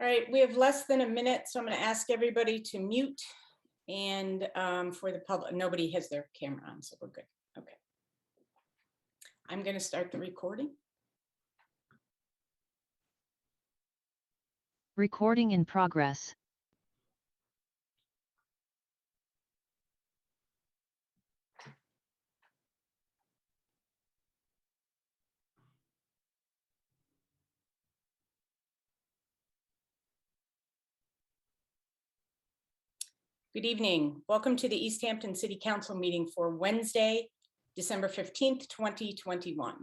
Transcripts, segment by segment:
All right, we have less than a minute, so I'm going to ask everybody to mute. And for the public, nobody has their camera on, so we're good. Okay. I'm going to start the recording. Recording in progress. Good evening. Welcome to the Easthampton City Council meeting for Wednesday, December 15th, 2021.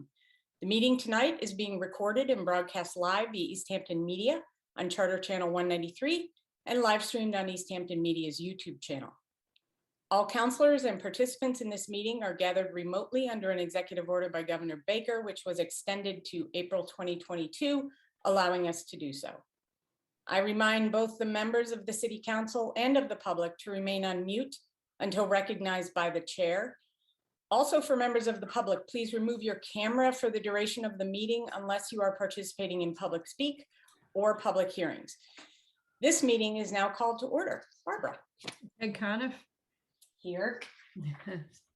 The meeting tonight is being recorded and broadcast live via Easthampton Media on Charter Channel 193 and live streamed on Easthampton Media's YouTube channel. All councilors and participants in this meeting are gathered remotely under an executive order by Governor Baker, which was extended to April 2022, allowing us to do so. I remind both the members of the City Council and of the public to remain on mute until recognized by the chair. Also, for members of the public, please remove your camera for the duration of the meeting unless you are participating in public speak or public hearings. This meeting is now called to order. Barbara. Ed Coniff. Here.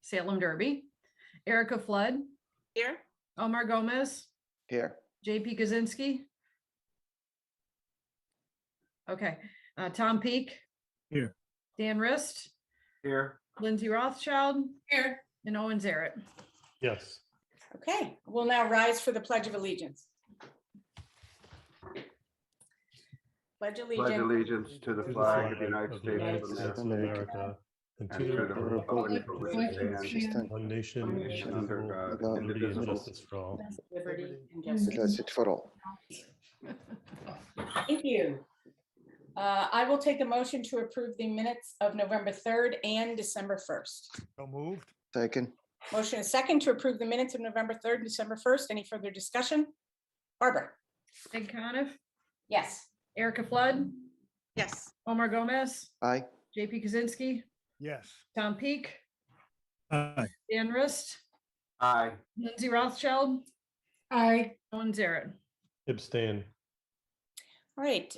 Salem Derby. Erica Flood. Here. Omar Gomez. Here. JP Kaczynski. Okay. Tom Peak. Here. Dan Rist. Here. Lindsay Rothschild. Here. And Owen Zarrett. Yes. Okay, we'll now rise for the Pledge of Allegiance. Pledge allegiance to the flag of the United States of of America, and to the republic for which it stands, one nation, under God, liberty and justice for all. liberty and justice. Justice for all. Thank you. I will take a motion to approve the minutes of November 3rd and December 1st. So moved. Second. Motion is second to approve the minutes of November 3rd and December 1st. Any further discussion? Barbara? Ed Coniff. Yes. Erica Flood. Yes. Omar Gomez. Aye. JP Kaczynski. Yes. Tom Peak. Aye. Dan Rist. Aye. Lindsay Rothschild. Aye. Owen Zarrett. Abstain. All right.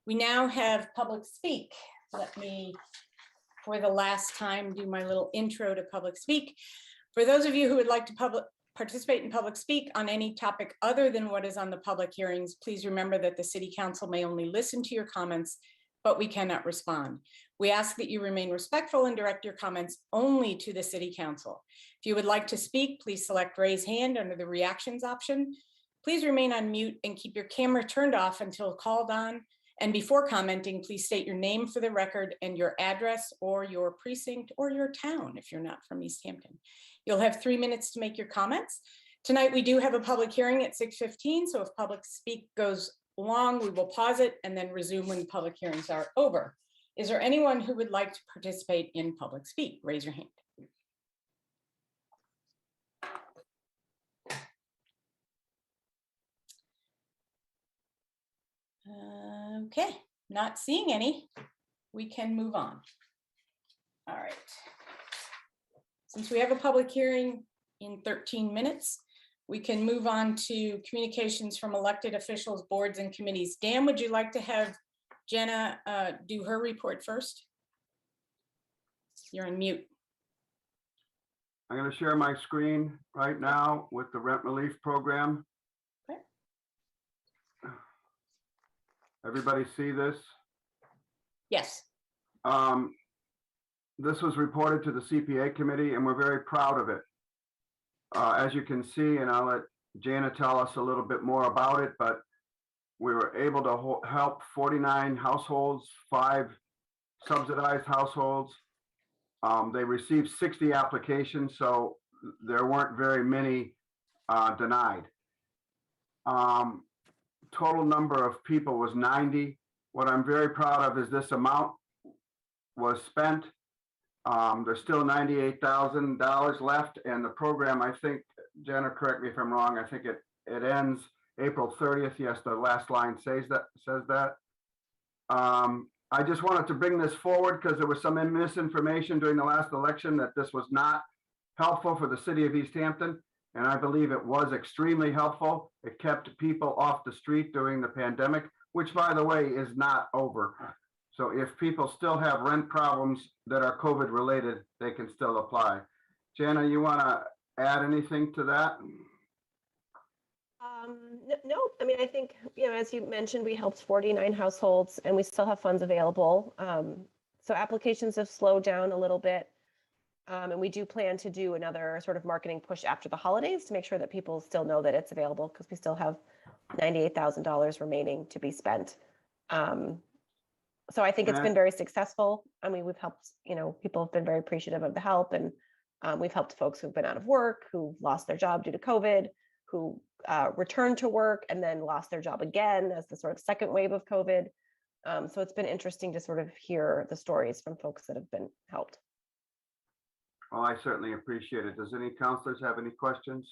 We now have public speak. Let me, for the last time, do my little intro to public speak. For those of you who would like to participate in public speak on any topic other than what is on the public hearings, please remember that the City Council may only listen to your comments, but we cannot respond. We ask that you remain respectful and direct your comments only to the City Council. If you would like to speak, please select raise hand under the reactions option. Please remain on mute and keep your camera turned off until called on. And before commenting, please state your name for the record and your address or your precinct or your town if you're not from Easthampton. You'll have 3 minutes to make your comments. Tonight, we do have a public hearing at 6:15, so if public speak goes long, we will pause it and then resume when the public hearings are over. Is there anyone who would like to participate in public speak? Raise your hand. Okay, not seeing any, we can move on. All right. Since we have a public hearing in 13 minutes, we can move on to communications from elected officials, boards, and committees. Dan, would you like to have Jenna do her report first? You're on mute. I'm going to share my screen right now with the rent relief program. Okay. Everybody see this? Yes. This was reported to the CPA committee and we're very proud of it. As you can see, and I'll let Jana tell us a little bit more about it, but we were able to help 49 households, 5 subsidized households. They received 60 applications, so there weren't very many denied. Total number of people was 90. What I'm very proud of is this amount was spent. There's still $98,000 left, and the program, I think, Jenna, correct me if I'm wrong, I think it ends April 30th. Yes, the last line says that. I just wanted to bring this forward because there was some misinformation during the last election that this was not helpful for the city of Easthampton, and I believe it was extremely helpful. It kept people off the street during the pandemic. which by the way is not over. So if people still have rent problems that are COVID related, they can still apply. Jana, you want to add anything to that? No, I mean, I think, as you mentioned, we helped 49 households and we still have funds available. So applications have slowed down a little bit. And we do plan to do another sort of marketing push after the holidays to make sure that people still know that it's available, because we still have $98,000 remaining to be spent. So I think it's been very successful. I mean, we've helped, people have been very appreciative of the help, and we've helped folks who've been out of work, who lost their job due to COVID, who returned to work and then lost their job again as the sort of second wave of COVID. So it's been interesting to sort of hear the stories from folks that have been helped. Well, I certainly appreciate it. Does any counselors have any questions?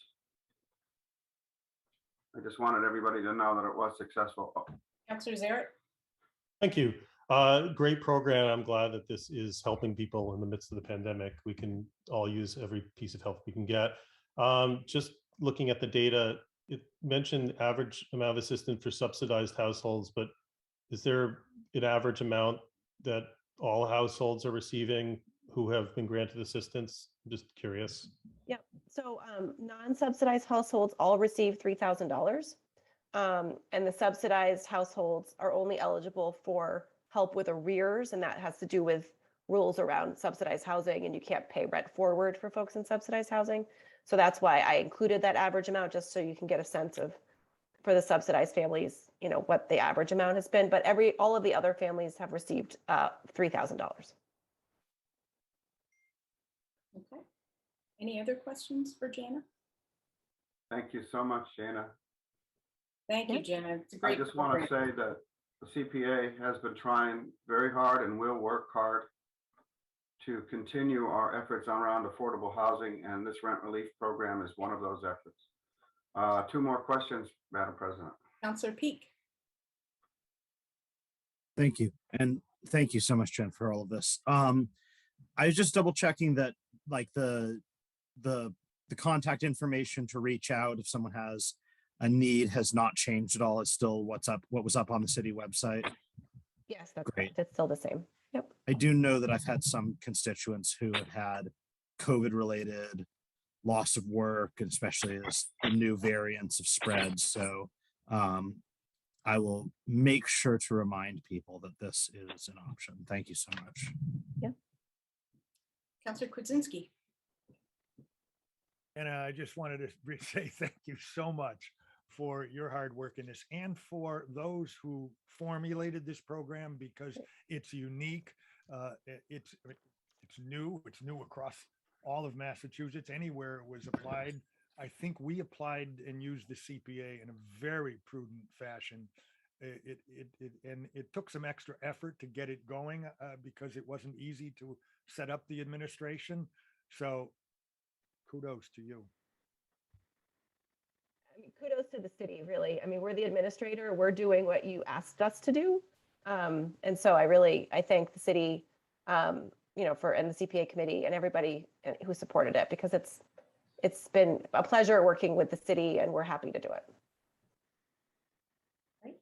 I just wanted everybody to know that it was successful. Counselor Zaret? Thank you. Great program. I'm glad that this is helping people in the midst of the pandemic. We can all use every piece of help we can get. Just looking at the data, it mentioned average amount of assistance for subsidized households, but is there an average amount that all households are receiving who have been granted assistance? I'm just curious. Yeah, so non-subsidized households all receive $3,000. And the subsidized households are only eligible for help with arrears, and that has to do with rules around subsidized housing, and you can't pay rent forward for folks in subsidized housing. So that's why I included that average amount, just so you can get a sense of, for the subsidized families, what the average amount has been. But all of the other families have received $3,000. Okay. Any other questions for Jana? Thank you so much, Jana. Thank you, Jana. It's a great I just want to program. say that the CPA has been trying very hard and will work hard to continue our efforts around affordable housing, and this rent relief program is one of those efforts. Two more questions, Madam President. Counselor Peak. Thank you. And thank you so much, Jen, for all of this. I was just double checking that like the contact information to reach out if someone has a need has not changed at all. It's still what was up on the city website. Yes, that's Great. correct. It's still the same. Yep. I do know that I've had some constituents who have had COVID related loss of work, and especially as the new variants of spread. So I will make sure to remind people that this is an option. Thank you so much. Yeah. Counselor Kwidzinski. And I just wanted to say thank you so much for your hard work in this, and for those who formulated this program, because it's unique. It's new. It's new across all of Massachusetts. Anywhere it was applied, I think we applied and used the CPA in a very prudent fashion. It took some extra effort to get it going because it wasn't easy to set up the administration. So kudos to you. I mean, kudos to the city, really. I mean, we're the administrator. We're doing what you asked us to do. And so I thank the city, and the CPA committee and everybody who supported it, because it's been a pleasure working with the city, and we're happy to do it. Right.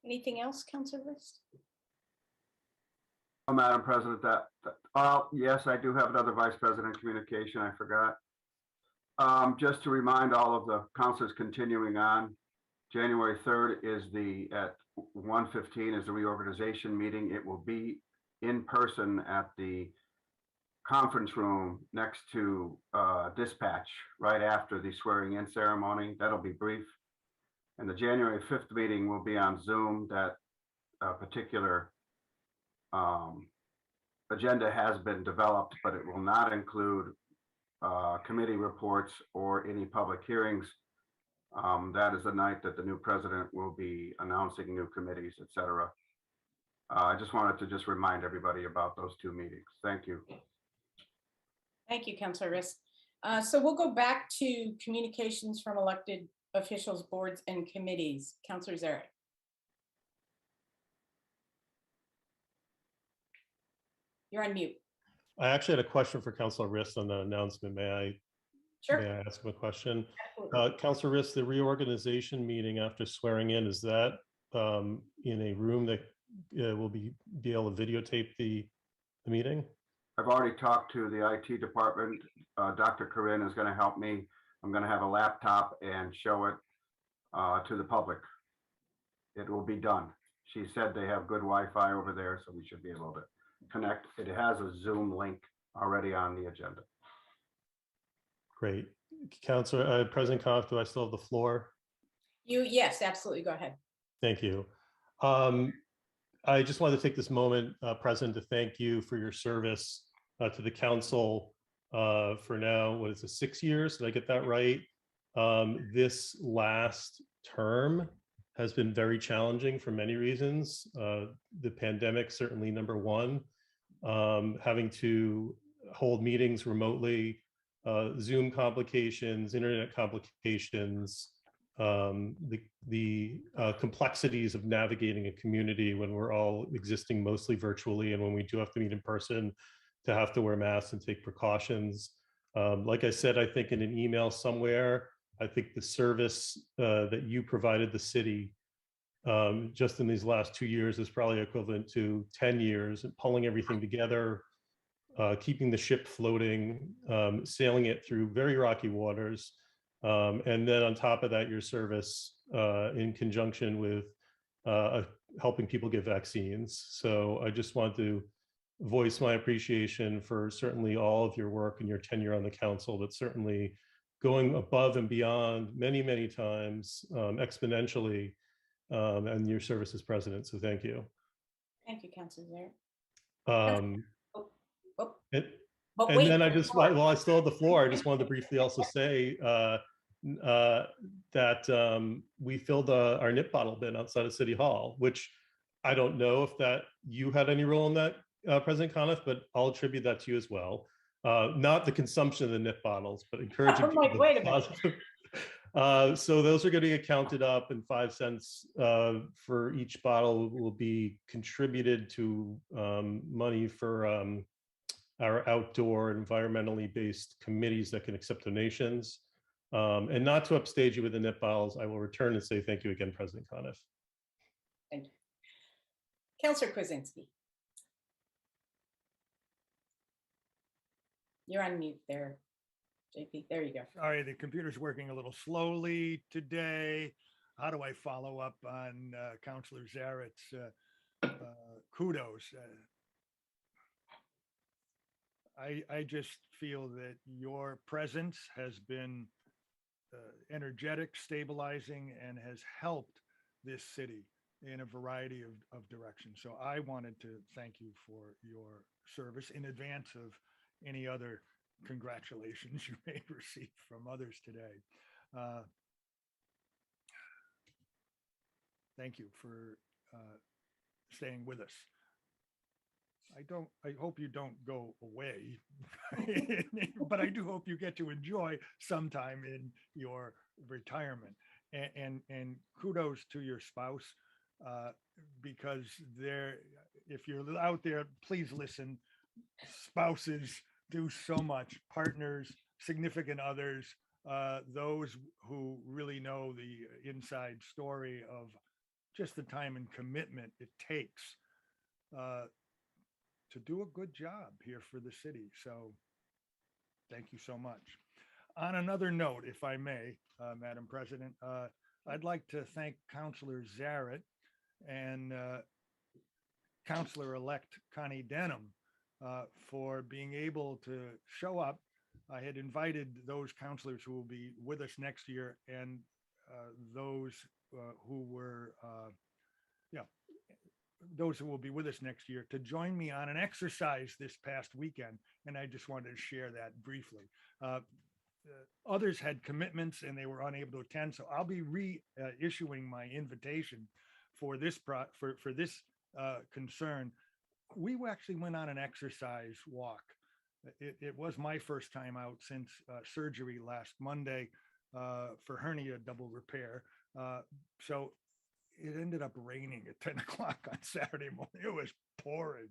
Anything else, Counselor List? Oh, Madam President, yes, I do have another Vice President communication. I forgot. Just to remind all of the councilors continuing on, January 3rd is at 1:15 is the reorganization meeting. It will be in person at the conference room next to dispatch right after the swearing in ceremony. That'll be brief. And the January 5th meeting will be on Zoom. That particular agenda has been developed, but it will not include committee reports or any public hearings. That is the night that the new president will be announcing new committees, et cetera. I just wanted to remind everybody about those two meetings. Thank you. Thank you, Counselor Rist. So we'll go back to communications from elected officials, boards, and committees. Counselor Zaret. You're on mute. I actually had a question for Councilor Rist on the announcement. May I Sure. May I ask him a question? Absolutely. Councilor Riss, the reorganization meeting after swearing in, is that in a room that will be able to videotape the meeting? I've already talked to the IT department. Dr. Corinne is going to help me. I'm going to have a laptop and show it to the public. It will be done. She said they have good Wi-Fi over there, so we should be able to connect. It has a Zoom link already on the agenda. Great. Councilor, President Coniff, do I still have the floor? Yes, absolutely. Go ahead. Thank you. I just wanted to take this moment, President, to thank you for your service to the council for now, what is it, 6 years? Did I get that right? This last term has been very challenging for many reasons. The pandemic, certainly number one, having to hold meetings remotely, Zoom complications, internet complications, the complexities of navigating a community when we're all existing mostly virtually, and when we do have to meet in person, to have to wear masks and take precautions. Like I said, I think in an email somewhere, I think the service that you provided the city just in these last 2 years is probably equivalent to 10 years, and pulling everything together, keeping the ship floating, sailing it through very rocky waters. And then on top of that, your service in conjunction with helping people get vaccines. So I just want to voice my appreciation for certainly all of your work and your tenure on the council, but certainly going above and beyond many, many times exponentially, and your service as president. So thank you. Thank you, Councilor Um, and, But and wait, then I just, while I still have the floor, I just wanted to briefly also say that we filled our nip bottle bin outside of City Hall, which I don't know if that you had any role in that, President Coniff, but I'll attribute that to you as well. Not the consumption of the nip bottles, but encouraging I'm like, people wait to a minute. positive. So those are going to get counted up, and 5 cents for each bottle will be contributed to money for our outdoor environmentally based committees that can accept donations. And not to upstage you with the nip bottles, I will return and say thank you again, President Coniff. Thank you. Councilor Kwasinski. You're on mute there, JP. There you go. Sorry, the computer's working a little slowly today. How do I follow up on Councilor Zaret's kudos? I just feel that your presence has been energetic, stabilizing, and has helped this city in a variety of directions. So I wanted to thank you for your service in advance of any other congratulations you may receive from others today. Thank you for staying with us. I hope you don't go away, but I do hope you get to enjoy some time in your retirement. And kudos to your spouse, because if you're out there, please listen. Spouses do so much. Partners, significant others, those who really know the inside story of just the time and commitment it takes to do a good job here for the city. So thank you so much. On another note, if I may, Madam President, I'd like to thank Councilor Zaret and Councilor-elect Connie Denham for being able to show up. I had invited those councilors who will be with us next year, and those who were those who will be with us next year, to join me on an exercise this past weekend. And I just wanted to share that briefly. Others had commitments and they were unable to attend. So I'll be reissuing my invitation for this concern. We actually went on an exercise walk. It was my first time out since surgery last Monday for hernia double repair. So it ended up raining at 10 o'clock on Saturday morning. It was pouring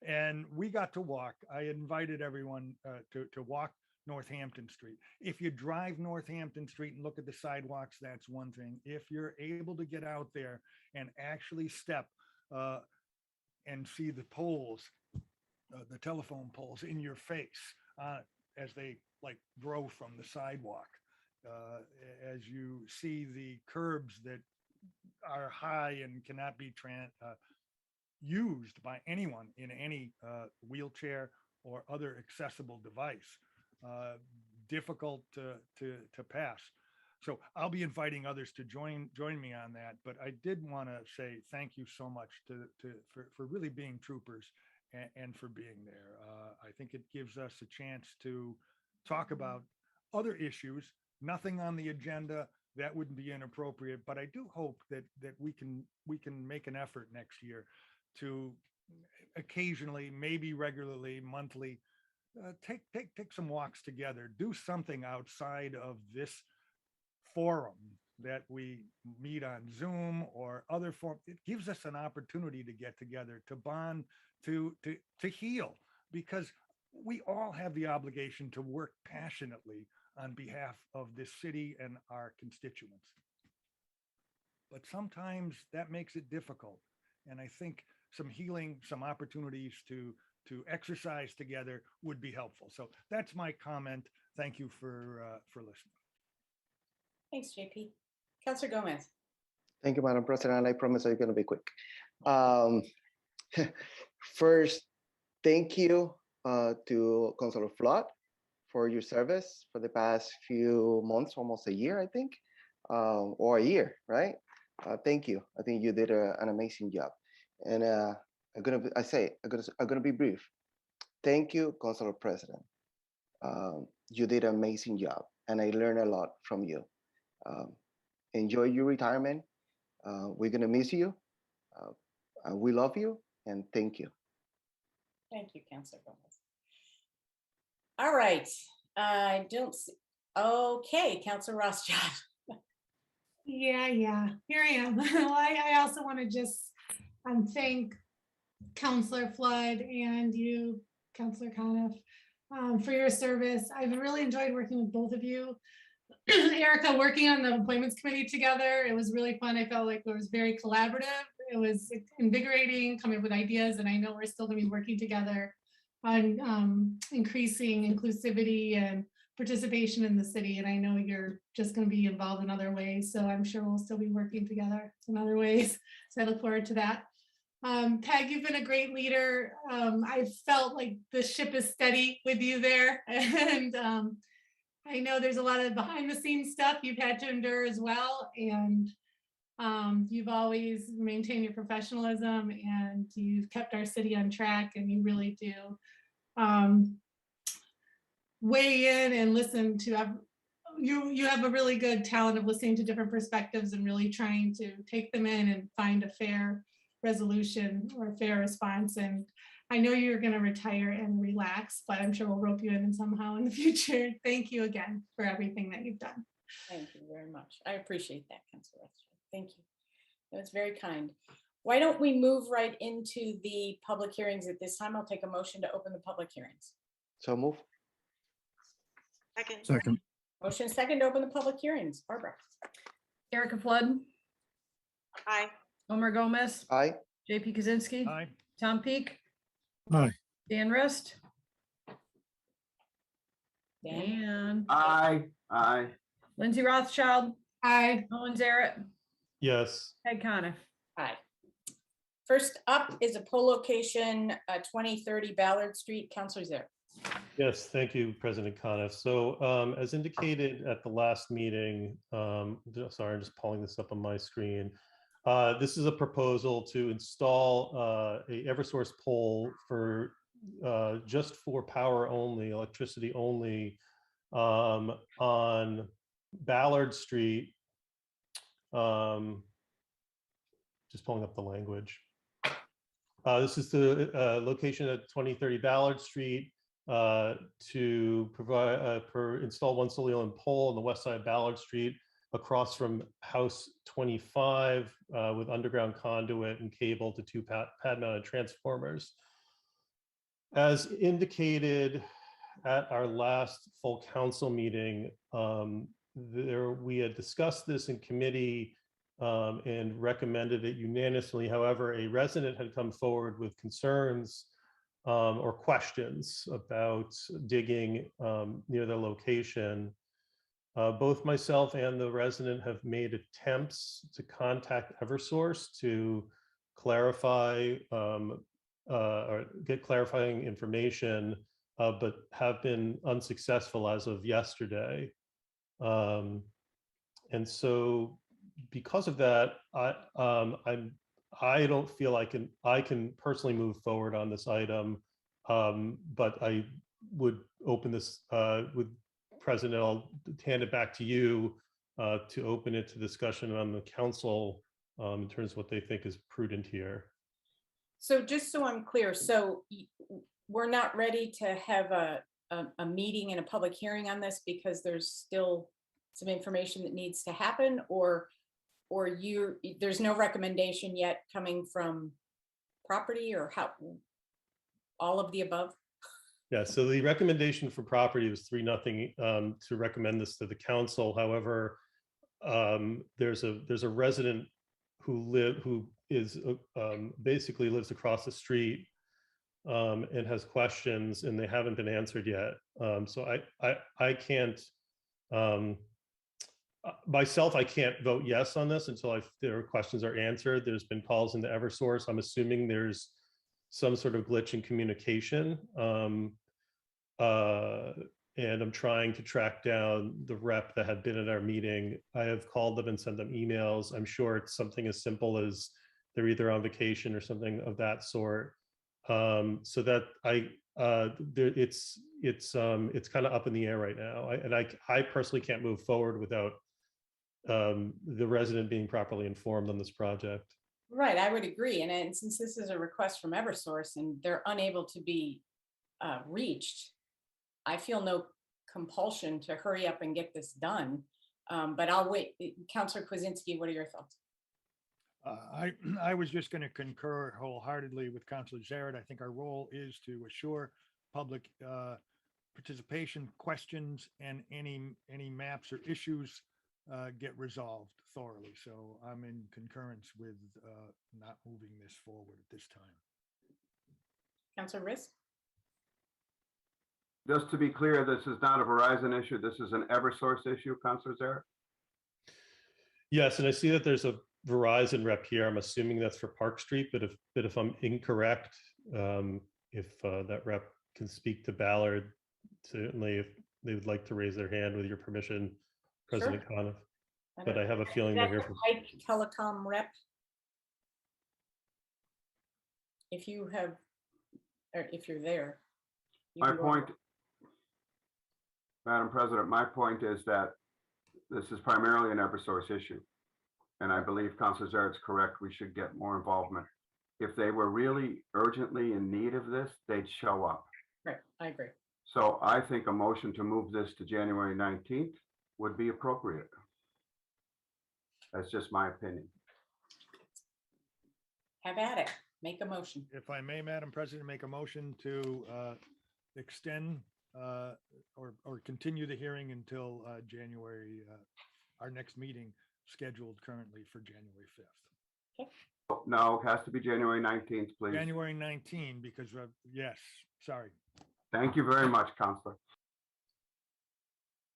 and we got to walk. I invited everyone to walk Northampton Street. If you drive Northampton Street and look at the sidewalks, that's one thing. If you're able to get out there and actually step and see the poles, the telephone poles in your face as they like grow from the sidewalk, as you see the curbs that are high and cannot be used by anyone in any wheelchair or other accessible device, difficult to pass. So I'll be inviting others to join me on that. But I did want to say thank you so much for really being troopers and for being there. I think it gives us a chance to talk about other issues, nothing on the agenda that wouldn't be inappropriate, but I do hope that we can make an effort next year to occasionally, maybe regularly, monthly, take some walks together, do something outside of this forum that we meet on Zoom or other form. It gives us an opportunity to get together, to bond, to heal, because we all have the obligation to work passionately on behalf of this city and our constituents. But sometimes that makes it difficult. And I think some healing, some opportunities to exercise together would be helpful. So that's my comment. Thank you for listening. Thanks, JP. Councilor Gomez. Thank you, Madam President. I promise I'm going to be quick. First, thank you to Councilor Flood for your service for the past few months, almost a year, I think, or a year, right? Thank you. I think you did an amazing job. And I'm gonna be brief. Thank you, Councilor President. You did an amazing job, and I learned a lot from you. Enjoy your retirement. We're gonna miss you. We love you, and thank you. Thank you, Councilor Gomez. All right, I don't see, okay, Councilor Rothschild. Yeah, here I am. Well, I also want to just thank Councilor Flood and you, Councilor Coniff, for your service. I've really enjoyed working with both of you. Erica, working on the appointments committee together, it was really fun. I felt like it was very collaborative. It was invigorating, coming up with ideas, and I know we're still going to be working together on increasing inclusivity and participation in the city. And I know you're just going to be involved in other ways, so I'm sure we'll still be working together in other ways. So I look forward to that. Peg, you've been a great leader. I felt like the ship is steady with you there. And I know there's a lot of behind the scenes stuff you've had to endure as well. And you've always maintained your professionalism, and you've kept our city on track, and you really do weigh in and listen to, you have a really good talent of listening to different perspectives and really trying to take them in and find a fair resolution or a fair response. And I know you're going to retire and relax, but I'm sure we'll rope you in somehow in the future. Thank you again for everything that you've done. Thank you very much. I appreciate that, Councilor Rothschild. Thank you. That was very kind. Why don't we move right into the public hearings at this time? I'll take a motion to open the public hearings. So move. Second. Motion second to open the public hearings. Barbara. Erica Flood, Aye. Omar Gomez, Aye. JP Kaczynski, Aye. Tom Peak, Aye. Dan Rist, Dan. and Aye. Lindsay Rothschild, Aye. Owen Zaret, Yes. Peg Coniff. Aye. First up is a poll location, 2030 Ballard Street. Councilor Zaret. Yes, thank you, President Coniff. So as indicated at the last meeting, sorry, I'm just pulling this up on my screen. This is a proposal to install a Eversource pole for just for power only, electricity only, on Ballard Street. Just pulling up the language. This is the location at 2030 Ballard Street to provide install one solely on pole on the west side of Ballard Street across from House 25 with underground conduit and cable to two pad mounted transformers. As indicated at our last full council meeting, we had discussed this in committee and recommended it unanimously. However, a resident had come forward with concerns or questions about digging near the location. Both myself and the resident have made attempts to contact Eversource to clarify or get clarifying information, but have been unsuccessful as of yesterday. And so because of that, I don't feel I can personally move forward on this item, but I would open this with President. I'll hand it back to you to open it to discussion on the council in terms of what they think is prudent here. So just so I'm clear, so we're not ready to have a meeting and a public hearing on this because there's still some information that needs to happen, or there's no recommendation yet coming from property, or how, all of the above? Yeah, so the recommendation for property was 3-0 to recommend this to the council. However, there's a resident who is basically lives across the street and has questions, and they haven't been answered yet. So I can't myself, I can't vote yes on this until their questions are answered. There's been calls into Eversource. I'm assuming there's some sort of glitch in communication. And I'm trying to track down the rep that had been at our meeting. I have called them and sent them emails. I'm sure it's something as simple as they're either on vacation or something of that sort. So that it's kind of up in the air right now. I personally can't move forward without the resident being properly informed on this project. Right, I would agree. And since this is a request from Eversource and they're unable to be reached, I feel no compulsion to hurry up and get this done. But I'll wait. Councilor Kwasinski, what are your thoughts? I was just going to concur wholeheartedly with Councilor Zaret. I think our role is to assure public participation, questions, and any maps or issues get resolved thoroughly. So I'm in concurrence with not moving this forward at this time. Councilor Riss? Just to be clear, this is not a Verizon issue. This is an Eversource issue, Councilor Zaret? Yes, and I see that there's a Verizon rep here. I'm assuming that's for Park Street, but if I'm incorrect, if that rep can speak to Ballard, certainly if they would like to raise their hand with your permission, President Coniff. But I have a feeling they're here for Pike Telecom rep. If you have, or if you're there. My point, Madam President, my point is that this is primarily an Eversource issue. And I believe Councilor Zaret's correct. We should get more involvement. If they were really urgently in need of this, they'd show up. Right, I agree. So I think a motion to move this to January 19th would be appropriate. That's just my opinion. Have at it. Make a motion. If I may, Madam President, make a motion to extend or continue the hearing until January, our next meeting scheduled currently for January 5th. No, it has to be January 19th, please. January 19, because yes, sorry. Thank you very much, Councilor.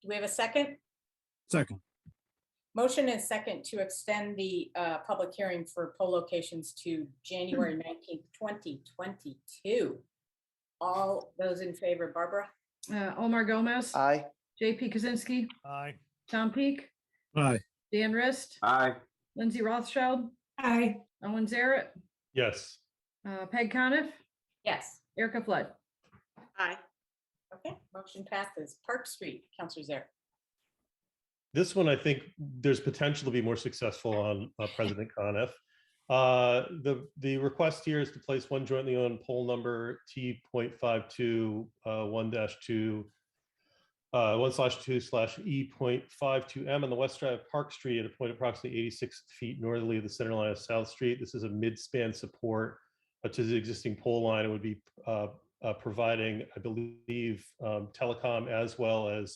Do we have a second? Second. Motion and second to extend the public hearing for poll locations to January 19th, 2022. All those in favor, Barbara? Omar Gomez. Aye. JP Kaczynski. Aye. Tom Peak. Aye. Dan Rist. Aye. Lindsay Rothschild. Aye. Owen Zaret. yes. Peg Coniff. Yes. Erica Flood. Aye. Okay, motion passes. Park Street, Councilor Zaret. This one, I think there's potential to be more successful on President Coniff. The request here is to place one jointly owned poll number T.52 1-2 1/2/E.52M on the west side of Park Street at a point approximately 86 feet northerly of the center line of South Street. This is a mid-span support to the existing pole line. It would be providing, I believe, telecom as well as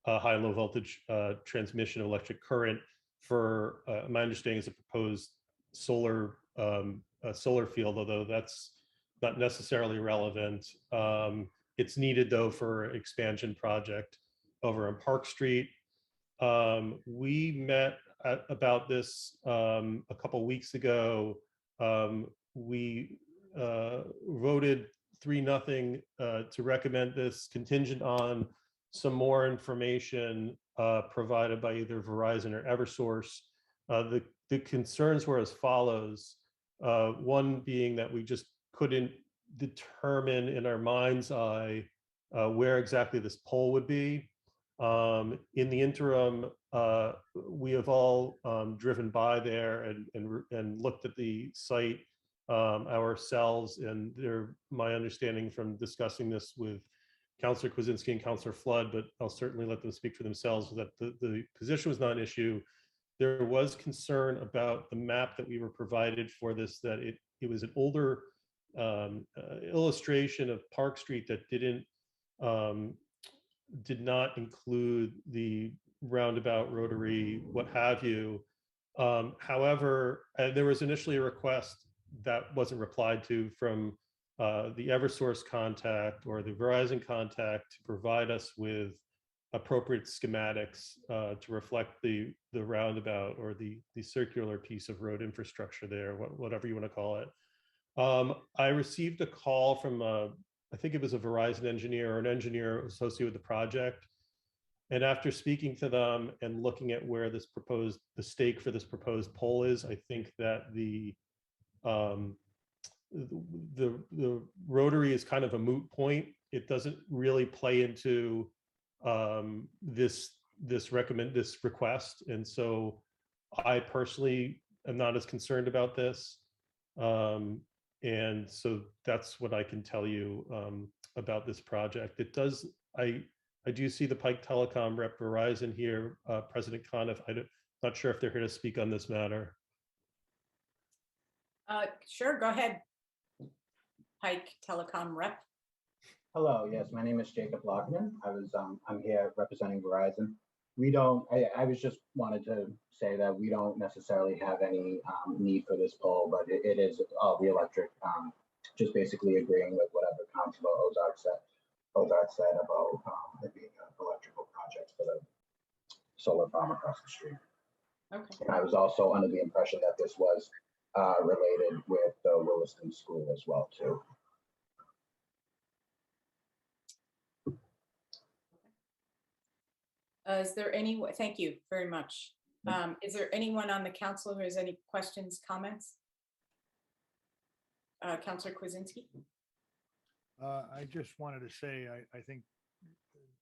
high and low voltage transmission of electric current for, my understanding is a proposed solar field, although that's not necessarily relevant. It's needed though for expansion project over on Park Street. We met about this a couple weeks ago. We voted 3-0 to recommend this contingent on some more information provided by either Verizon or Eversource. The concerns were as follows. One being that we just couldn't determine in our mind's eye where exactly this pole would be. In the interim, we have all driven by there and looked at the site ourselves, and my understanding from discussing this with Councillor Kwasinski and Councillor Flood, but I'll certainly let them speak for themselves, that the position was not an issue. There was concern about the map that we were provided for this, that it was an older illustration of Park Street that did not include the roundabout, rotary, what have you. However, there was initially a request that wasn't replied to from the Eversource contact or the Verizon contact to provide us with appropriate schematics to reflect the roundabout or the circular piece of road infrastructure there, whatever you want to call it. I received a call from I think it was a Verizon engineer or an engineer associated with the project. And after speaking to them and looking at where the stake for this proposed pole is, I think that the rotary is kind of a moot point. It doesn't really play into this request, and so I personally am not as concerned about this. And so that's what I can tell you about this project. It does. I do see the Pike Telecom rep Verizon here, President Coniff. I'm not sure if they're here to speak on this matter. Sure, go ahead. Pike Telecom rep. Hello, yes, my name is Jacob Lockman. I'm here representing Verizon. I was just wanted to say that we don't necessarily have any need for this pole, but it is all the electric, just basically agreeing with whatever Councilor Ozark said about it being an electrical project for the solar farm across the street. Okay. And I was also under the impression that this was related with the Williston School as well, too. Is there any, thank you very much. Is there anyone on the council who has any questions, comments? Councillor Kwasinski? I just wanted to say, I think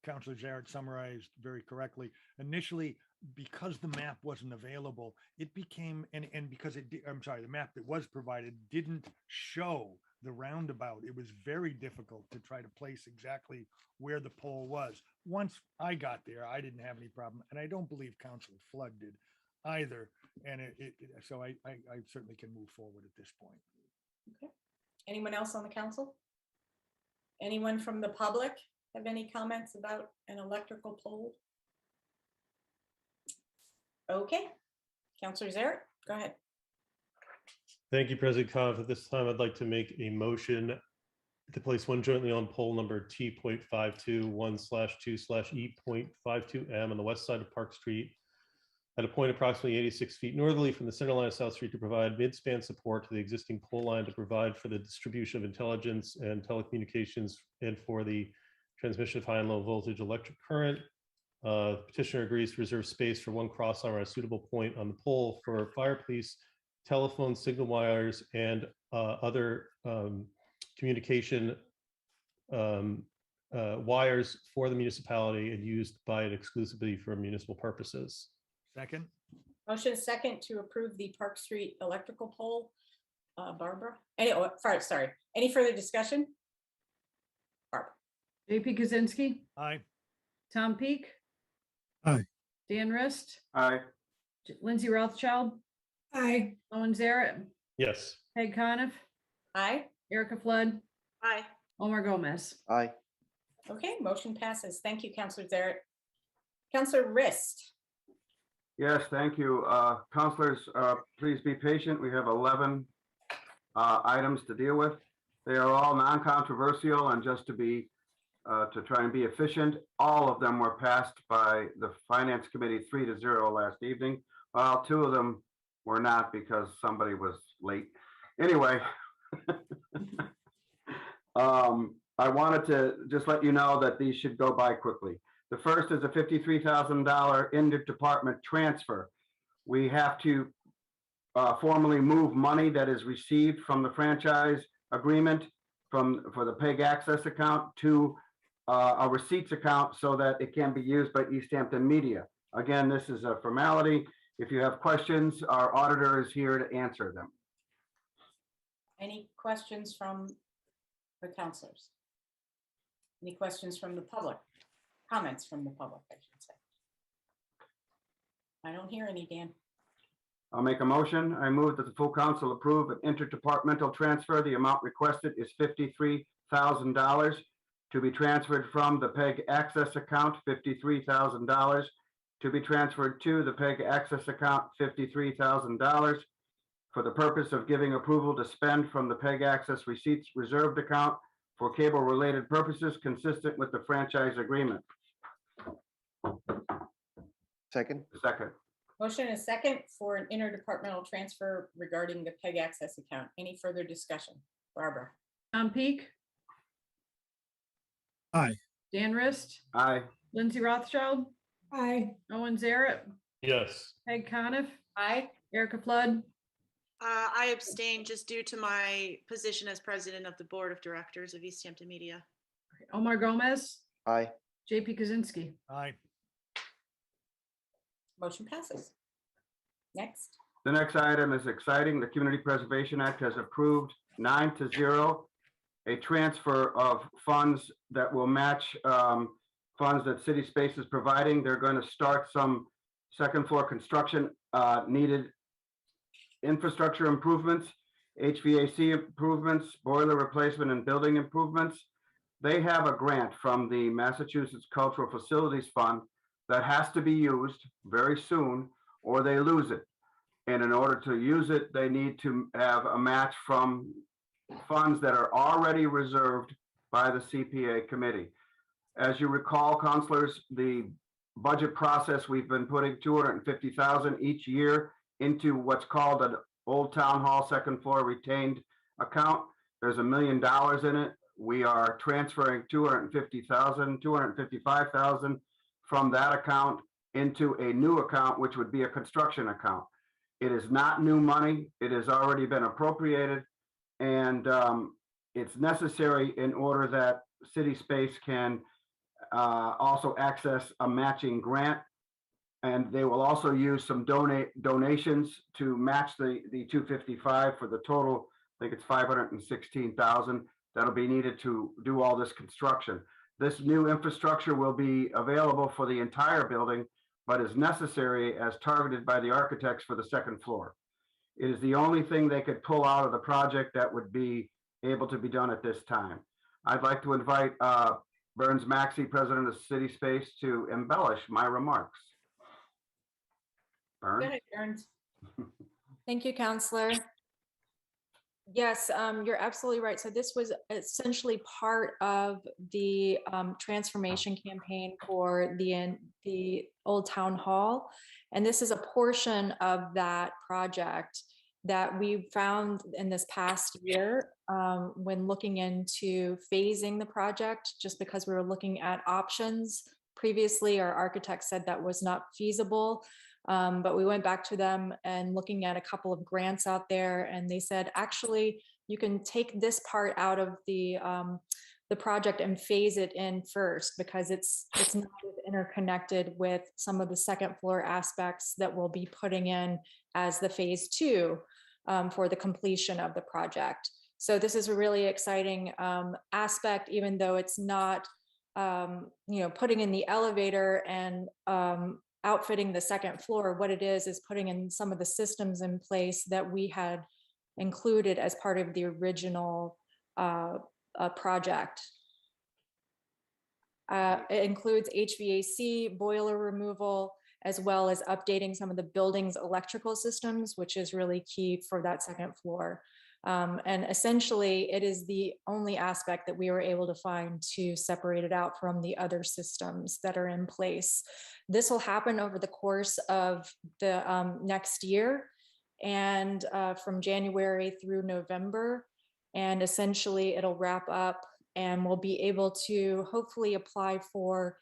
Councillor Jarrett summarized very correctly. Initially, because the map wasn't available, it became, and because the map that was provided didn't show the roundabout. It was very difficult to try to place exactly where the pole was. Once I got there, I didn't have any problem, and I don't believe Councilor Flood did either. And so I certainly can move forward at this point. Okay. Anyone else on the council? Anyone from the public have any comments about an electrical pole? Okay, Councillor Zarrett, go ahead. Thank you, President Coniff. At this time, I'd like to make a motion to place one jointly on pole number T.521/2/E.52M on the west side of Park Street at a point approximately 86 feet northerly from the center line of South Street to provide mid-span support to the existing pole line, to provide for the distribution of intelligence and telecommunications and for the transmission of high and low voltage electric current. Petitioner agrees to reserve space for one cross arm at a suitable point on the pole for fire, police, telephone signal wires, and other communication wires for the municipality and used by it exclusively for municipal purposes. Second. Motion second to approve the Park Street electrical pole. Barbara? Sorry. Any further discussion? Barbara? JP Kaczynski, Aye. Tom Peak. Aye. Dan Rist, Aye. Lindsay Rothschild, Aye. Owen Zarrett, Yes. Peg Coniff, Aye. Erica Flood, Aye. Omar Gomez. Aye. Okay, motion passes. Thank you, Counselor Zaret. Counselor Rist. Yes, thank you. Counselors, please be patient. We have 11 items to deal with. They are all non-controversial, and just to try and be efficient, all of them were passed by the Finance Committee 3-0 last evening. Well, 2 of them were not because somebody was late. Anyway, I wanted to just let you know that these should go by quickly. The first is a $53,000 inter-department transfer. We have to formally move money that is received from the franchise agreement for the PEG access account to a receipts account so that it can be used by Easthampton Media. Again, this is a formality. If you have questions, our auditor is here to answer them. Any questions from the counselors? Any questions from the public? Comments from the public, I should say. I don't hear any, Dan. I'll make a motion. I move that the full council approve an interdepartmental transfer. The amount requested is $53,000 to be transferred from the PEG access account, $53,000 to be transferred to the PEG access account, $53,000 for the purpose of giving approval to spend from the PEG access receipts reserved account for cable related purposes consistent with the franchise agreement. Second. Second. Motion is second for an interdepartmental transfer regarding the PEG access account. Any further discussion? Barbara. Tom Peak. Aye. Dan Rist, Aye. Lindsay Rothschild, Aye. Owen Zaret, Yes. Peg Coniff, Aye. Erica Flood, I abstain just due to my position as president of the board of directors of Easthampton Media. Omar Gomez, Aye. JP Kaczynski. Aye. Motion passes. Next. The next item is exciting. The Community Preservation Act has approved 9-0 a transfer of funds that will match funds that City Space is providing. They're going to start some second floor construction needed infrastructure improvements, HVAC improvements, boiler replacement and building improvements. They have a grant from the Massachusetts Cultural Facilities Fund that has to be used very soon or they lose it. And in order to use it, they need to have a match from funds that are already reserved by the CPA committee. As you recall, councilors, the budget process, we've been putting $250,000 each year into what's called an Old Town Hall second floor retained account. There's $1 million in it. We are transferring $255,000 from that account into a new account, which would be a construction account. It is not new money. It has already been appropriated, and it's necessary in order that City Space can also access a matching grant. And they will also use some donations to match the 255 for the total. I think it's 516,000 that'll be needed to do all this construction. This new infrastructure will be available for the entire building, but is necessary as targeted by the architects for the second floor. It is the only thing they could pull out of the project that would be able to be done at this time. I'd like to invite Burns Maxey, president of City Space, to embellish my remarks. Go Burns? ahead, Burns. Thank you, Counselor. Yes, you're absolutely right. So this was essentially part of the transformation campaign for the Old Town Hall. And this is a portion of that project that we found in this past year when looking into phasing the project, just because we were looking at options. Previously, our architect said that was not feasible. But we went back to them and looking at a couple of grants out there, and they said, actually, you can take this part out of the project and phase it in first, because it's not interconnected with some of the second floor aspects that we'll be putting in as the phase 2 for the completion of the project. So this is a really exciting aspect, even though it's not, putting in the elevator and outfitting the second floor. What it is putting in some of the systems in place that we had included as part of the original project. It includes HVAC, boiler removal, as well as updating some of the building's electrical systems, which is really key for that second floor. And essentially, it is the only aspect that we were able to find to separate it out from the other systems that are in place. This will happen over the course of the next year, and from January through November. And essentially, it'll wrap up, and we'll be able to hopefully apply for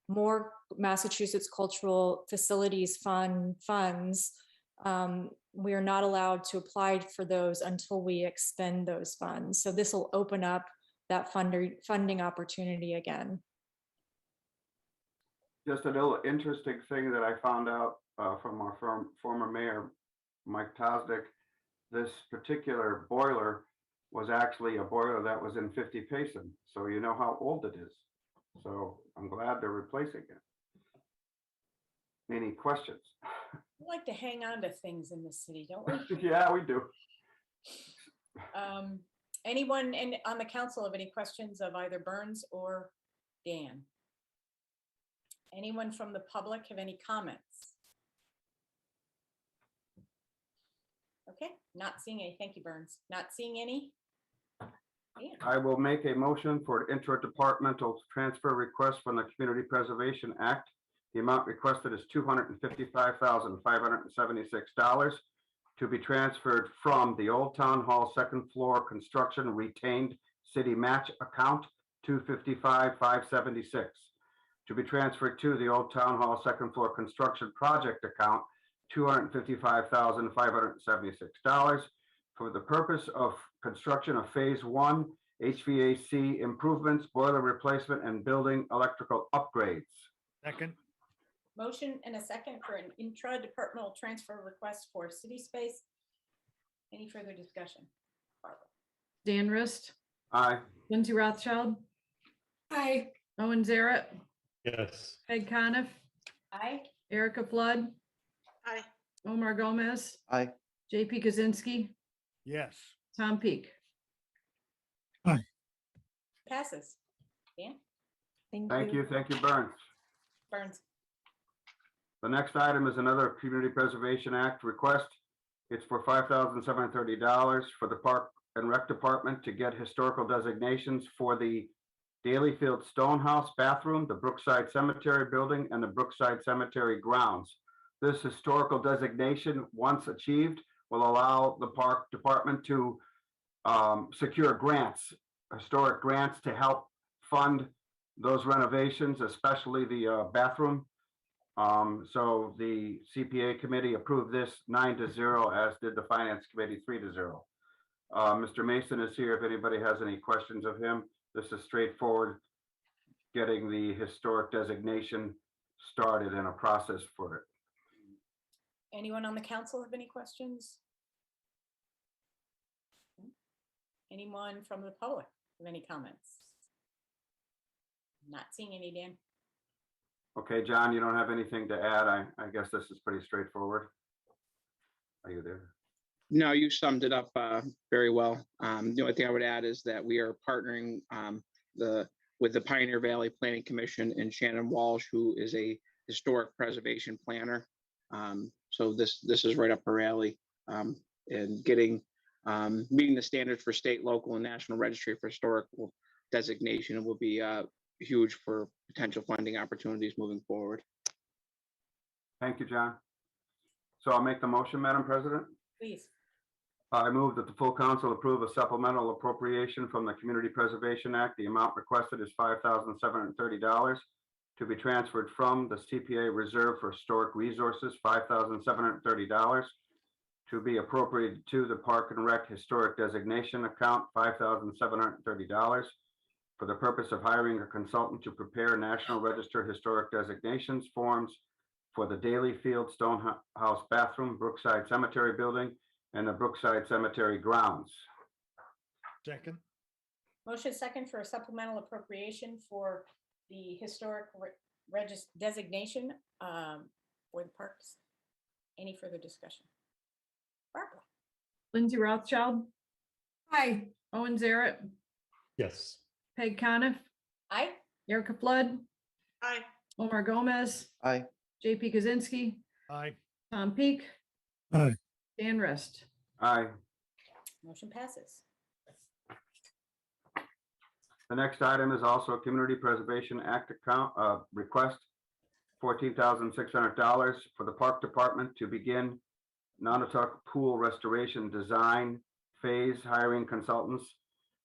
more Massachusetts Cultural Facilities funds. We are not allowed to apply for those until we expend those funds. So this will open up that funding opportunity again. Just a little interesting thing that I found out from our former mayor, Mike Tosdick. This particular boiler was actually a boiler that was in 50 Payson. So you know how old it is. So I'm glad they're replacing it. Any questions? We like to hang on to things in the city, don't we? Yeah, we do. Anyone on the council have any questions of either Burns or Dan? Anyone from the public have any comments? Okay, not seeing any. Thank you, Burns. Not seeing any. Dan. I will make a motion for intra-departmental transfer request from the Community Preservation Act. The amount requested is $255,576 to be transferred from the Old Town Hall second floor construction retained city match account 255,576 to be transferred to the Old Town Hall second floor construction project account $255,576 for the purpose of construction of phase 1 HVAC improvements, boiler replacement, and building electrical upgrades. Second. Motion and a second for an intra-departmental transfer request for city space. Any further discussion? Barbara. Dan Rist, Aye. Lindsay Rothschild, Aye. Owen Zaret, Yes. Peg Coniff, Aye. Erica Flood, Aye. Omar Gomez, Aye. JP Kaczynski, Yes. Tom Peak. Passes. Dan? Thank you, Burns. Burns. The next item is another Community Preservation Act request. It's for $5,730 for the Park and Rec Department to get historical designations for the Dalyfield Stonehouse bathroom, the Brookside Cemetery building, and the Brookside Cemetery grounds. This historical designation, once achieved, will allow the Park Department to secure grants, historic grants to help fund those renovations, especially the bathroom. So the CPA committee approved this 9-0, as did the Finance Committee 3-0. Mr. Mason is here if anybody has any questions of him. This is straightforward, getting the historic designation started in a process for it. Anyone on the council have any questions? Anyone from the public have any comments? Not seeing any, Dan. Okay, John, you don't have anything to add? I guess this is pretty straightforward. Are you there? No, you summed it up very well. The only thing I would add is that we are partnering with the Pioneer Valley Planning Commission and Shannon Walsh, who is a historic preservation planner. So this is right up her alley, and getting meeting the standards for state, local, and national registry for historical designation will be huge for potential funding opportunities moving forward. Thank you, John. So I'll make the motion, Madam President. Please. I move that the full council approve a supplemental appropriation from the Community Preservation Act. The amount requested is $5,730 to be transferred from the CPA Reserve for Historic Resources, $5,730 to be appropriated to the Park and Rec Historic Designation Account, $5,730 for the purpose of hiring a consultant to prepare National Register Historic Designations forms for the Dalyfield Stonehouse bathroom, Brookside Cemetery building, and the Brookside Cemetery grounds. Second. Motion second for a supplemental appropriation for the historic designation for the parks. Any further discussion? Barbara. Lindsay Rothschild, Aye. Owen Zaret, Yes. Peg Coniff, Aye. Erica Flood, Aye. Omar Gomez, Aye. JP Kaczynski, Aye. Tom Peak, Aye. Dan Rest. Aye. Motion passes. The next item is also a Community Preservation Act account, request $14,600 for the Park Department to begin Nonotuck Pool Restoration Design Phase, hiring consultants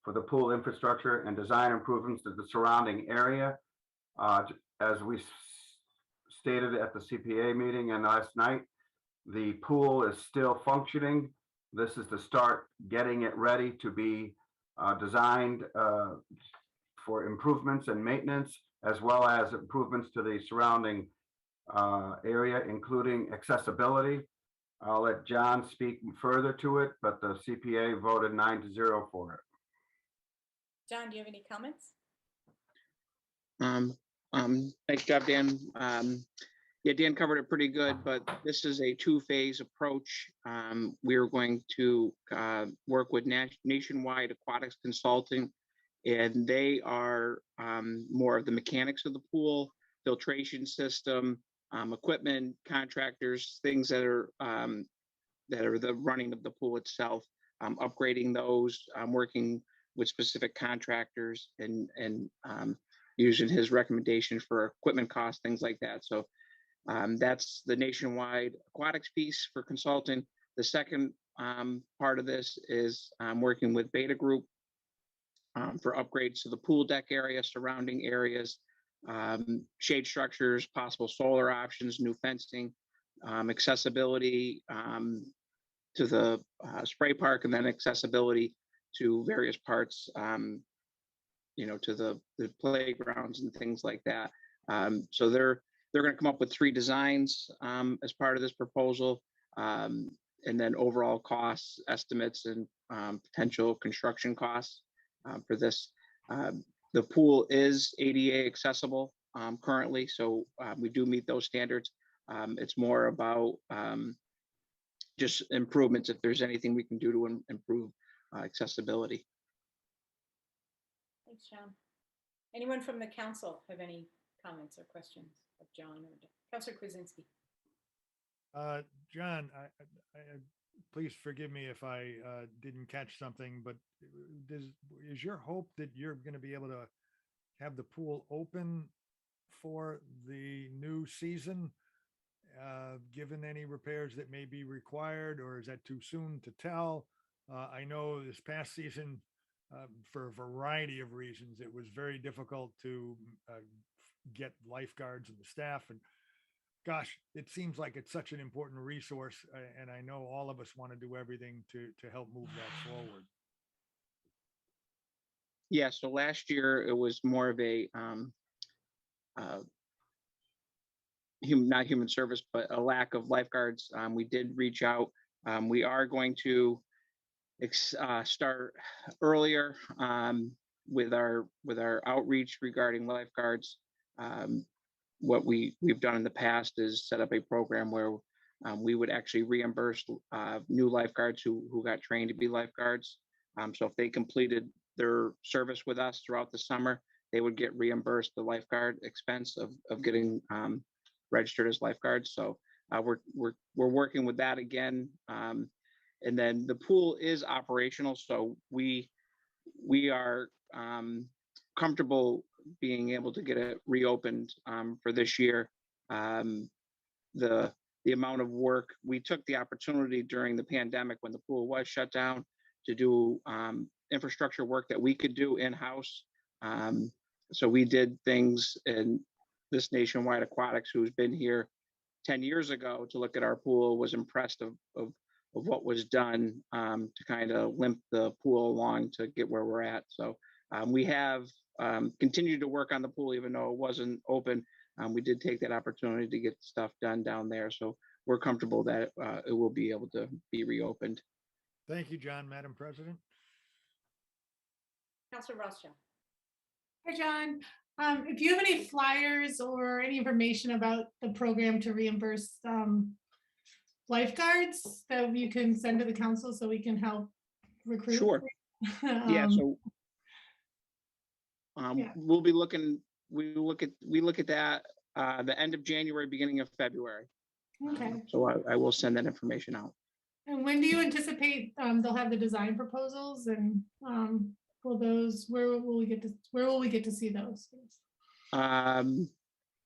for the pool infrastructure and design improvements to the surrounding area. As we stated at the CPA meeting and last night, the pool is still functioning. This is to start getting it ready to be designed for improvements and maintenance, as well as improvements to the surrounding area, including accessibility. I'll let John speak further to it, but the CPA voted 9-0 for it. John, do you have any comments? Nice job, Dan. Yeah, Dan covered it pretty good, but this is a two-phase approach. We are going to work with Nationwide Aquatics Consulting, and they are more of the mechanics of the pool, filtration system, equipment, contractors, things that are the running of the pool itself, upgrading those, working with specific contractors and using his recommendation for equipment costs, things like that. So that's the Nationwide Aquatics piece for consulting. The second part of this is working with Beta Group for upgrades to the pool deck area, surrounding areas, shade structures, possible solar options, new fencing, accessibility to the spray park, and then accessibility to various parts, to the playgrounds and things like that. So they're going to come up with 3 designs as part of this proposal, and then overall costs, estimates, and potential construction costs for this. The pool is ADA accessible currently, so we do meet those standards. It's more about just improvements, if there's anything we can do to improve accessibility. Thanks, John. Anyone from the council have any comments or questions of John or Councilor Krasinski? John, please forgive me if I didn't catch something, but is your hope that you're going to be able to have the pool open for the new season, given any repairs that may be required, or is that too soon to tell? I know this past season, for a variety of reasons, it was very difficult to get lifeguards and the staff. And gosh, it seems like it's such an important resource, and I know all of us want to do everything to help move that forward. Yeah, so last year it was more of a not human service, but a lack of lifeguards. We did reach out. We are going to start earlier with our outreach regarding lifeguards. What we've done in the past is set up a program where we would actually reimburse new lifeguards who got trained to be lifeguards. So if they completed their service with us throughout the summer, they would get reimbursed the lifeguard expense of getting registered as lifeguards. So we're working with that again. And then the pool is operational, so we are comfortable being able to get it reopened for this year. The amount of work, we took the opportunity during the pandemic when the pool was shut down to do infrastructure work that we could do in-house. So we did things, in this Nationwide Aquatics, who's been here 10 years ago to look at our pool, was impressed of what was done to kind of limp the pool along to get where we're at. So we have continued to work on the pool, even though it wasn't open. We did take that opportunity to get stuff done down there. So we're comfortable that it will be able to be reopened. Thank you, John. Madam President. Councilor Rothschild. Hi, John. If you have any flyers or any information about the program to reimburse lifeguards that you can send to the council so we can help recruit. Sure. Yeah, so Yeah. We'll be looking, we look at that the end of January, beginning of February. Okay. So I will send that information out. And when do you anticipate they'll have the design proposals and will those, where will we get to see those?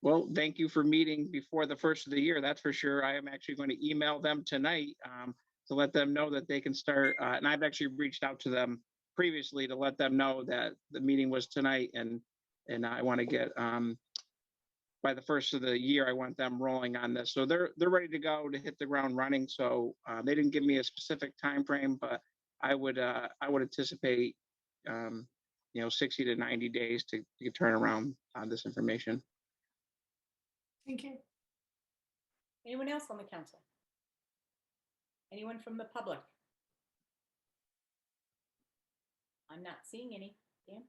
Well, thank you for meeting before the first of the year. That's for sure. I am actually going to email them tonight to let them know that they can start. And I've actually reached out to them previously to let them know that the meeting was tonight, and I want to get by the first of the year, I want them rolling on this. So they're ready to go to hit the ground running. So they didn't give me a specific time frame, but I would anticipate 60 to 90 days to turn around on this information. Thank you. Anyone else on the council? Anyone from the public? I'm not seeing any. Dan?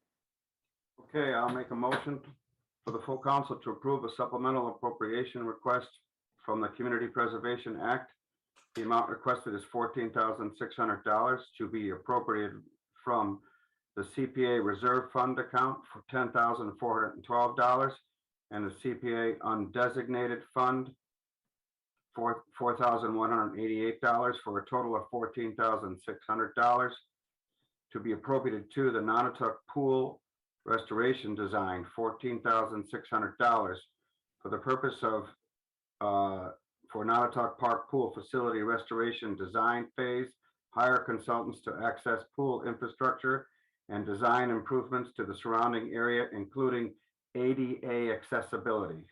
Okay, I'll make a motion for the full council to approve a supplemental appropriation request from the Community Preservation Act. The amount requested is $14,600 to be appropriated from the CPA Reserve Fund account for $10,412 and the CPA Undesignated Fund for $4,188 for a total of $14,600 to be appropriated to the Nonotuck Pool Restoration Design, $14,600 for the purpose of for Nonotuck Park Pool Facility Restoration Design Phase, hire consultants to access pool infrastructure and design improvements to the surrounding area, including ADA accessibility.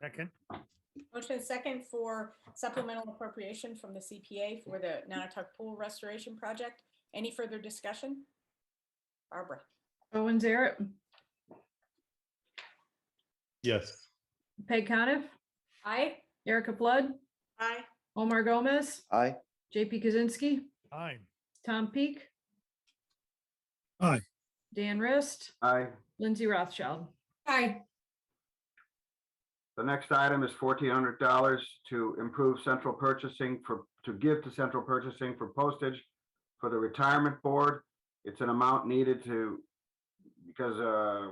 Second. Motion is second for supplemental appropriation from the CPA for the Nonotuck Pool Restoration Project. Any further discussion? Barbara? Owen Zaret, Yes. Peg Coniff, Aye. Erica Flood, Aye. Omar Gomez, Aye. JP Kaczynski, Aye. Tom Peak, Aye. Dan Rist, Aye. Lindsay Rothschild. Aye. The next item is $1,400 to improve central purchasing to give to central purchasing for postage for the retirement board. It's an amount needed because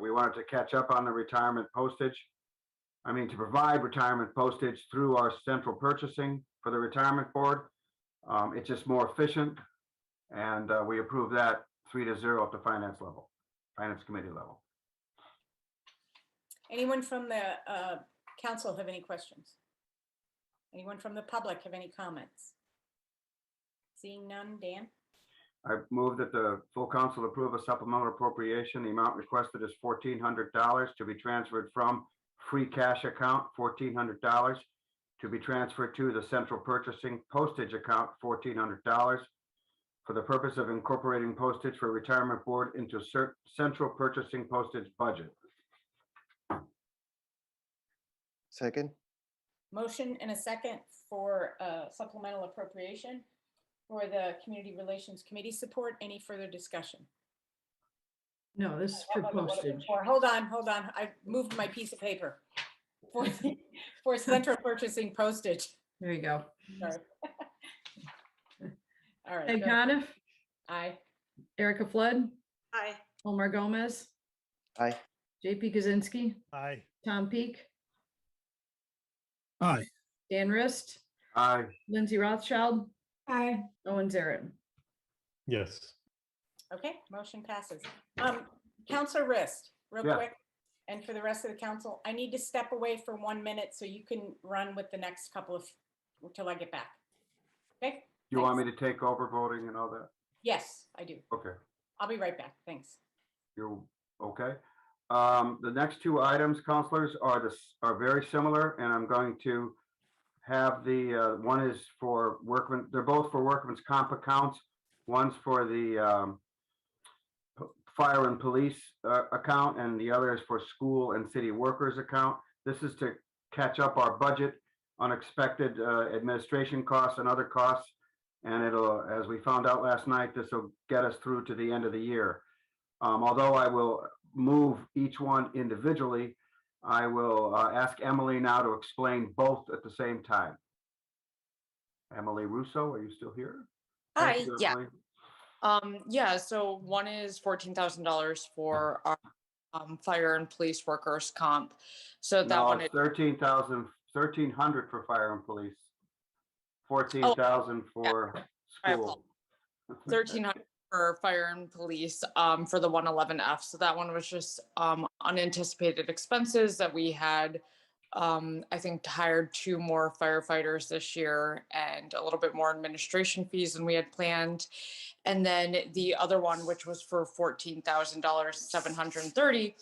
we wanted to catch up on the retirement postage. To provide retirement postage through our central purchasing for the retirement board. It's just more efficient, and we approve that 3-0 at the finance committee level. Anyone from the council have any questions? Anyone from the public have any comments? Seeing none, Dan? I move that the full council approve a supplemental appropriation. The amount requested is $1,400 to be transferred from free cash account, $1,400 to be transferred to the central purchasing postage account, $1,400 for the purpose of incorporating postage for retirement board into central purchasing postage budget. Second. Motion and a second for supplemental appropriation for the Community Relations Committee support. Any further discussion? No, this is for postage. Hold on. I moved my piece of paper for central purchasing postage. There you go. Sorry. All right. Peg go ahead. Coniff, Aye. Erica Flood, Aye. Omar Gomez, Aye. JP Kaczynski, Aye. Tom Peak, Aye. Dan Rist, Aye. Lindsay Rothschild, Aye. Owen Zaret. Yes. Okay, motion passes. Counselor Rist, real Yeah. quick, and for the rest of the council, I need to step away for 1 minute so you can run with the next couple of, until I get back. Okay? You want me to take over voting and all that? Yes, I do. Okay. I'll be right back. Thanks. You're okay. The next two items, counselors, are very similar, and I'm going to have the one is for Workman. They're both for Workman's comp accounts. One's for the fire and police account, and the other is for school and city workers account. This is to catch up our budget, unexpected administration costs and other costs. And it'll, as we found out last night, this will get us through to the end of the year. Although I will move each one individually, I will ask Emily now to explain both at the same time. Emily Russo, are you still here? Hi, Thank you, yeah. Emily. Yeah, so one is $14,000 for our fire and police workers comp. So that No, one, it's 1,300 for fire and police. Oh, 14,000 for I school. 1,300 for fire and police for the 111F. So that one was just unanticipated expenses that we had. I think hired 2 more firefighters this year and a little bit more administration fees than we had planned. And then the other one, which was for $14,000, 730.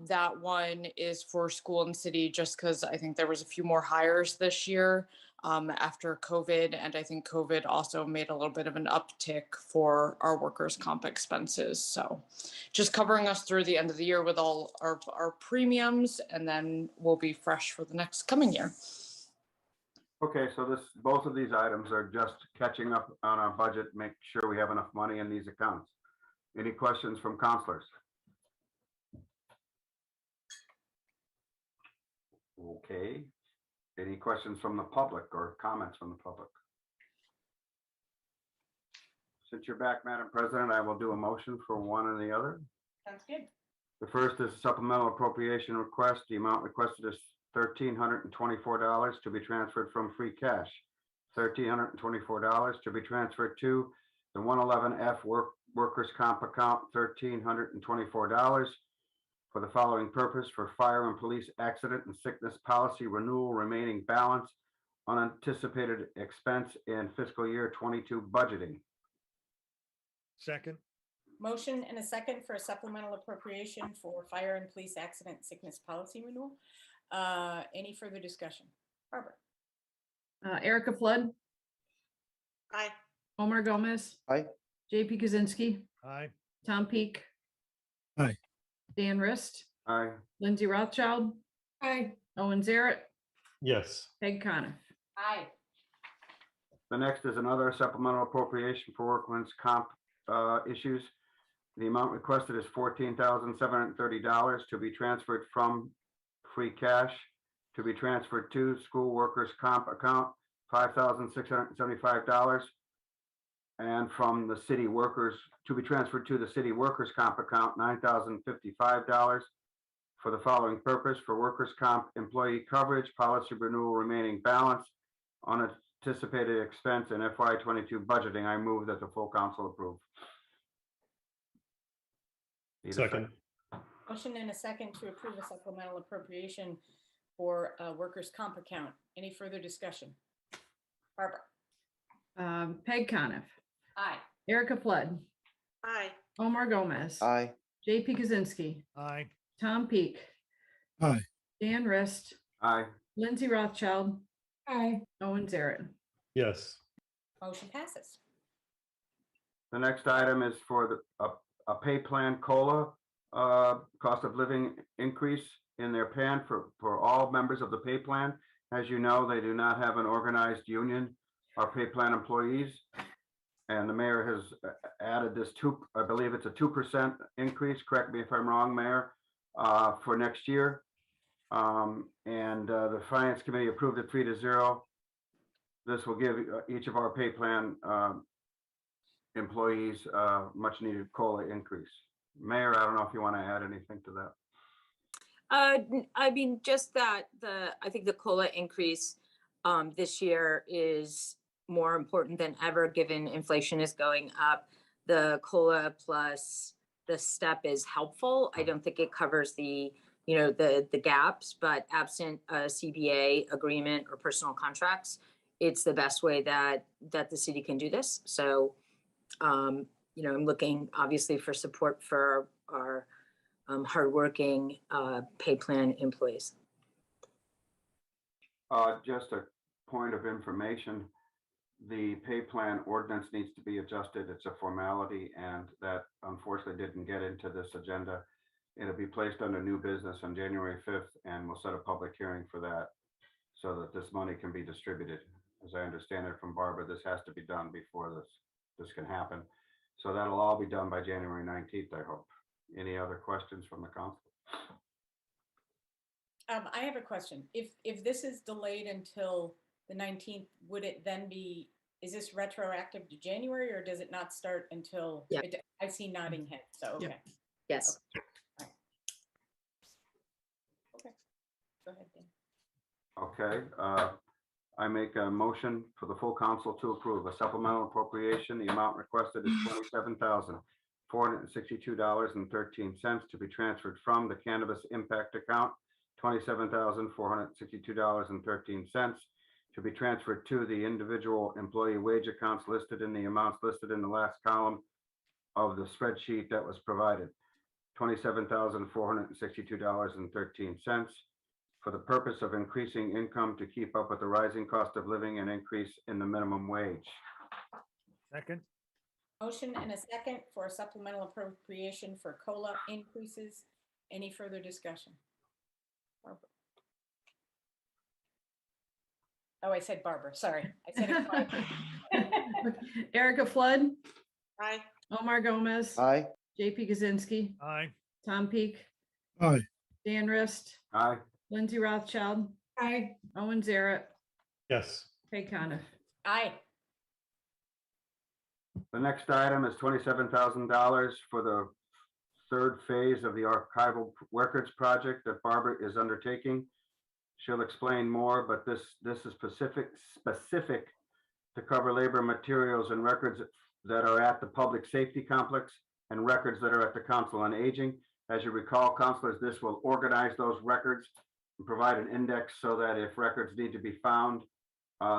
That one is for school and city, just because I think there was a few more hires this year after COVID. And I think COVID also made a little bit of an uptick for our workers' comp expenses. So just covering us through the end of the year with all our premiums, and then we'll be fresh for the next coming year. Okay, so both of these items are just catching up on our budget, make sure we have enough money in these accounts. Any questions from counselors? Okay. Any questions from the public or comments from the public? Since you're back, Madam President, I will do a motion for one and the other. Sounds good. The first is supplemental appropriation request. The amount requested is $1,324 to be transferred from free cash. $1,324 to be transferred to the 111F workers' comp account, $1,324 for the following purpose: for fire and police accident and sickness policy renewal, remaining balance, unanticipated expense in fiscal year 22 budgeting. Second. Motion and a second for a supplemental appropriation for fire and police accident sickness policy renewal. Any further discussion? Barbara? Erica Flood, Aye. Omar Gomez, Aye. JP Kaczynski, Aye. Tom Peak. Aye. Dan Rist, Aye. Lindsay Rothschild, Aye. Owen Zaret, Yes. Peg Coniff. Aye. The next is another supplemental appropriation for workman's comp issues. The amount requested is $14,730 to be transferred from free cash to be transferred to school workers comp account, $5,675, and from the city workers to be transferred to the city workers comp account, $9,055 for the following purpose: for workers comp employee coverage policy renewal, remaining balance, unanticipated expense in FY22 budgeting. I move that the full council approve. Need a Second. Motion and a second to approve a supplemental appropriation for a workers' comp account. Any further discussion? Barbara? Peg Coniff, Aye. Erica Flood, Aye. Omar Gomez, Aye. JP Kaczynski, Aye. Tom Peak. Aye. Dan Rist, Aye. Lindsay Rothschild, Aye. Owen Zaret. Yes. Motion passes. The next item is for a pay plan COLA, cost of living increase in their plan for all members of the pay plan. As you know, they do not have an organized union, our pay plan employees. And the mayor has added this I believe it's a 2% increase, correct me if I'm wrong, Mayor, for next year. The Finance Committee approved it 3-0. This will give each of our pay plan employees much needed COLA increase. Mayor, I don't know if you want to add anything to that. I mean, just that I think the COLA increase this year is more important than ever, given inflation is going up. The COLA plus the step is helpful. I don't think it covers the gaps, but absent a CBA agreement or personal contracts, it's the best way that the city can do this. So, I'm looking obviously for support for our hardworking pay plan employees. Just a point of information, the pay plan ordinance needs to be adjusted. It's a formality, and that unfortunately didn't get into this agenda. It'll be placed under new business on January 5th, and we'll set a public hearing for that so that this money can be distributed. As I understand it from Barbara, this has to be done before this can happen. So that'll all be done by January 19th, I hope. Any other questions from the council? I have a question. If this is delayed until the 19th, would it then be, is this retroactive to January, or does it not start until? Yeah. I see nodding heads, so okay. Yes. Okay. Go ahead, Dan. Okay, I make a motion for the full council to approve a supplemental appropriation. The amount requested is $27,462.13 to be transferred from the cannabis impact account, $27,462.13 to be transferred to the individual employee wage accounts listed in the amounts listed in the last column of the spreadsheet that was provided, $27,462.13 for the purpose of increasing income to keep up with the rising cost of living and increase in the minimum wage. Second, Motion and a second for a supplemental appropriation for COLA increases. Any further discussion? Barbara. Oh, I said Barbara, sorry. I said it quietly. Erica Flood, Aye. Omar Gomez, Aye. JP Kaczynski, aye. Tom Peak, Aye. Dan Rist, Aye. Lindsay Rothschild, Aye. Owen Zaret, Yes. Peg Coniff. Aye. The next item is $27,000 for the third phase of the archival records project that Barbara is undertaking. She'll explain more, but this is specific to cover labor, materials, and records that are at the public safety complex and records that are at the Council on Aging. As you recall, councilors, this will organize those records and provide an index so that if records need to be found,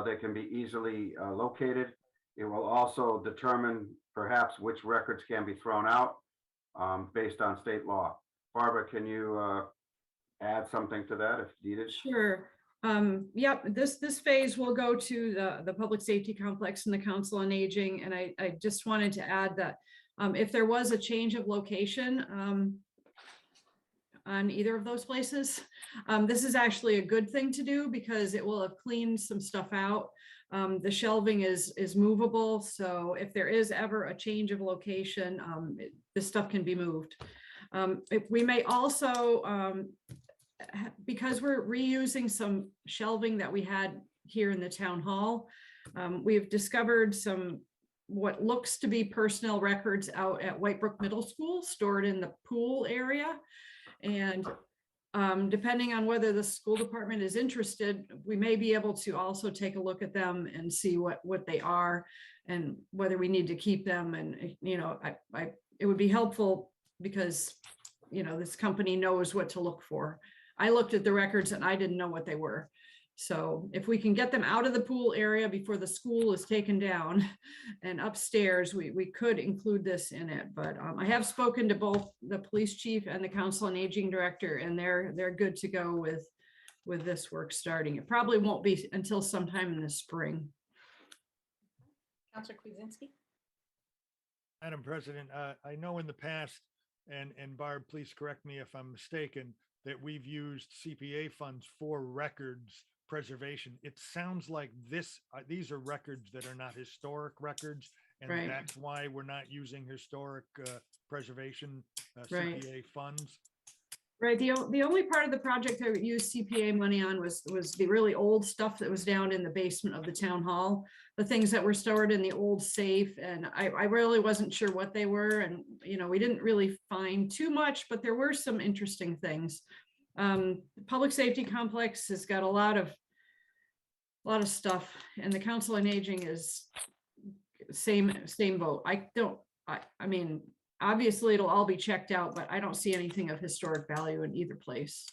they can be easily located. It will also determine perhaps which records can be thrown out based on state law. Barbara, can you add something to that if needed? Sure. Yep, this phase will go to the public safety complex and the Council on Aging. And I just wanted to add that if there was a change of location on either of those places, this is actually a good thing to do because it will have cleaned some stuff out. The shelving is movable, so if there is ever a change of location, this stuff can be moved. We may also, because we're reusing some shelving that we had here in the town hall, we've discovered some what looks to be personnel records out at Whitebrook Middle School stored in the pool area. And depending on whether the school department is interested, we may be able to also take a look at them and see what they are and whether we need to keep them. And, you know, it would be helpful because, you know, this company knows what to look for. I looked at the records and I didn't know what they were. So if we can get them out of the pool area before the school is taken down and upstairs, we could include this in it. But I have spoken to both the police chief and the Council on Aging director, and they're good to go with this work starting. It probably won't be until sometime in the spring. Councilor Kwasinski. Madam President, I know in the past, and Barb, please correct me if I'm mistaken, that we've used CPA funds for records preservation. It sounds like these are records that are not historic records, and Right. that's why we're not using historic preservation Right. CPA funds. Right. The only part of the project I used CPA money on was the really old stuff that was down in the basement of the town hall, the things that were stored in the old safe. And I really wasn't sure what they were. And, you know, we didn't really find too much, but there were some interesting things. The public safety complex has got a lot of stuff, and the Council on Aging is same boat. I mean, obviously it'll all be checked out, but I don't see anything of historic value in either place.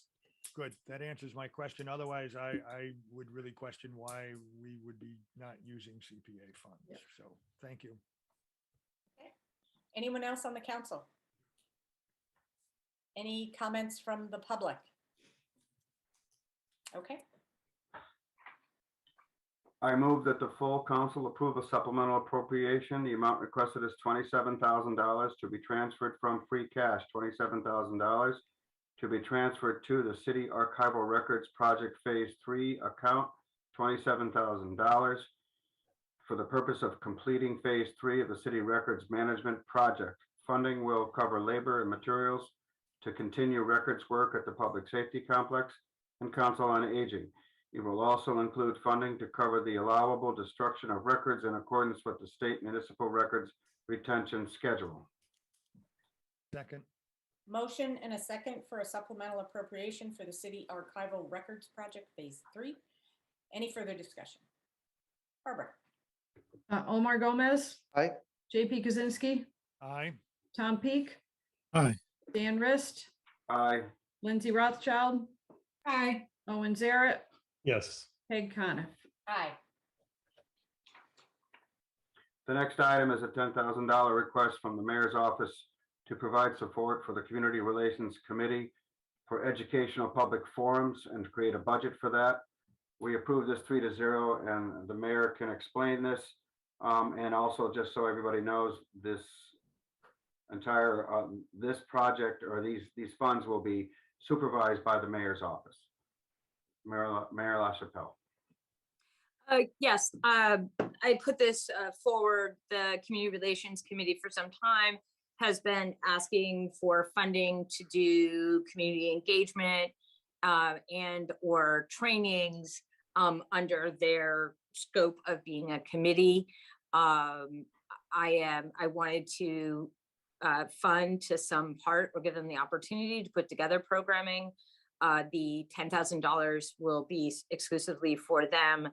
Good. That answers my question. Otherwise, I would really question why we would be not using CPA funds. Yep. So thank you. Okay. Anyone else on the council? Any comments from the public? Okay. I move that the full council approve a supplemental appropriation. The amount requested is $27,000 to be transferred from free cash, $27,000 to be transferred to the City Archival Records Project Phase 3 account, $27,000 for the purpose of completing Phase 3 of the City Records Management Project. Funding will cover labor and materials to continue records work at the Public Safety Complex and Council on Aging. It will also include funding to cover the allowable destruction of records in accordance with the state municipal records retention schedule. Second. Motion and a second for a supplemental appropriation for the City Archival Records Project Phase 3. Any further discussion? Barbara? Omar Gomez, Aye. JP Kaczynski, Aye. Tom Peak, Aye. Dan Rist, Aye. Lindsay Rothschild, Aye. Owen Zaret, Yes. Peg Coniff. Aye. The next item is a $10,000 request from the mayor's office to provide support for the Community Relations Committee for educational public forums and to create a budget for that. We approved this 3-0, and the mayor can explain this. And also, just so everybody knows, this entire this project or these funds will be supervised by the mayor's office. Mayor LaChapelle. Yes, I put this forward. The Community Relations Committee for some time has been asking for funding to do community engagement and or trainings under their scope of being a committee. I wanted to fund to some part or give them the opportunity to put together programming. The $10,000 will be exclusively for them.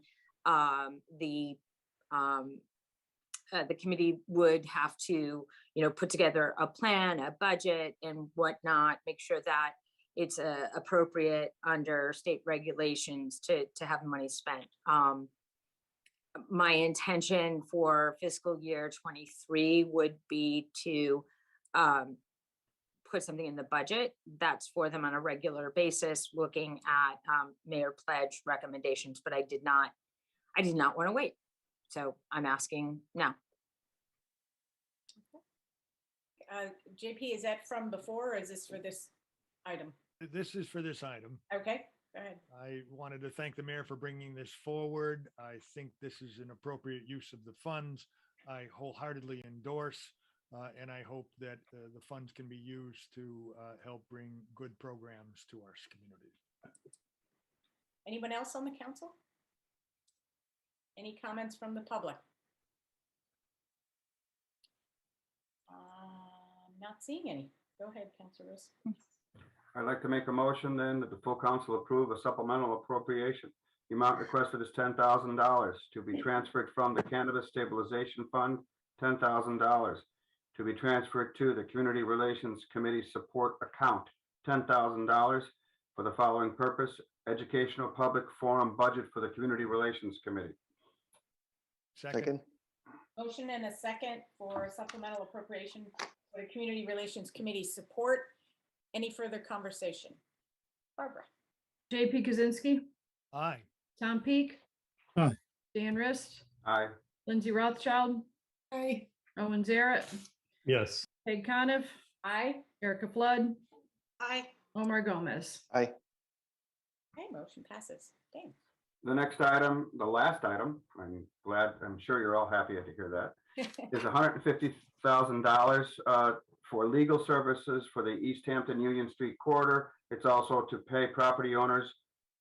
The committee would have to, put together a plan, a budget and whatnot, make sure that it's appropriate under state regulations to have money spent. My intention for fiscal year 23 would be to put something in the budget that's for them on a regular basis, looking at mayor pledge recommendations, but I did not want to wait. So I'm asking now. JP, is that from before or is this for this item? This is for this item. Okay, go ahead. I wanted to thank the mayor for bringing this forward. I think this is an appropriate use of the funds. I wholeheartedly endorse, and I hope that the funds can be used to help bring good programs to our community. Anyone else on the council? Any comments from the public? Not seeing any. Go ahead, Councilor Riss. I'd like to make a motion then that the full council approve a supplemental appropriation. The amount requested is $10,000 to be transferred from the Cannabis Stabilization Fund, $10,000 to be transferred to the Community Relations Committee Support Account, $10,000 for the following purpose: educational public forum budget for the Community Relations Committee. Second. Motion and a second for supplemental appropriation for the Community Relations Committee support. Any further conversation? Barbara. JP Kaczynski, Aye. Tom Peak, Aye. Dan Rist, Aye. Lindsay Rothschild, Aye. Owen Zaret, Yes. Peg Coniff, Aye. Erica Flood, Aye. Omar Gomez. Aye. Okay, motion passes. Dan. The next item, the last item, I'm sure you're all happy to hear that, is $150,000 for legal services for the Easthampton Union Street corridor. It's also to pay property owners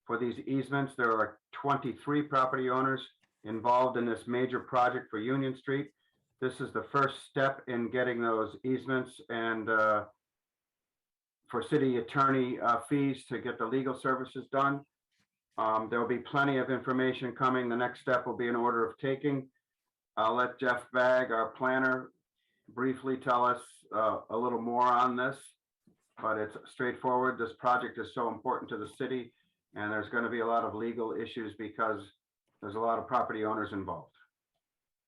for these easements. There are 23 property owners involved in this major project for Union Street. This is the first step in getting those easements and for city attorney fees to get the legal services done. There will be plenty of information coming. The next step will be an order of taking. I'll let Jeff Bagg, our planner, briefly tell us a little more on this, but it's straightforward. This project is so important to the city, and there's going to be a lot of legal issues because there's a lot of property owners involved.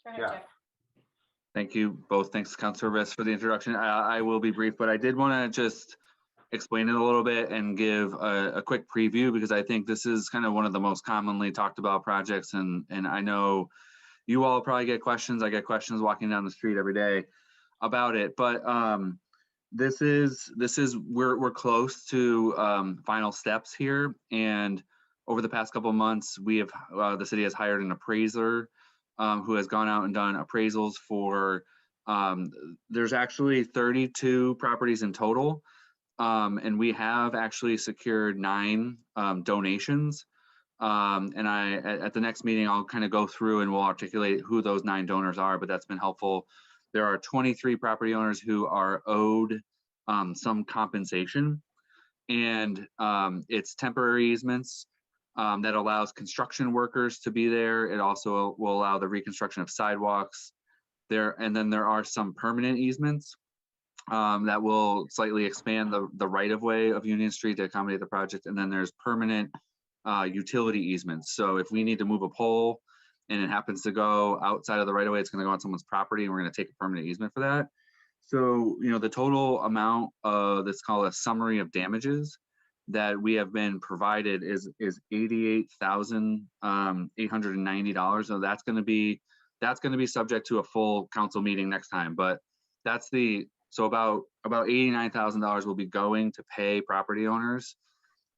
Go ahead, Jeff. Jeff. Thank you both. Thanks, Councilor Riss, for the introduction. I will be brief, but I did want to just explain it a little bit and give a quick preview, because I think this is kind of one of the most commonly talked about projects, and I know you all probably get questions. I get questions walking down the street every day about it, but we're close to final steps here, and over the past couple of months, we have the city has hired an appraiser who has gone out and done appraisals for there's actually 32 properties in total. And we have actually secured 9 donations. And at the next meeting, I'll kind of go through and we'll articulate who those 9 donors are, but that's been helpful. There are 23 property owners who are owed some compensation. And it's temporary easements that allows construction workers to be there. It also will allow the reconstruction of sidewalks there. And then there are some permanent easements that will slightly expand the right-of-way of Union Street to accommodate the project. And then there's permanent utility easements. So if we need to move a pole and it happens to go outside of the right-of-way, it's gonna go on someone's property and we're gonna take a permanent easement for that. So, you know, the total amount that's called a summary of damages that we have been provided is $88,890. So that's going to be subject to a full council meeting next time. But that's so about $89,000 will be going to pay property owners.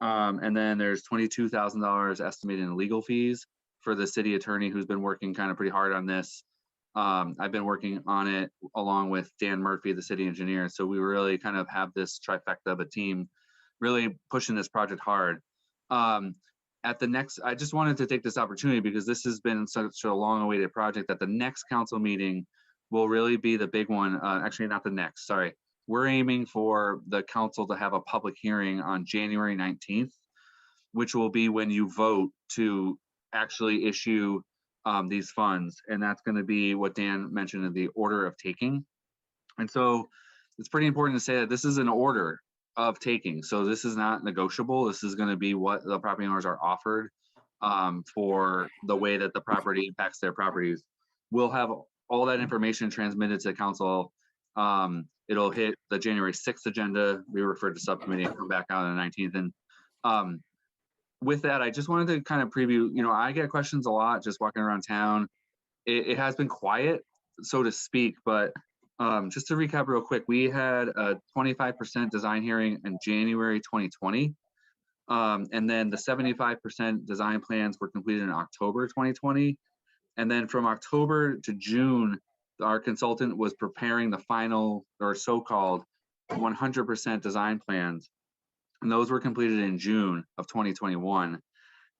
And then there's $22,000 estimated in legal fees for the city attorney who's been working kind of pretty hard on this. I've been working on it along with Dan Murphy, the city engineer. So we really kind of have this trifecta of a team really pushing this project hard. I just wanted to take this opportunity because this has been such a long awaited project that the next council meeting will really be the big one. Actually, not the next, sorry. We're aiming for the council to have a public hearing on January 19th, which will be when you vote to actually issue these funds. And that's going to be what Dan mentioned in the order of taking. And so it's pretty important to say that this is an order of taking. So this is not negotiable. This is going to be what the property owners are offered for the way that the property impacts their properties. We'll have all that information transmitted to council. It'll hit the January 6th agenda. We refer to subcommittee and come back out on the 19th. And with that, I just wanted to kind of preview, you know, I get questions a lot just walking around town. It has been quiet, so to speak, but just to recap real quick, we had a 25% design hearing in January 2020. And then the 75% design plans were completed in October 2020. And then from October to June, our consultant was preparing the final or so-called 100% design plans. And those were completed in June of 2021.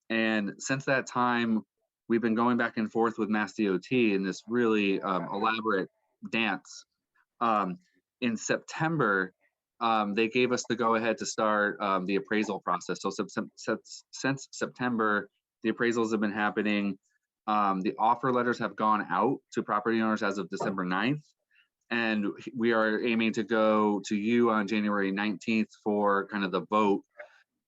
And since that time, we've been going back and forth with Mass DOT in this really elaborate dance. In September, they gave us the go-ahead to start the appraisal process. So since September, the appraisals have been happening. The offer letters have gone out to property owners as of December 9th. And we are aiming to go to you on January 19th for kind of the vote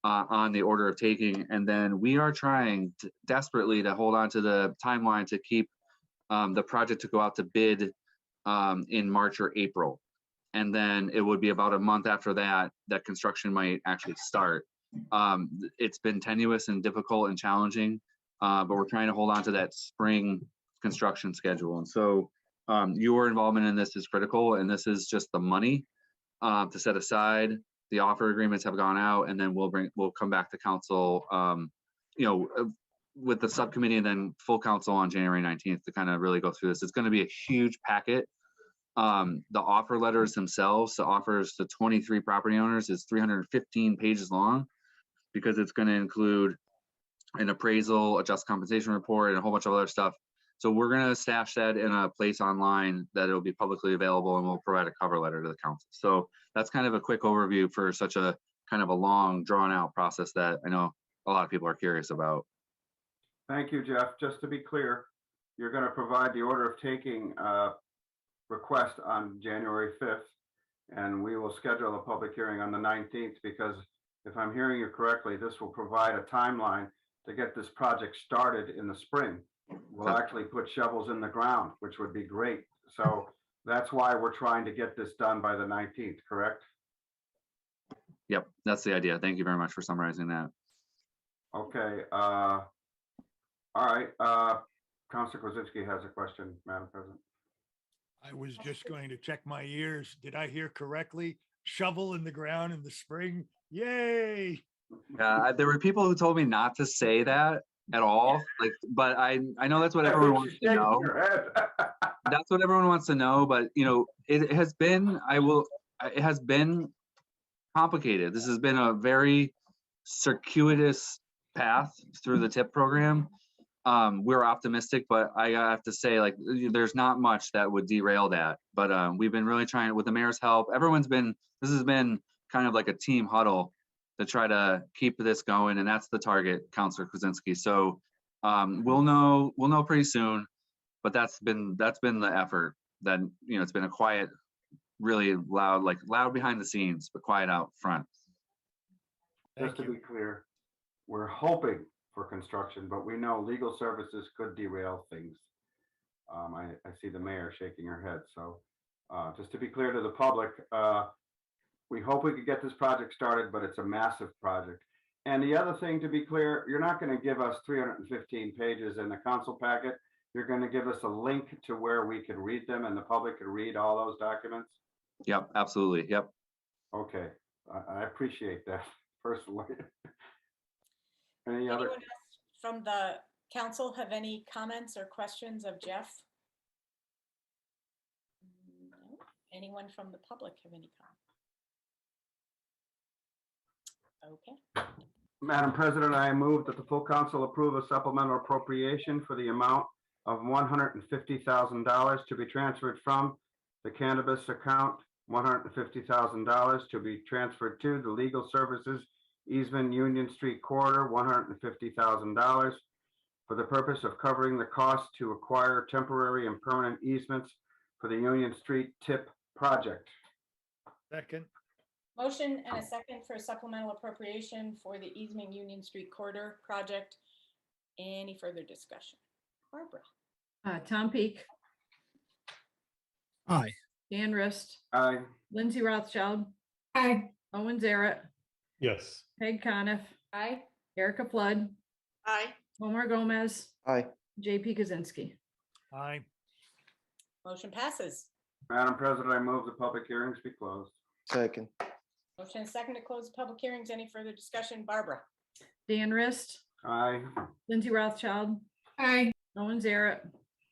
on the order of taking. And then we are trying desperately to hold on to the timeline to keep the project to go out to bid in March or April. And then it would be about a month after that, that construction might actually start. It's been tenuous and difficult and challenging, but we're trying to hold on to that spring construction schedule. And so your involvement in this is critical, and this is just the money to set aside. The offer agreements have gone out, and then we'll come back to council, with the subcommittee and then full council on January 19th to kind of really go through this. It's going to be a huge packet. The offer letters themselves, the offers to 23 property owners, is 315 pages long because it's going to include an appraisal, a just compensation report, and a whole bunch of other stuff. So we're going to stash that in a place online that it'll be publicly available, and we'll provide a cover letter to the council. So that's kind of a quick overview for such a kind of a long, drawn out process that I know a lot of people are curious about. Thank you, Jeff. Just to be clear, you're going to provide the order of taking request on January 5th, and we will schedule a public hearing on the 19th, because if I'm hearing you correctly, this will provide a timeline to get this project started in the spring. We'll actually put shovels in the ground, which would be great. So that's why we're trying to get this done by the 19th, correct? Yep, that's the idea. Thank you very much for summarizing that. Okay. All right. Councilor Kwasinski has a question, Madam President. I was just going to check my ears. Did I hear correctly? Shovel in the ground in the spring. Yay. There were people who told me not to say that at all. But I know that's what everyone wants to know. That's what everyone wants to know. But it has been, it has been complicated. This has been a very circuitous path through the TIP program. we're optimistic, but I have to say, like, there's not much that would derail that. But we've been really trying with the mayor's help. This has been kind of like a team huddle to try to keep this going, and that's the target, Councilor Kuzinski. So we'll know pretty soon, but that's been the effort. That, it's been a quiet, really loud, like loud behind the scenes, but quiet out front. Just to be clear, we're hoping for construction, but we know legal services could derail things. I see the mayor shaking her head. So just to be clear to the public, we hope we could get this project started, but it's a massive project. And the other thing, to be clear, you're not going to give us 315 pages in the council packet. You're going to give us a link to where we can read them and the public can read all those documents. Yep, absolutely. Yep. Okay, I appreciate that personally. Any other? Anyone else from the council have any comments or questions of Jeff? No. Anyone from the public have any comments? Okay. Madam President, I move that the full council approve a supplemental appropriation for the amount of $150,000 to be transferred from the cannabis account, $150,000 to be transferred to the legal services easement Union Street corridor, $150,000 for the purpose of covering the cost to acquire temporary and permanent easements for the Union Street tip project. Second. Motion and a second for a supplemental appropriation for the Easement Union Street corridor project. Any further discussion? Barbara. Tom Peak, Aye. Dan Rist, Aye. Lindsay Rothschild, Aye. Owen Zaret, Yes. Peg Coniff, Aye. Erica Flood, Aye. Omar Gomez, Aye. JP Kaczynski. Aye. Motion passes. Madam President, I move the public hearings be closed. Second. Motion and second to close the public hearings. Any further discussion? Barbara. Dan Rist, Aye. Lindsay Rothschild, Aye. Owen Zaret,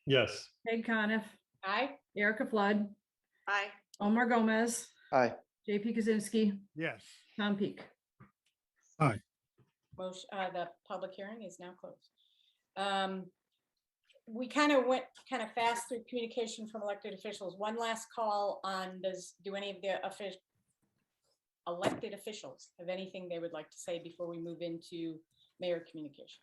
Yes. Peg Coniff, Aye. Erica Flood, Aye. Omar Gomez, Aye. JP Kaczynski, Yes. Tom Peak. Motion, the public hearing is now closed. We kind of went fast through communication from elected officials. One last call on do any of the elected officials have anything they would like to say before we move into mayor communication?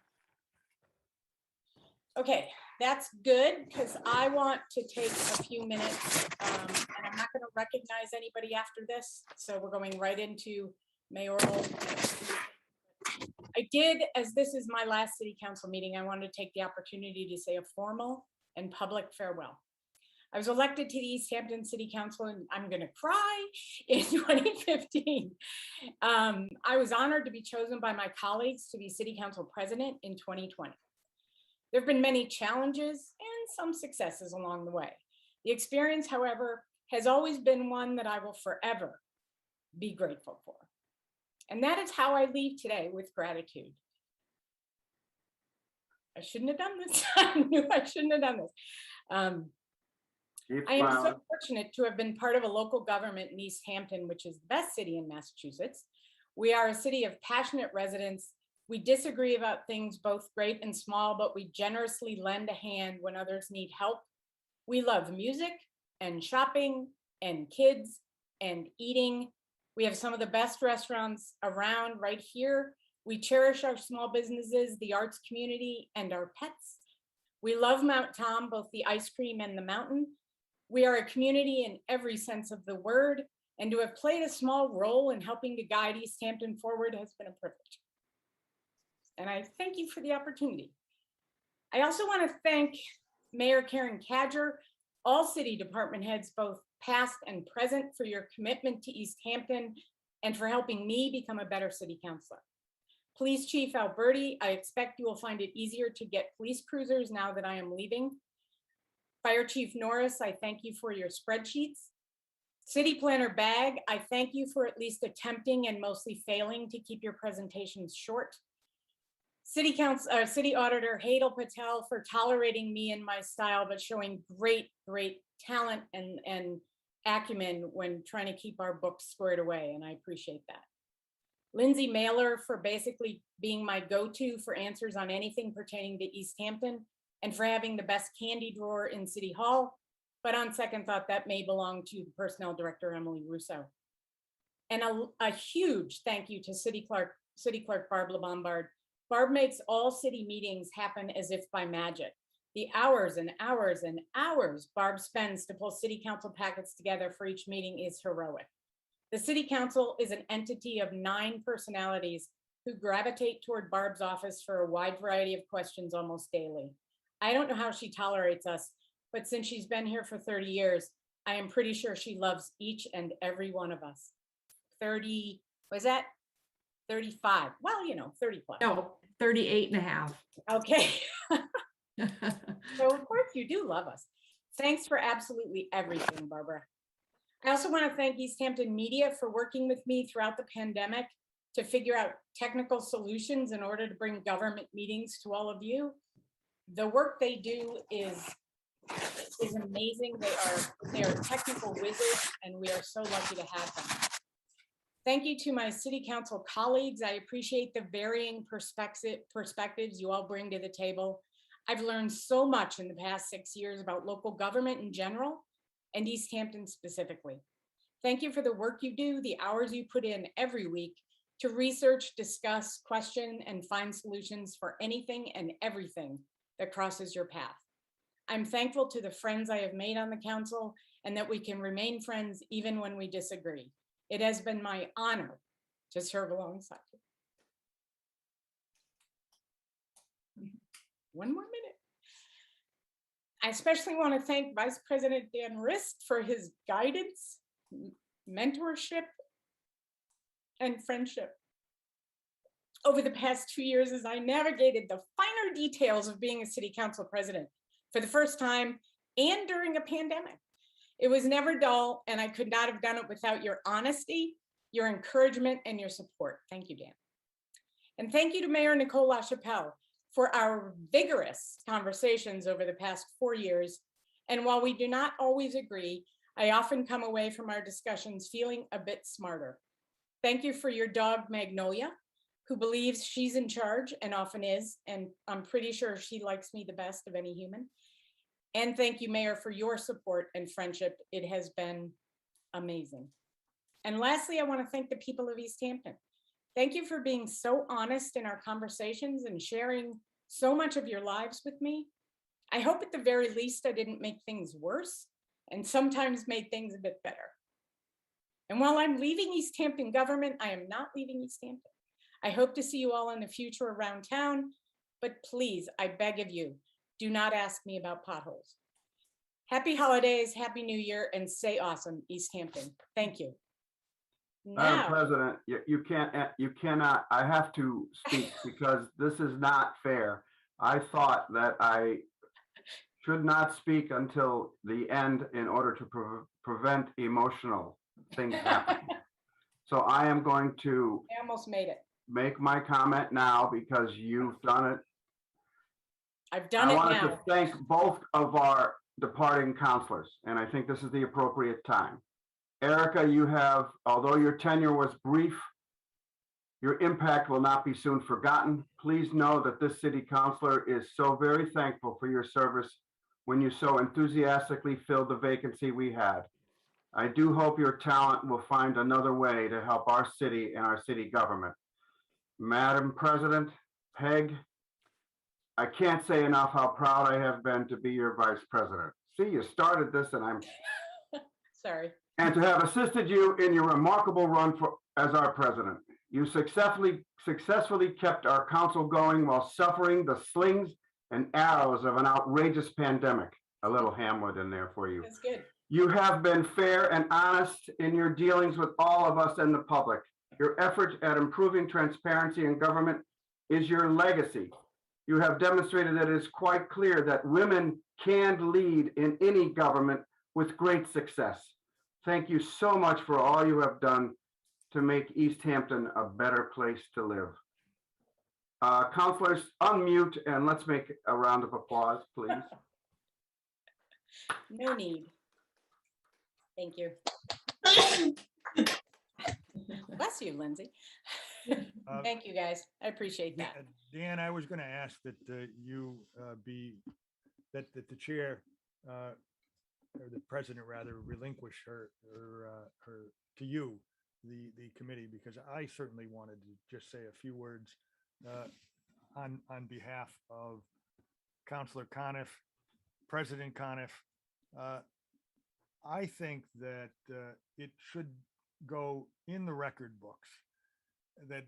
Okay, that's good, because I want to take a few minutes, and I'm not going to recognize anybody after this, so we're going right into mayoral. I did, as this is my last city council meeting, I wanted to take the opportunity to say a formal and public farewell. I was elected to the Easthampton City Council, and I'm going to cry, in 2015. I was honored to be chosen by my colleagues to be city council president in 2020. There have been many challenges and some successes along the way. The experience, however, has always been one that I will forever be grateful for. And that is how I leave today, with gratitude. I shouldn't have done this. I knew I shouldn't have done this. I am so fortunate to have been part of a local government in Easthampton, which is the best city in Massachusetts. We are a city of passionate residents. We disagree about things both great and small, but we generously lend a hand when others need help. We love music and shopping and kids and eating. We have some of the best restaurants around right here. We cherish our small businesses, the arts community, and our pets. We love Mount Tom, both the ice cream and the mountain. We are a community in every sense of the word, and to have played a small role in helping to guide Easthampton forward has been a privilege. And I thank you for the opportunity. I also want to thank Mayor Karen Cadger, all city department heads, both past and present, for your commitment to Easthampton and for helping me become a better city councilor. Police Chief Alberti, I expect you will find it easier to get police cruisers now that I am leaving. Fire Chief Norris, I thank you for your spreadsheets. City Planner Bag, I thank you for at least attempting and mostly failing to keep your presentations short. City Auditor Hadel Patel, for tolerating me and my style, but showing great talent and acumen when trying to keep our books squared away, and I appreciate that. Lindsay Mailer for basically being my go-to for answers on anything pertaining to Easthampton, and for having the best candy drawer in City Hall. But on second thought, that may belong to the Personnel Director, Emily Russo. And a huge thank you to City Clerk Barb LaBombard. Barb makes all city meetings happen as if by magic. The hours and hours and hours Barb spends to pull city council packets together for each meeting is heroic. The city council is an entity of 9 personalities who gravitate toward Barb's office for a wide variety of questions almost daily. I don't know how she tolerates us, but since she's been here for 30 years, I am pretty sure she loves each and every one of us. 30, was that 35? Well, you know, 30 plus. No, 38 and a half. Okay. So of course you do love us. Thanks for absolutely everything, Barbara. I also want to thank Easthampton Media for working with me throughout the pandemic to figure out technical solutions in order to bring government meetings to all of you. The work they do is amazing. They are technical wizards, and we are so lucky to have them. Thank you to my city council colleagues. I appreciate the varying perspectives you all bring to the table. I've learned so much in the past 6 years about local government in general and Easthampton specifically. Thank you for the work you do, the hours you put in every week to research, discuss, question, and find solutions for anything and everything that crosses your path. I'm thankful to the friends I have made on the council and that we can remain friends even when we disagree. It has been my honor to serve alongside you. One more minute. I especially want to thank Vice President Dan Rist for his guidance, mentorship, and friendship over the past 2 years as I navigated the finer details of being a city council president for the first time and during a pandemic. It was never dull, and I could not have done it without your honesty, your encouragement, and your support. Thank you, Dan. And thank you to Mayor Nicole LaChapelle for our vigorous conversations over the past 4 years. And while we do not always agree, I often come away from our discussions feeling a bit smarter. Thank you for your dog, Magnolia, who believes she's in charge and often is, and I'm pretty sure she likes me the best of any human. And thank you, Mayor, for your support and friendship. It has been amazing. And lastly, I want to thank the people of Easthampton. Thank you for being so honest in our conversations and sharing so much of your lives with me. I hope at the very least I didn't make things worse and sometimes made things a bit better. And while I'm leaving Easthampton government, I am not leaving Easthampton. I hope to see you all in the future around town, but please, I beg of you, do not ask me about potholes. Happy holidays, Happy New Year, and stay awesome, Easthampton. Thank you. Madam President, you cannot, I have to speak because this is not fair. I thought that I should not speak until the end in order to prevent emotional things happening. So I am going to I almost made it. make my comment now because you've done it. I've done it now. I wanted to thank both of our departing counselors, and I think this is the appropriate time. Erica, you have, although your tenure was brief, your impact will not be soon forgotten. Please know that this city councilor is so very thankful for your service when you so enthusiastically filled the vacancy we had. I do hope your talent will find another way to help our city and our city government. Madam President, Peg, I can't say enough how proud I have been to be your vice president. See, you started this and I'm sorry. And to have assisted you in your remarkable run as our president. You successfully kept our council going while suffering the slings and arrows of an outrageous pandemic. A little Hamlet in there for you. That's good. You have been fair and honest in your dealings with all of us and the public. Your efforts at improving transparency in government is your legacy. You have demonstrated that it is quite clear that women can lead in any government with great success. Thank you so much for all you have done to make Easthampton a better place to live. Councilors, unmute and let's make a round of applause, please. No need. Thank you. Bless you, Lindsay. Thank you, guys. I appreciate that. Dan, I was going to ask that you that the chair or the president rather relinquish her to you, the committee, because I certainly wanted to just say a few words on behalf of Councilor Coniff, President Coniff. I think that it should go in the record books that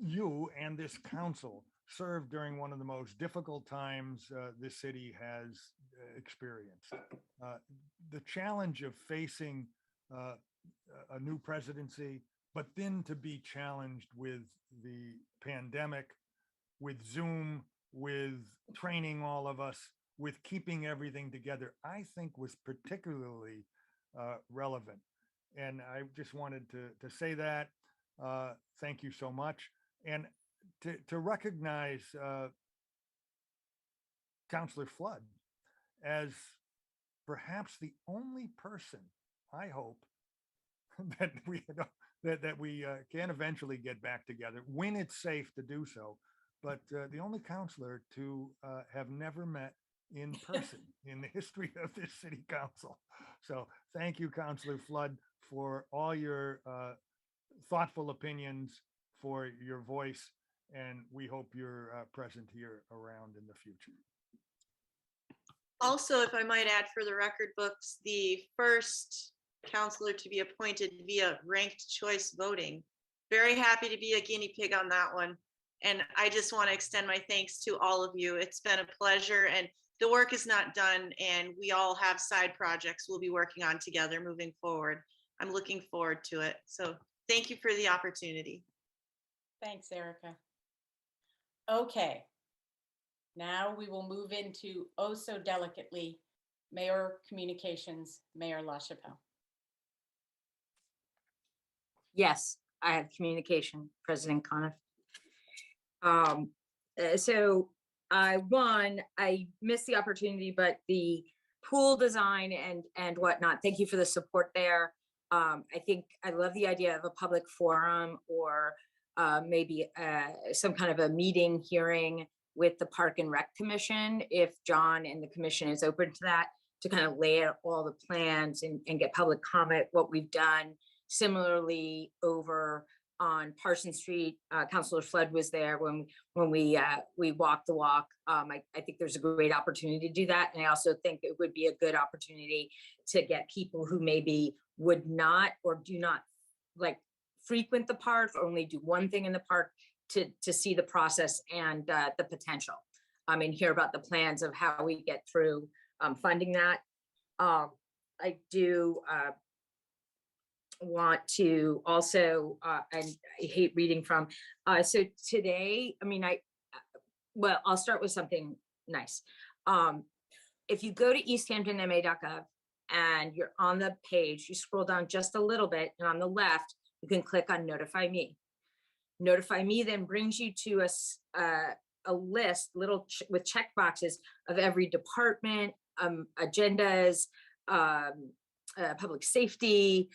you and this council served during one of the most difficult times this city has experienced. The challenge of facing a new presidency, but then to be challenged with the pandemic, with Zoom, with training all of us, with keeping everything together, I think was particularly relevant. And I just wanted to say that. Thank you so much. And to recognize Councilor Flood as perhaps the only person, I hope, that we can eventually get back together when it's safe to do so, but the only counselor to have never met in person in the history of this city council. So thank you, Councilor Flood, for all your thoughtful opinions, for your voice, and we hope you're present here around in the future. Also, if I might add for the record books, the first counselor to be appointed via ranked choice voting. Very happy to be a guinea pig on that one. And I just want to extend my thanks to all of you. It's been a pleasure, and the work is not done, and we all have side projects we'll be working on together moving forward. I'm looking forward to it. So thank you for the opportunity. Thanks, Erica. Okay. Now we will move into oh so delicately Mayor Communications, Mayor LaChapelle. Yes, I have communication, President Coniff. So I missed the opportunity, but the pool design and whatnot, thank you for the support there. I think I love the idea of a public forum or maybe some kind of a meeting hearing with the Park and Rec Commission, if John and the commission is open to that, to kind of lay out all the plans and get public comment, what we've done. Similarly, over on Parson Street, Councilor Flood was there when we walked the walk. I think there's a great opportunity to do that. And I also think it would be a good opportunity to get people who maybe would not or do not like frequent the park or only do one thing in the park to see the process and the potential. And hear about the plans of how we get through funding that. I do want to also, and I hate reading from, so today, well, I'll start with something nice. If you go to easthamptonma.gov and you're on the page, you scroll down just a little bit, and on the left, you can click on Notify Me. Notify Me then brings you to a list with check boxes of every department, agendas, public safety,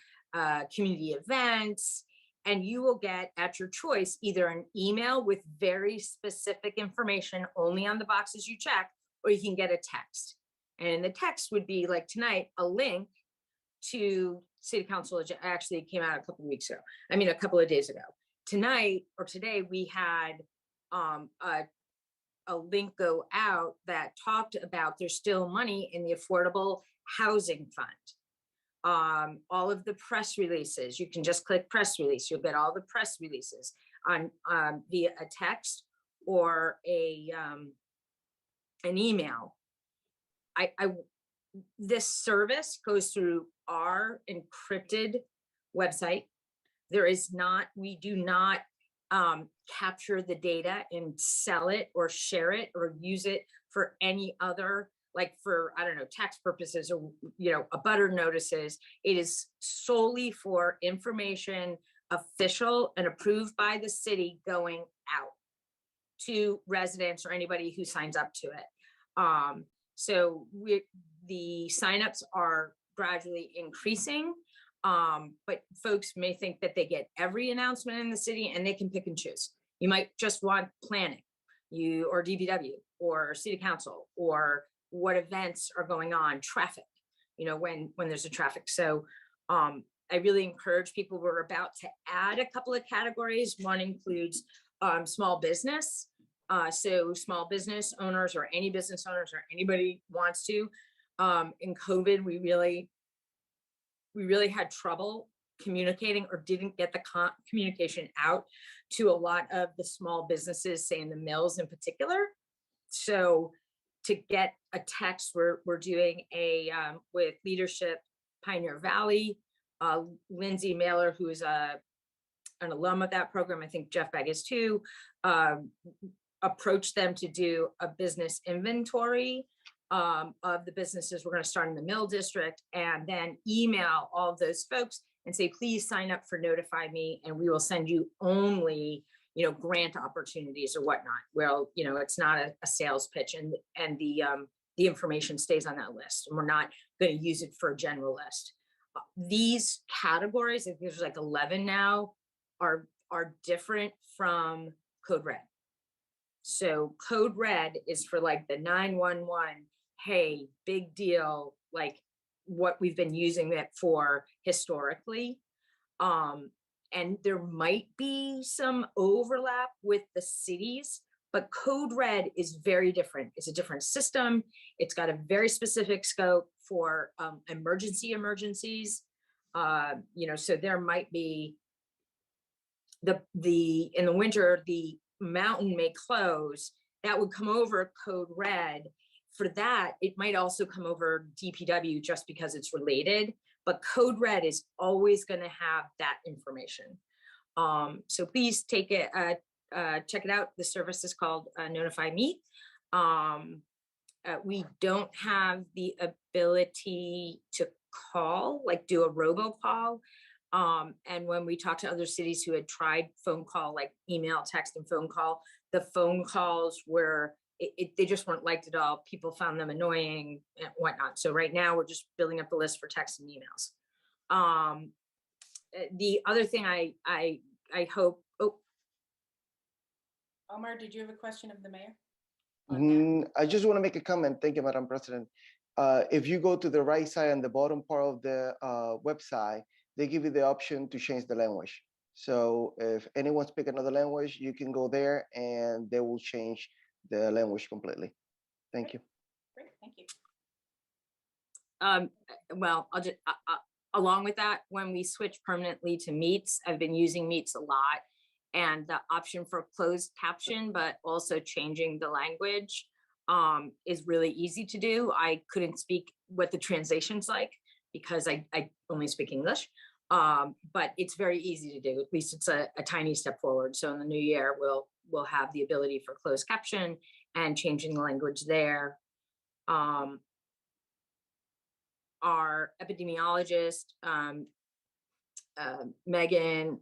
community events, and you will get at your choice either an email with very specific information only on the boxes you check, or you can get a text. And the text would be like tonight, a link to city council. Actually, it came out a couple of days ago. Tonight or today, we had a link go out that talked about there's still money in the Affordable Housing Fund. All of the press releases, you can just click press release. You'll get all the press releases on via a text or an email. This service goes through our encrypted website. We do not capture the data and sell it or share it or use it for any other, like for, I don't know, tax purposes or, a butter notices. It is solely for information, official and approved by the city going out to residents or anybody who signs up to it. So the signups are gradually increasing. But folks may think that they get every announcement in the city and they can pick and choose. You might just want planning, or DPW or city council, or what events are going on, traffic, when there's a traffic. So I really encourage people, we're about to add a couple of categories. One includes small business. So small business owners, or any business owners, or anybody wants to. In COVID, we really had trouble communicating, or didn't get the communication out to a lot of the small businesses, say in the mills in particular. So to get a text, we're doing with leadership, Pioneer Valley, Lindsay Mailer, who is an alum of that program, I think Jeff Begg is too, approached them to do a business inventory of the businesses we're going to start in the Mill District, and then email all of those folks and say, please sign up for Notify Me, and we will send you only, grant opportunities or whatnot. Well, it's not a sales pitch, and the information stays on that list, and we're not going to use it for a general list. These categories, I think there's like 11 now, are different from Code Red. So Code Red is for like the 911, hey, big deal, like what we've been using it for historically. And there might be some overlap with the cities, but Code Red is very different. It's a different system. It's got a very specific scope for emergencies. So there might be in the winter, the mountain may close. That would come over Code Red. For that, it might also come over DPW just because it's related, but Code Red is always going to have that information. So please take it, check it out. The service is called Notify Me. We don't have the ability to call, like do a robocall. And when we talked to other cities who had tried phone call, like email, text, and phone call, the phone calls were, they just weren't liked at all. People found them annoying and whatnot. So right now we're just building up the list for text and emails. The other thing I hope, Omar, did you have a question of the mayor? I just want to make a comment. Thank you, Madam President. If you go to the right side and the bottom part of the website, they give you the option to change the language. So if anyone speaks another language, you can go there and they will change the language completely. Thank you. Great, thank you. Well, I'll just, along with that, when we switch permanently to Meets, I've been using Meets a lot, and the option for closed caption, but also changing the language is really easy to do. I couldn't speak what the translation's like because I only speak English, but it's very easy to do. At least it's a tiny step forward. So in the new year, we'll have the ability for closed caption and changing the language there. Our epidemiologist, Megan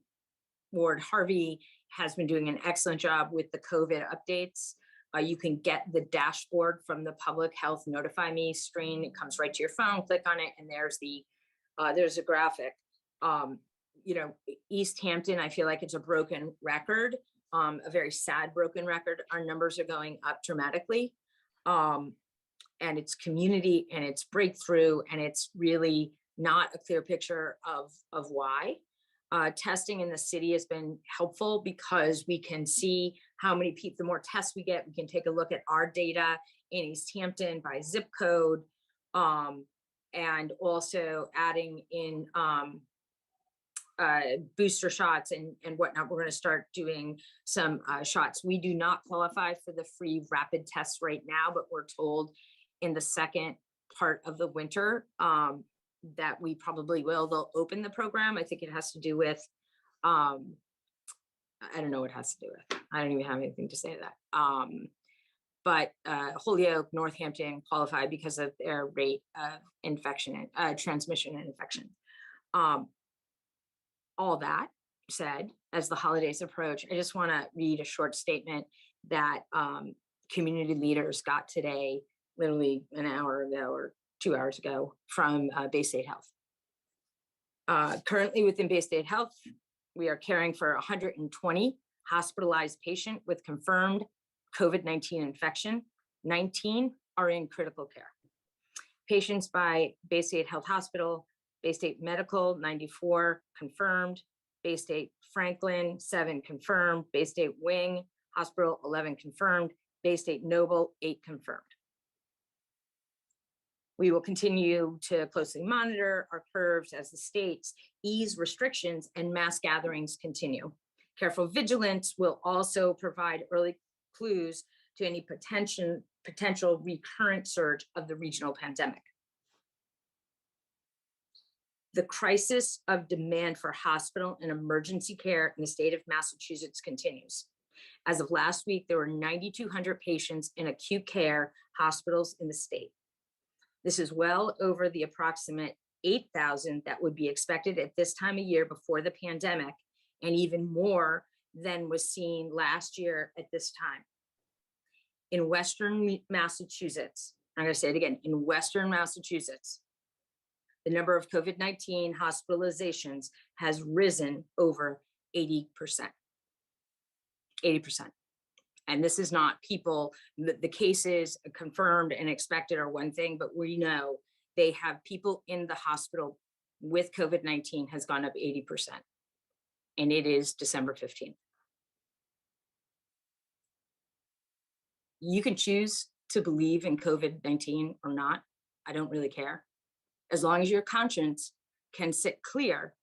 Ward Harvey, has been doing an excellent job with the COVID updates. You can get the dashboard from the Public Health Notify Me screen. It comes right to your phone, click on it, and there's a graphic. Easthampton, I feel like it's a broken record, a very sad broken record. Our numbers are going up dramatically. And it's community and it's breakthrough, and it's really not a clear picture of why. Testing in the city has been helpful because we can see how many people, the more tests we get, we can take a look at our data in Easthampton by zip code, and also adding in booster shots and whatnot. We're going to start doing some shots. We do not qualify for the free rapid tests right now, but we're told in the second part of the winter that we probably will. They'll open the program. I think it has to do with, I don't know what it has to do with. I don't even have anything to say to that. But Holyoke, Northampton qualify because of their rate of infection, transmission and infection. All that said, as the holidays approach, I just want to read a short statement that community leaders got today, literally an hour ago or 2 hours ago, from Bay State Health. Currently within Bay State Health, we are caring for 120 hospitalized patients with confirmed COVID-19 infection. 19 are in critical care. Patients by Bay State Health Hospital, Bay State Medical, 94 confirmed, Bay State Franklin, 7 confirmed, Bay State Wing Hospital, 11 confirmed, Bay State Noble, 8 confirmed. We will continue to closely monitor our curves as the states ease restrictions and mass gatherings continue. Careful vigilance will also provide early clues to any potential recurrent surge of the regional pandemic. The crisis of demand for hospital and emergency care in the state of Massachusetts continues. As of last week, there were 9,200 patients in acute care hospitals in the state. This is well over the approximate 8,000 that would be expected at this time of year before the pandemic, and even more than was seen last year at this time. In Western Massachusetts, I'm going to say it again, in Western Massachusetts, the number of COVID-19 hospitalizations has risen over 80%. 80%. And this is not people, the cases confirmed and expected are one thing, but we know they have people in the hospital with COVID-19 has gone up 80%. And it is December 15th. You can choose to believe in COVID-19 or not. I don't really care. As long as your conscience can sit clear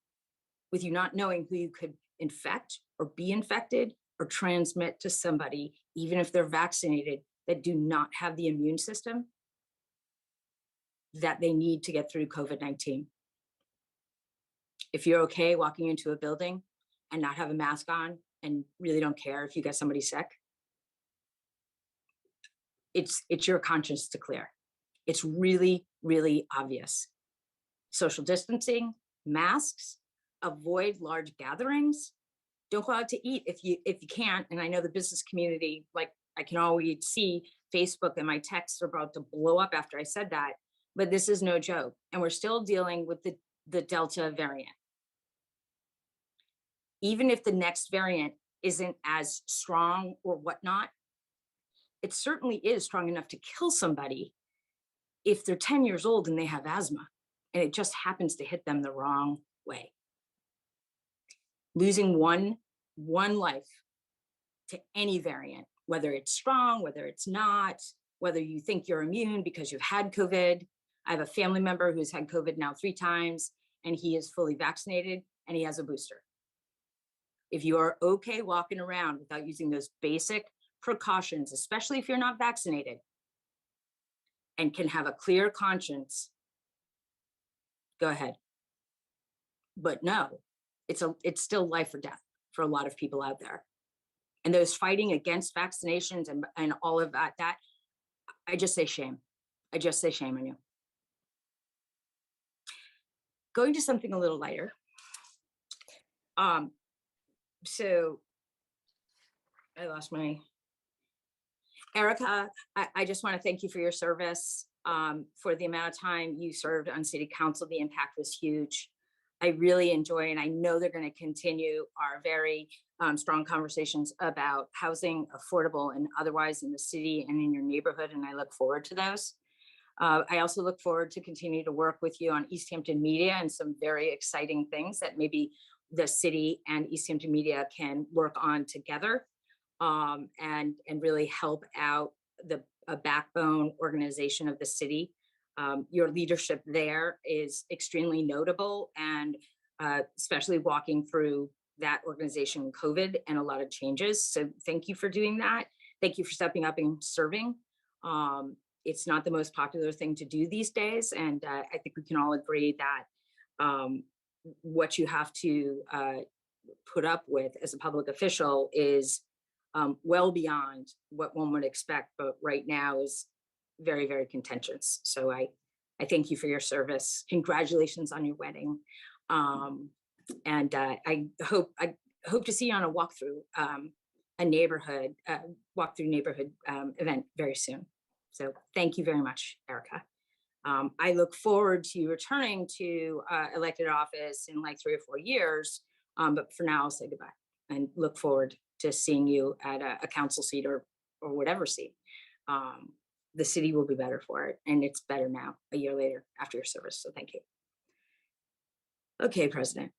with you not knowing who you could infect or be infected or transmit to somebody, even if they're vaccinated, that do not have the immune system that they need to get through COVID-19. If you're okay walking into a building and not have a mask on and really don't care if you get somebody sick, it's your conscience to clear. It's really, really obvious. Social distancing, masks, avoid large gatherings. Don't go out to eat if you can't. And I know the business community, like I can always see Facebook and my texts are about to blow up after I said that, but this is no joke. And we're still dealing with the Delta variant. Even if the next variant isn't as strong or whatnot, it certainly is strong enough to kill somebody if they're 10 years old and they have asthma and it just happens to hit them the wrong way. Losing one life to any variant, whether it's strong, whether it's not, whether you think you're immune because you've had COVID. I have a family member who's had COVID now 3 times and he is fully vaccinated and he has a booster. If you are okay walking around without using those basic precautions, especially if you're not vaccinated and can have a clear conscience, go ahead. But no, it's still life or death for a lot of people out there. And those fighting against vaccinations and all of that, I just say shame. I just say shame on you. Going to something a little lighter. So I lost my, Erica, I just want to thank you for your service. For the amount of time you served on city council, the impact was huge. I really enjoy, and I know they're going to continue our very strong conversations about housing, affordable and otherwise in the city and in your neighborhood, and I look forward to those. I also look forward to continue to work with you on Easthampton Media and some very exciting things that maybe the city and Easthampton Media can work on together, and really help out a backbone organization of the city. Your leadership there is extremely notable, and especially walking through that organization in COVID and a lot of changes. So thank you for doing that. Thank you for stepping up and serving. It's not the most popular thing to do these days. And I think we can all agree that what you have to put up with as a public official is well beyond what one would expect, but right now is very, very contentious. So I thank you for your service. Congratulations on your wedding. And I hope to see you on a walkthrough, neighborhood event very soon. So thank you very much, Erica. I look forward to you returning to elected office in like 3 or 4 years. But for now, I'll say goodbye and look forward to seeing you at a council seat or whatever seat. The city will be better for it, and it's better now, a year later after your service. So thank you. Okay, President.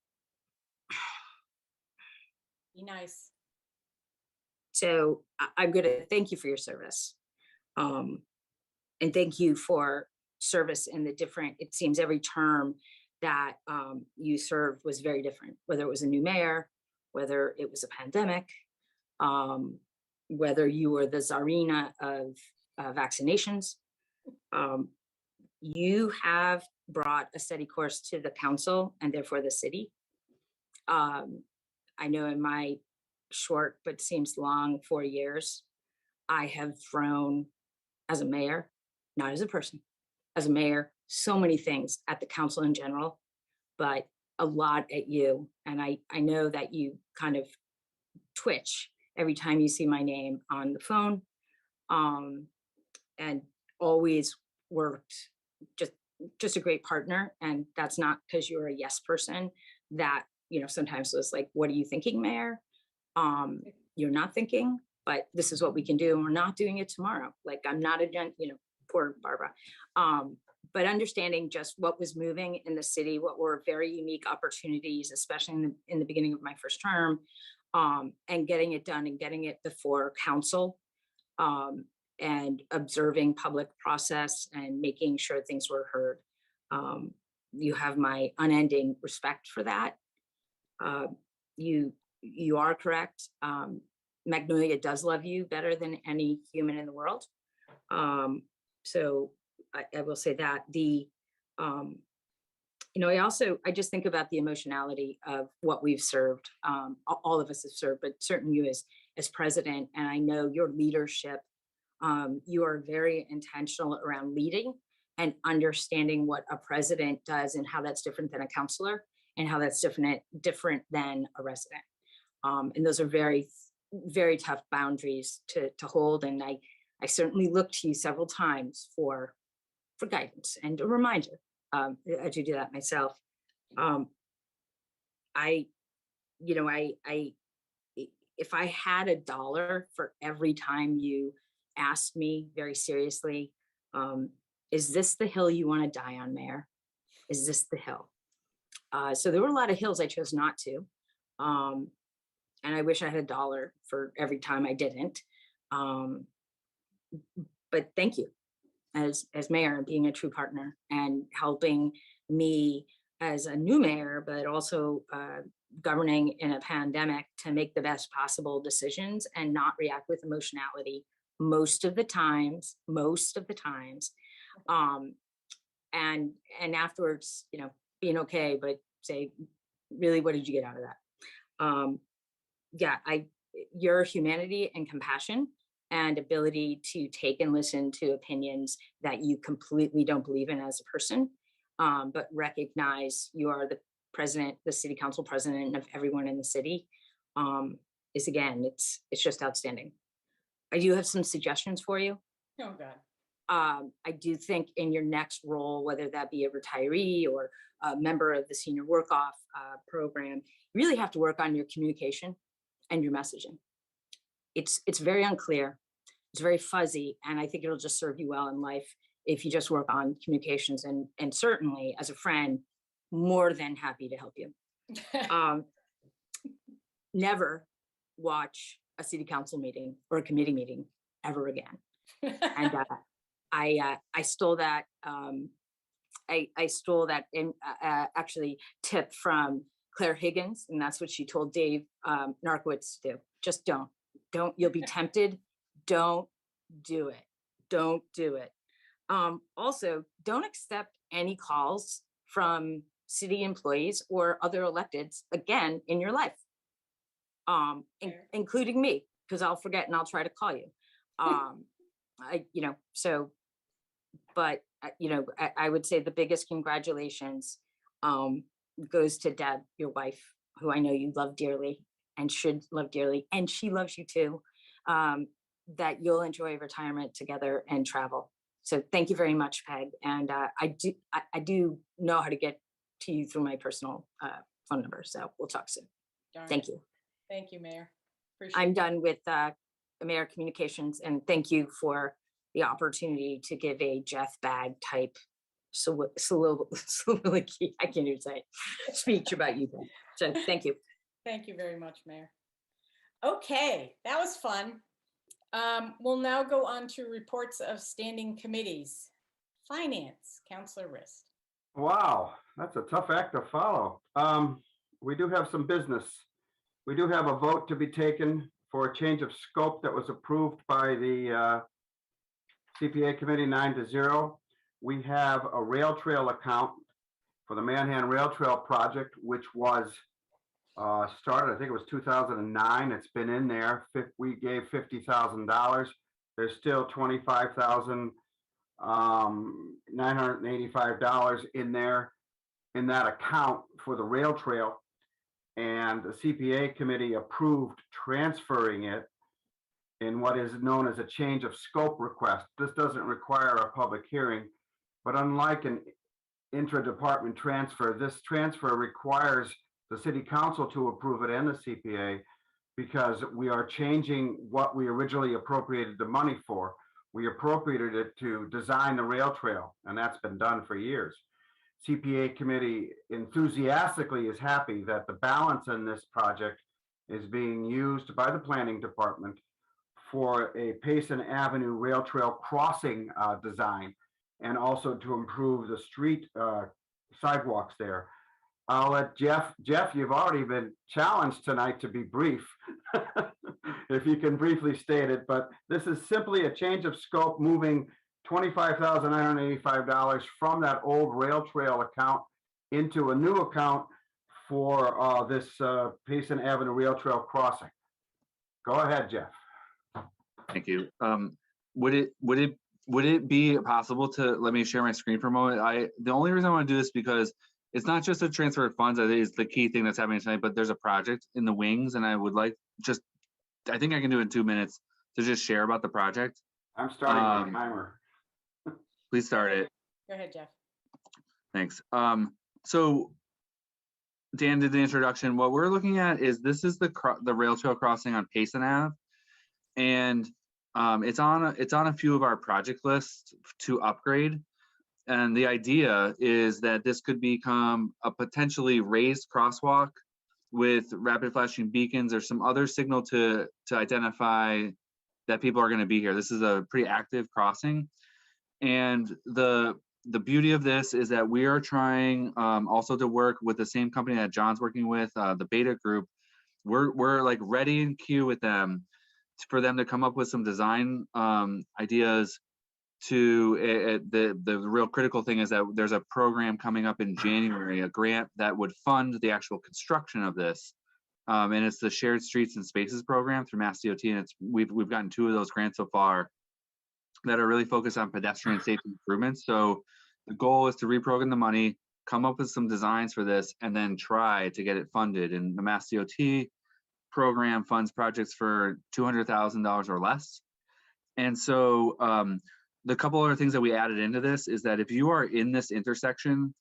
Be nice. So I'm going to thank you for your service. And thank you for service in the different, it seems every term that you served was very different, whether it was a new mayor, whether it was a pandemic, whether you were the czarina of vaccinations. You have brought a steady course to the council and therefore the city. I know in my short but seems long 4 years, I have thrown as a mayor, not as a person, as a mayor, so many things at the council in general, but a lot at you. And I know that you kind of twitch every time you see my name on the phone, and always worked just a great partner. And that's not because you're a yes person. That, you know, sometimes was like, what are you thinking, Mayor? You're not thinking, but this is what we can do. And we're not doing it tomorrow. Like, I'm not poor Barbara. But understanding just what was moving in the city, what were very unique opportunities, especially in the beginning of my first term, and getting it done and getting it before council, and observing public process and making sure things were heard. You have my unending respect for that. You are correct. Magnolia does love you better than any human in the world. So I will say that. I just think about the emotionality of what we've served. All of us have served, but certainly you as president, and I know your leadership, you are very intentional around leading and understanding what a president does and how that's different than a counselor and how that's different than a resident. And those are very, very tough boundaries to hold. And I certainly looked to you several times for guidance and a reminder. I do that myself. If I had $1 for every time you asked me very seriously, is this the hill you want to die on, Mayor? Is this the hill? So there were a lot of hills I chose not to. And I wish I had $1 for every time I didn't. But thank you as mayor and being a true partner and helping me as a new mayor, but also governing in a pandemic to make the best possible decisions and not react with emotionality most of the times. And afterwards, being okay, but say, really, what did you get out of that? Your humanity and compassion and ability to take and listen to opinions that you completely don't believe in as a person, but recognize you are the president, the city council president of everyone in the city, is, again, it's just outstanding. I do have some suggestions for you. Oh, God. I do think in your next role, whether that be a retiree or a member of the senior work-off program, you really have to work on your communication and your messaging. It's very unclear, it's very fuzzy, and I think it'll just serve you well in life if you just work on communications, and certainly as a friend, more than happy to help you. Never watch a city council meeting or a committee meeting ever again. And I stole that. I stole that actually tip from Claire Higgins, and that's what she told Dave Narkowitz to do. Just don't. You'll be tempted. Don't do it. Don't do it. Also, don't accept any calls from city employees or other electeds again in your life, including me, because I'll forget and I'll try to call you. I would say the biggest congratulations goes to Deb, your wife, who I know you love dearly and should love dearly, and she loves you too, that you'll enjoy retirement together and travel. So thank you very much, Peg. And I do know how to get to you through my personal phone number. So we'll talk soon. Darn Thank it. you. Thank you, Mayor. Appreciate I'm it. done with the Mayor Communications, and thank you for the opportunity to give a Jeff Bag type soliloquy. I can't even say it, speech about you. So thank you. Thank you very much, Mayor. Okay, that was fun. We'll now go on to reports of standing committees. Finance, Councilor Rist. Wow, that's a tough act to follow. We do have some business. We do have a vote to be taken for a change of scope that was approved by the CPA committee 9-0. We have a rail trail account for the Manhattan Rail Trail project, which was started, I think it was 2009. It's been in there. We gave $50,000. There's still $25,985 in there in that account for the rail trail. And the CPA committee approved transferring it in what is known as a change of scope request. This doesn't require a public hearing, but unlike an intra-department transfer, this transfer requires the city council to approve it and the CPA, because we are changing what we originally appropriated the money for. We appropriated it to design the rail trail, and that's been done for years. CPA committee enthusiastically is happy that the balance in this project is being used by the planning department for a Payson Avenue rail trail crossing design, and also to improve the street sidewalks there. I'll let Jeff, you've already been challenged tonight to be brief. If you can briefly state it, but this is simply a change of scope, moving $25,985 from that old rail trail account into a new account for this Payson Avenue rail trail crossing. Go ahead, Jeff. Thank you. Would it be possible to let me share my screen for a moment? The only reason I want to do this because it's not just a transfer of funds. I think is the key thing that's happening tonight, but there's a project in the wings, and I would like I think I can do it in 2 minutes to just share about the project. I'm starting the timer. Please start it. Go ahead, Jeff. Thanks. So Dan did the introduction. What we're looking at is this is the rail trail crossing on Payson Ave, and it's on a few of our project lists to upgrade. And the idea is that this could become a potentially raised crosswalk with rapid flashing beacons or some other signal to identify that people are going to be here. This is a pretty active crossing. And the beauty of this is that we are trying also to work with the same company that John's working with, the Beta Group. We're like ready in queue with them for them to come up with some design ideas. The real critical thing is that there's a program coming up in January, a grant that would fund the actual construction of this, and it's the Shared Streets and Spaces program through Mass DOT, and we've gotten 2 of those grants so far that are really focused on pedestrian safety improvements. So the goal is to reprogram the money, come up with some designs for this, and then try to get it funded. And the Mass DOT program funds projects for $200,000 or less. And so the couple other things that we added into this is that if you are in this intersection,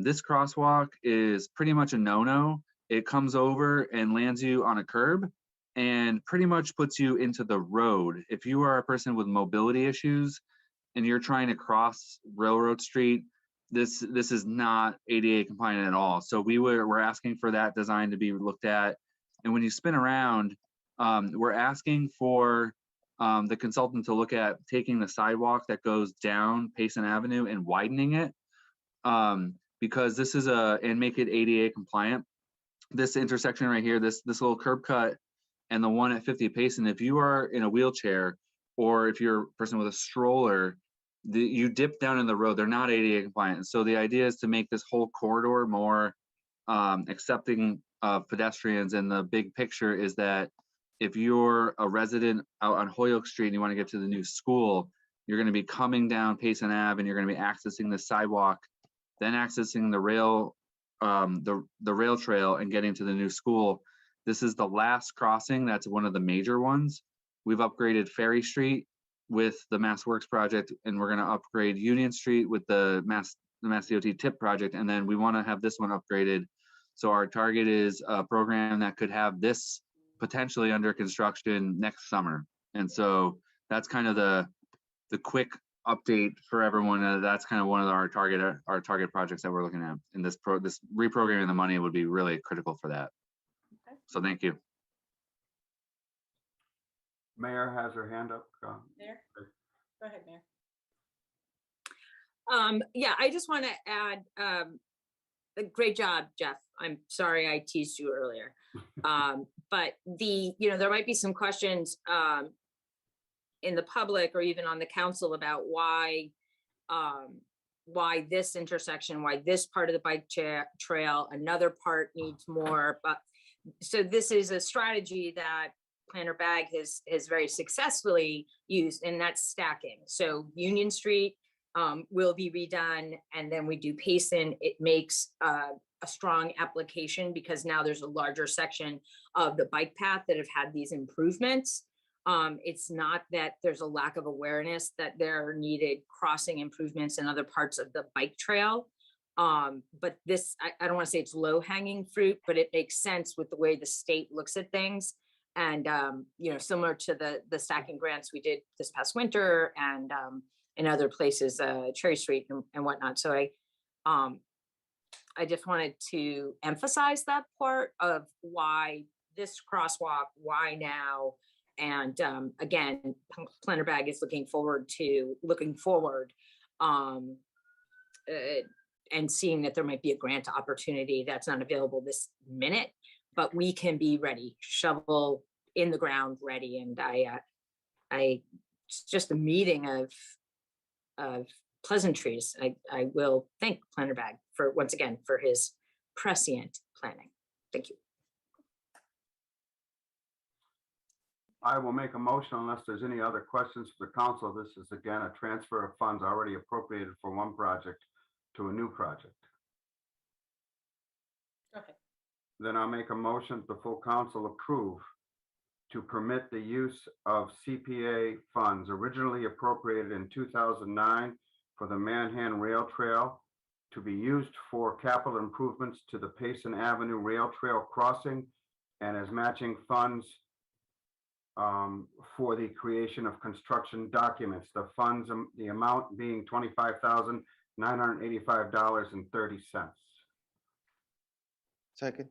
this crosswalk is pretty much a no-no. It comes over and lands you on a curb and pretty much puts you into the road. If you are a person with mobility issues and you're trying to cross Railroad Street, this is not ADA compliant at all. So we're asking for that design to be looked at. And when you spin around, we're asking for the consultant to look at taking the sidewalk that goes down Payson Avenue and widening it, because this is and make it ADA compliant. This intersection right here, this little curb cut and the one at 50 Payson, if you are in a wheelchair or if you're a person with a stroller, you dip down in the road, they're not ADA compliant. So the idea is to make this whole corridor more accepting of pedestrians. And the big picture is that if you're a resident out on Holyoke Street and you want to get to the new school, you're going to be coming down Payson Ave and you're going to be accessing the sidewalk, then accessing the rail trail and getting to the new school. This is the last crossing. That's one of the major ones. We've upgraded Ferry Street. with the Mass Works project, and we're gonna upgrade Union Street with the Mass DOT tip project, and then we want to have this one upgraded. So our target is a program that could have this potentially under construction next summer. And so that's kind of the quick update for everyone. That's kind of one of our target projects that we're looking at. And this reprogramming the money would be really critical for that. Okay. So thank you. Mayor has her hand up. Mayor? Go ahead, Mayor. Yeah, I just want to add, a great job, Jeff. I'm sorry I teased you earlier. But there might be some questions in the public or even on the council about why this intersection, why this part of the bike trail, another part needs more. But so this is a strategy that Planner Bag has very successfully used, and that's stacking. So Union Street will be redone, and then we do Payson. It makes a strong application because now there's a larger section of the bike path that have had these improvements. It's not that there's a lack of awareness that there are needed crossing improvements in other parts of the bike trail. But this, I don't want to say it's low hanging fruit, but it makes sense with the way the state looks at things. And, similar to the stacking grants we did this past winter and in other places, Cherry Street and whatnot. So I just wanted to emphasize that part of why this crosswalk, why now. And again, Planner Bag is looking forward and seeing that there might be a grant opportunity that's not available this minute, but we can be ready, shovel in the ground ready. And it's just a meeting of pleasantries. I will thank Planner Bag for, once again, for his prescient planning. Thank you. I will make a motion unless there's any other questions for the council. This is again a transfer of funds already appropriated for one project to a new project. Okay. Then I'll make a motion the full council approve to permit the use of CPA funds originally appropriated in 2009 for the Manhan Rail Trail to be used for capital improvements to the Payson Avenue Rail Trail crossing and as matching funds for the creation of construction documents. The funds, the amount being $25,985.30. Second.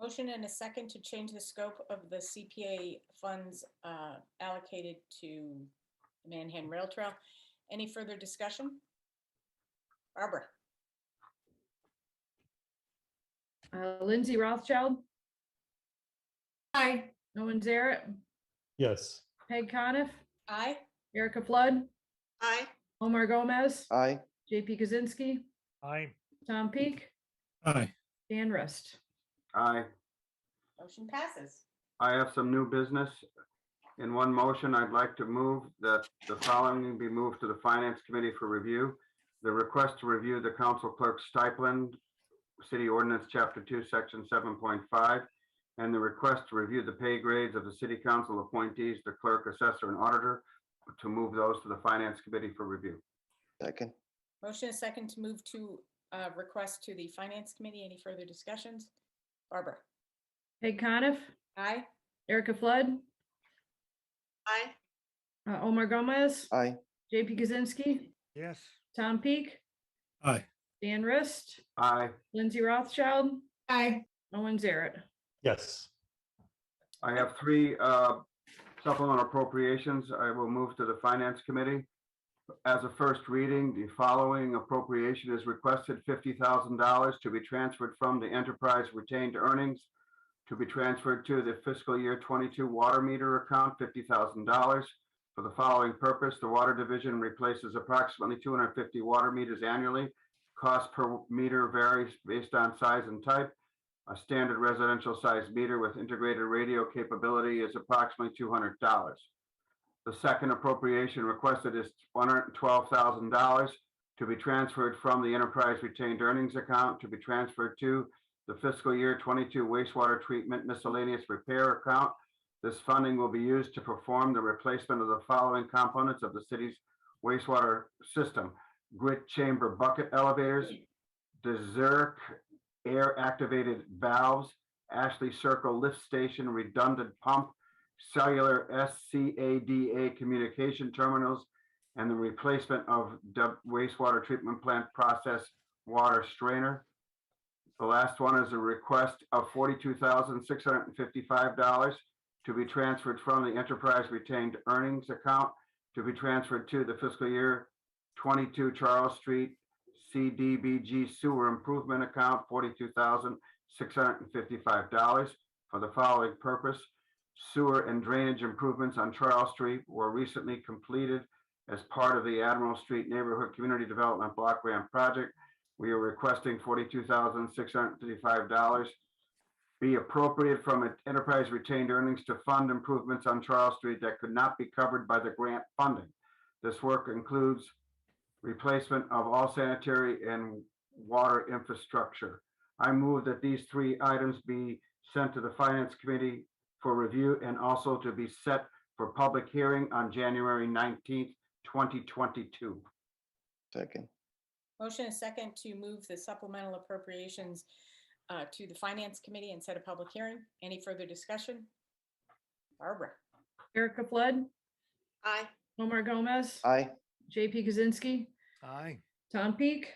Motion and a second to change the scope of the CPA funds allocated to Manhan Rail Trail. Any further discussion? Barbara? Lindsay Rothschild, Aye. Owen Zaret, Yes. Peg Coniff, Aye. Erica Flood, Aye. Omar Gomez, Aye. JP Kaczynski, Aye. Tom Peak, Aye. Dan Rust. Aye. Motion passes. I have some new business. In one motion, I'd like to move that the following be moved to the Finance Committee for review. The request to review the council clerk's stipend, City Ordinance Chapter 2, Section 7.5, and the request to review the pay grades of the City Council appointees, the clerk, assessor, and auditor, to move those to the Finance Committee for review. Second. Motion and second to move to request to the Finance Committee. Any further discussions? Barbara? Peg Coniff, Aye. Erica Flood, Aye. Omar Gomez, Aye. JP Kaczynski, Yes. Tom Peak, Aye. Dan Rist, Aye. Lindsay Rothschild, Aye. Owen Zaret. Yes. I have three supplemental appropriations. I will move to the Finance Committee. As a first reading, the following appropriation is requested: $50,000 to be transferred from the enterprise retained earnings to be transferred to the fiscal year 22 water meter account, $50,000 for the following purpose. The Water Division replaces approximately 250 water meters annually. Cost per meter varies based on size and type. A standard residential size meter with integrated radio capability is approximately $200. The second appropriation requested is $112,000 to be transferred from the enterprise retained earnings account to be transferred to the fiscal year 22 wastewater treatment miscellaneous repair account. This funding will be used to perform the replacement of the following components of the city's wastewater system: grit chamber bucket elevators, Deserk air activated valves, Ashley Circle lift station redundant pump, cellular SCADA communication terminals, and the replacement of wastewater treatment plant process water strainer. The last one is a request of $42,655 to be transferred from the enterprise retained earnings account to be transferred to the fiscal year 22 Charles Street CDBG sewer improvement account, $42,655 for the following purpose. Sewer and drainage improvements on Charles Street were recently completed as part of the Admiral Street Neighborhood Community Development Block Grant Project. We are requesting $42,655 be appropriated from enterprise retained earnings to fund improvements on Charles Street that could not be covered by the grant funding. This work includes replacement of all sanitary and water infrastructure. I move that these three items be sent to the Finance Committee for review and also to be set for public hearing on January 19th, 2022. Second. Motion is second to move the supplemental appropriations to the Finance Committee and set a public hearing. Any further discussion? Barbara. Erica Flood, Aye. Omar Gomez, Aye. JP Kaczynski, Aye. Tom Peak,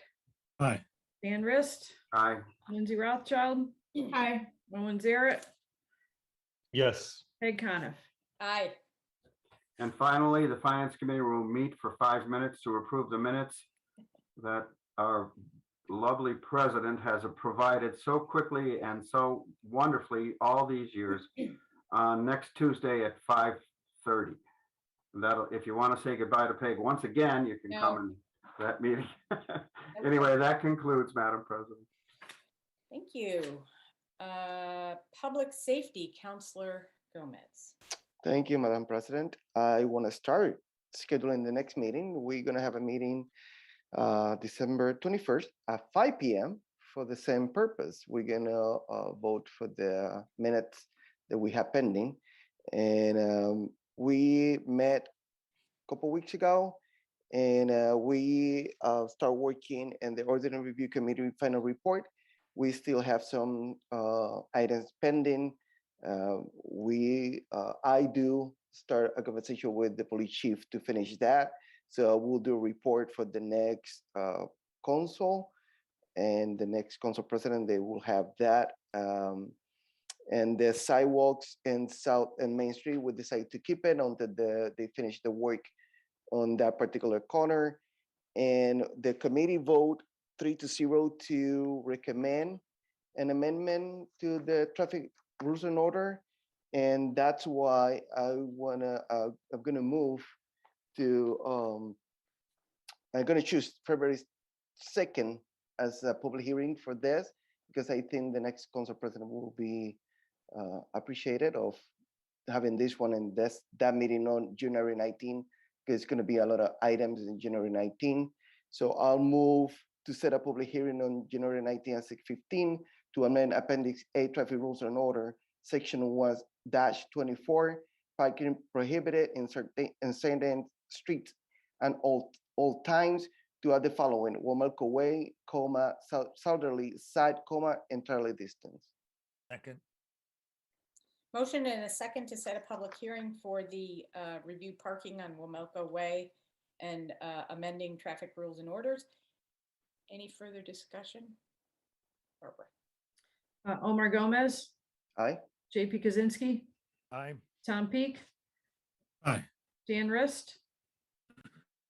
Aye. Dan Rist, Aye. Lindsay Rothschild, Aye. Owen Zaret, Yes. Peg Coniff. Aye. And finally, the Finance Committee will meet for 5 minutes to approve the minutes that our lovely president has provided so quickly and so wonderfully all these years. Next Tuesday at 5:30. That'll, if you want to say goodbye to Peg once again, you can come in that meeting. Anyway, that concludes, Madam President. Thank you. Public Safety, Counselor Gomez. Thank you, Madam President. I want to start scheduling the next meeting. We're going to have a meeting December 21st at 5 p.m. for the same purpose. We're going to vote for the minutes that we have pending. And we met a couple weeks ago, and we start working in the Ordinary Review Committee final report. We still have some items pending. I do start a conversation with the police chief to finish that. So we'll do a report for the next council, and the next council president, they will have that. And the sidewalks in South and Main Street, we decide to keep it until they finish the work on that particular corner. And the committee vote 3-0 to recommend an amendment to the traffic rules and order. And that's why I'm gonna move to, I'm gonna choose February 2nd as a public hearing for this, because I think the next council president will be appreciated of having this one and that meeting on January 19, because it's gonna be a lot of items in January 19. So I'll move to set a public hearing on January 19 at 6:15 to amend Appendix A Traffic Rules and Order, Section 1-24, parking prohibited in certain streets and all times, to add the following: Womelco Way, southerly side, entirely distance. Second. Motion and a second to set a public hearing for the review parking on Womelco Way and amending traffic rules and orders. Any further discussion? Barbara. Omar Gomez. Aye. JP Kaczynski. Aye. Tom Peak. Aye. Dan Rist.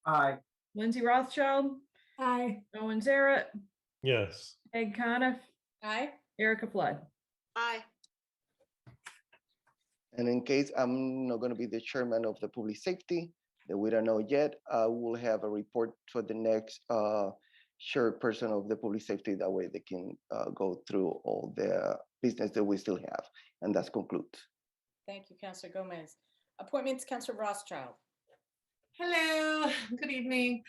Aye. Lindsay Rothschild. Aye. Owen Zaret. Yes. Peg Coniff. Aye. Erica Flood. Aye. And in case I'm not going to be the chairman of the public safety, that we don't know yet, I will have a report for the next chairperson of the public safety. That way they can go through all the business that we still have. And that's concludes. Thank you, Councilor Gomez. Appointments, Councilor Rothschild. Hello, good evening.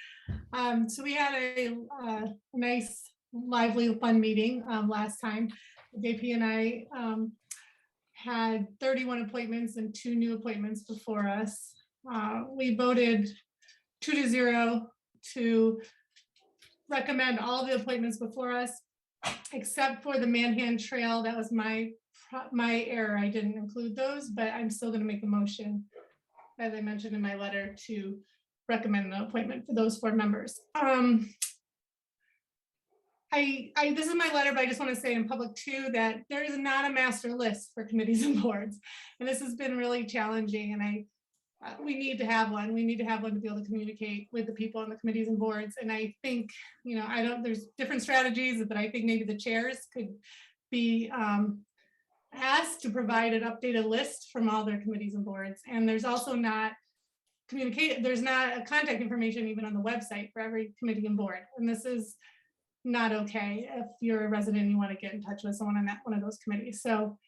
So we had a nice, lively, fun meeting last time. JP and I had 31 appointments and 2 new appointments before us. We voted 2-0 to recommend all the appointments before us, except for the Manhan Trail. That was my error. I didn't include those, but I'm still going to make a motion, as I mentioned in my letter, to recommend the appointment for those 4 members. This is my letter, but I just want to say in public too that there is not a master list for committees and boards, and this has been really challenging. And we need to have one. We need to have one to be able to communicate with the people on the committees and boards. And I think, there's different strategies, but I think maybe the chairs could be asked to provide an updated list from all their committees and boards. And there's also not there's not a contact information even on the website for every committee and board. And this is not okay if you're a resident and you want to get in touch with someone on one of those committees. So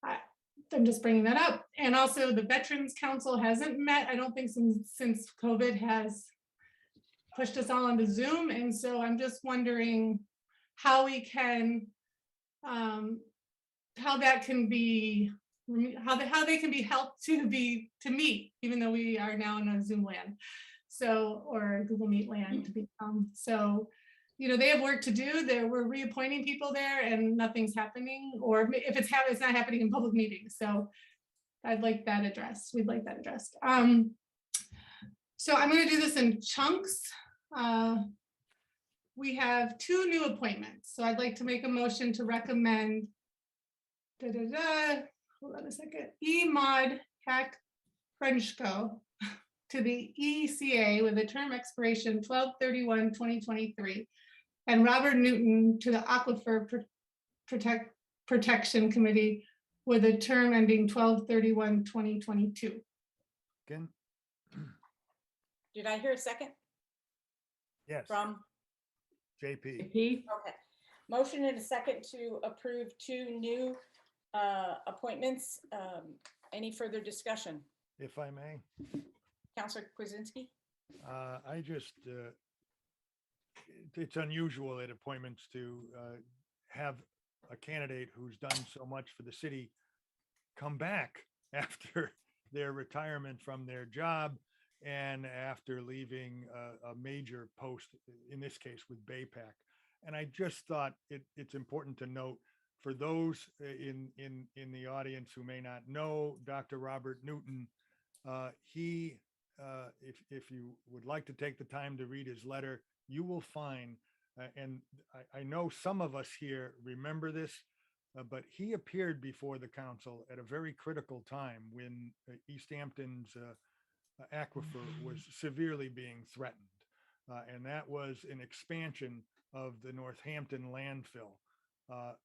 I'm just bringing that up. And also the Veterans Council hasn't met, I don't think since COVID has pushed us all onto Zoom. And so I'm just wondering how we can, how they can be helped to meet, even though we are now in a Zoom land. So, or Google Meet land to become. So, they have work to do. We're reappointing people there and nothing's happening, or if it's not happening in public meetings. So I'd like that addressed. We'd like that addressed. So I'm going to do this in chunks. We have 2 new appointments. So I'd like to make a motion to recommend, hold on a second, Emad Hack Frenchko to the ECA with a term expiration 12/31/2023. And Robert Newton to the Aquifer Protection Committee with a term ending 12/31/2022. Again? Did I hear a second? Yes. From JP. Okay. Motion and a second to approve 2 new appointments. Any further discussion? If I may. Counselor Kwasinski? I just, it's unusual at appointments to have a candidate who's done so much for the city come back after their retirement from their job and after leaving a major post, in this case with BayPAC. And I just thought it's important to note for those in the audience who may not know Dr. Robert Newton, he, if you would like to take the time to read his letter, you will find, and I know some of us here remember this, but he appeared before the council at a very critical time when Easthampton's aquifer was severely being threatened. And that was an expansion of the Northampton landfill. A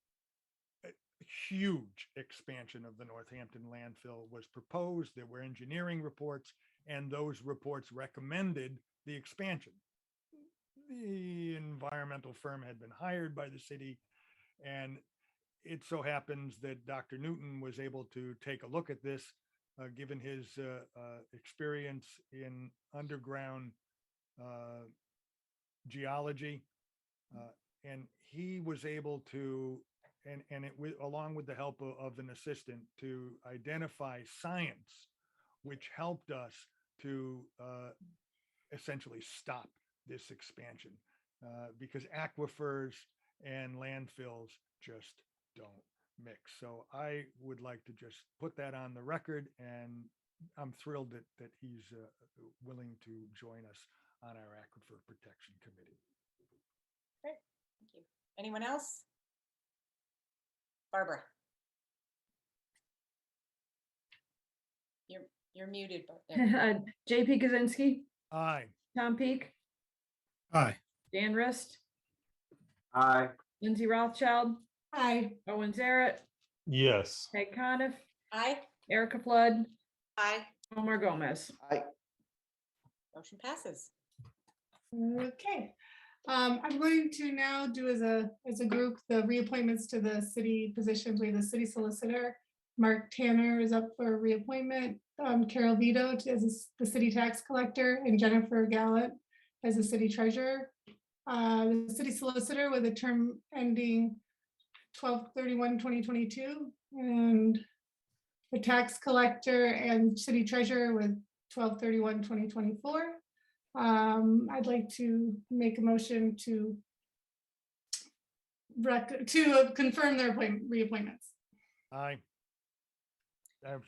huge expansion of the Northampton landfill was proposed. There were engineering reports, and those reports recommended the expansion. The environmental firm had been hired by the city, and it so happens that Dr. Newton was able to take a look at this, given his experience in underground geology, and he was able to, along with the help of an assistant, to identify science, which helped us to essentially stop this expansion, because aquifers and landfills just don't mix. So I would like to just put that on the record, and I'm thrilled that he's willing to join us on our Aquifer Protection Committee. Great, thank you. Anyone else? Barbara. You're muted. JP Kaczynski, Aye. Tom Peak, Aye. Dan Rist, Aye. Lindsay Rothschild, Aye. Owen Zaret, Yes. Peg Coniff, Aye. Erica Flood, Aye. Omar Gomez. Aye. Motion passes. Okay. I'm going to now do as a group the reappointments to the city positions. We have the city solicitor. Mark Tanner is up for reappointment. Carol Vito as the city tax collector, and Jennifer Gallant as the city treasurer. The city solicitor with a term ending 12/31/2022, and the tax collector and city treasurer with 12/31/2024. I'd like to make a motion to confirm their reappointments. I'm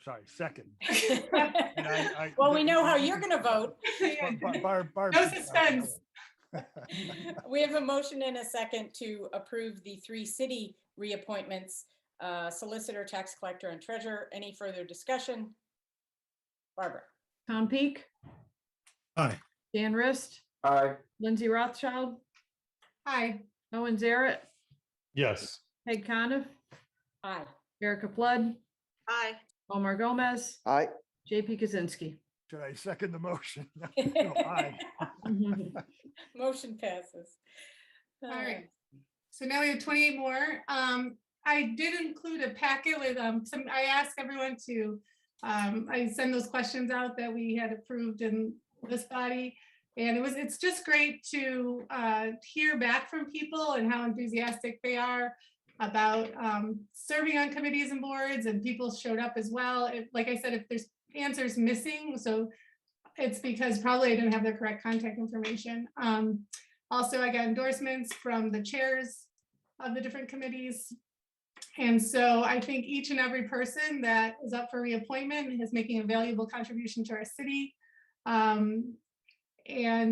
sorry, second. Well, we know how you're going to vote. No suspense. We have a motion and a second to approve the 3 city reappointments, solicitor, tax collector, and treasurer. Any further discussion? Barbara. Tom Peak, Aye. Dan Rist, Aye. Lindsay Rothschild, Aye. Owen Zaret, Yes. Peg Coniff, Aye. Erica Flood, Aye. Omar Gomez, Aye. JP Kaczynski. Should I second the motion? No, aye. Motion passes. All right. So now we have 28 more. I did include a packet with I asked everyone to, I send those questions out that we had approved in this body. And it's just great to hear back from people and how enthusiastic they are about serving on committees and boards, and people showed up as well. Like I said, if there's answers missing, so it's because probably I didn't have the correct contact information. Also, I got endorsements from the chairs of the different committees. And so I think each and every person that is up for reappointment is making a valuable contribution to our city. And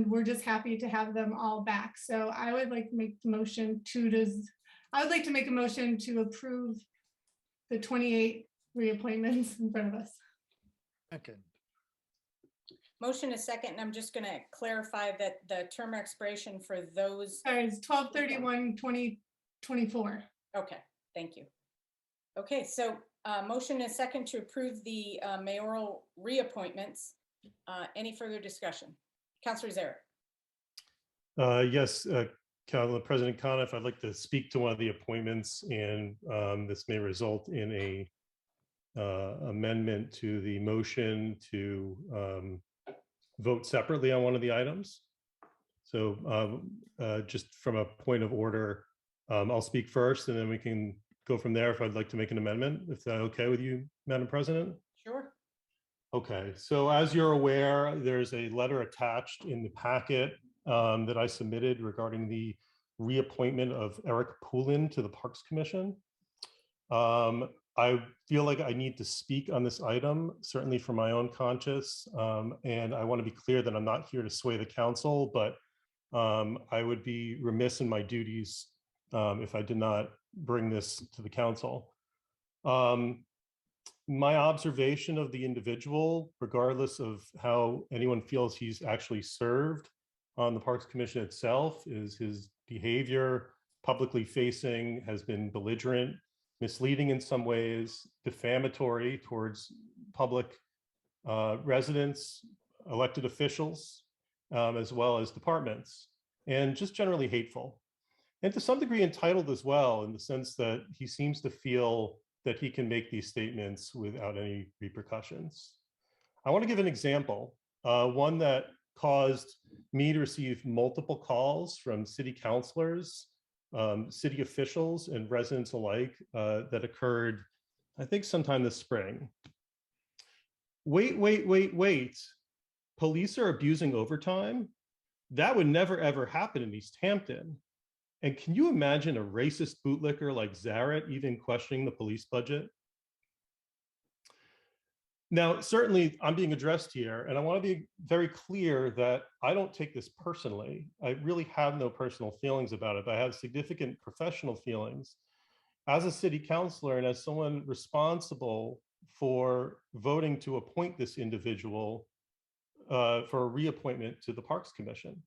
we're just happy to have them all back. So I would like to make the motion to approve the 28 reappointments in front of us. Second. Motion is second, and I'm just going to clarify that the term expiration for those. Sorry, it's 12/31/2024. Okay, thank you. Okay, so motion is second to approve the mayoral reappointments. Any further discussion? Councilor Zaret. Yes, President Coniff, I'd like to speak to one of the appointments, and this may result in a amendment to the motion to vote separately on one of the items. So just from a point of order, I'll speak first, and then we can go from there if I'd like to make an amendment, if that's okay with you, Madam President. Sure. Okay, so as you're aware, there's a letter attached in the packet that I submitted regarding the reappointment of Eric Poulin to the Parks Commission. I feel like I need to speak on this item, certainly for my own conscience, and I want to be clear that I'm not here to sway the council, but I would be remiss in my duties if I did not bring this to the council. My observation of the individual, regardless of how anyone feels he's actually served on the Parks Commission itself, is his behavior publicly facing has been belligerent, misleading in some ways, defamatory towards public residents, elected officials, as well as departments, and just generally hateful. And to some degree entitled as well, in the sense that he seems to feel that he can make these statements without any repercussions. I want to give an example, one that caused me to receive multiple calls from city councilors, city officials, and residents alike that occurred, I think, sometime this spring. Wait. Police are abusing overtime? That would never, ever happen in Easthampton. And can you imagine a racist bootlicker like Zaret even questioning the police budget? Now, certainly I'm being addressed here, and I want to be very clear that I don't take this personally. I really have no personal feelings about it, but I have significant professional feelings as a city councilor and as someone responsible for voting to appoint this individual for a reappointment to the Parks Commission.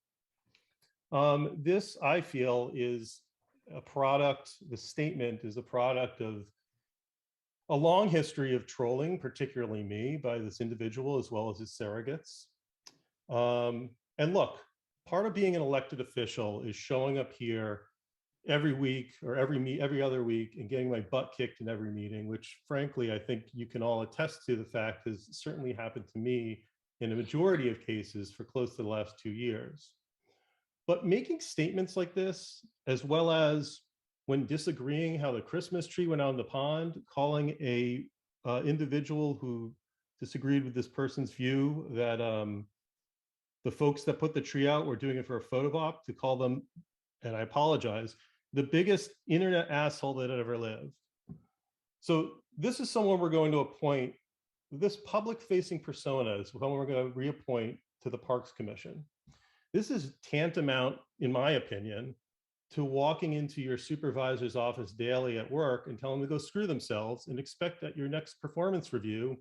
This, I feel, is a product, the statement is a product of a long history of trolling, particularly me, by this individual as well as his surrogates. And look, part of being an elected official is showing up here every week or every other week and getting my butt kicked in every meeting, which frankly, I think you can all attest to the fact has certainly happened to me in a majority of cases for close to the last 2 years. But making statements like this, as well as when disagreeing how the Christmas tree went out in the pond, calling a individual who disagreed with this person's view that the folks that put the tree out were doing it for a photo op, to call them, and I apologize, the biggest internet asshole that ever lived. So this is someone we're going to appoint. This public-facing persona is someone we're going to reappoint to the Parks Commission. This is tantamount, in my opinion, to walking into your supervisor's office daily at work and telling them to go screw themselves and expect at your next performance review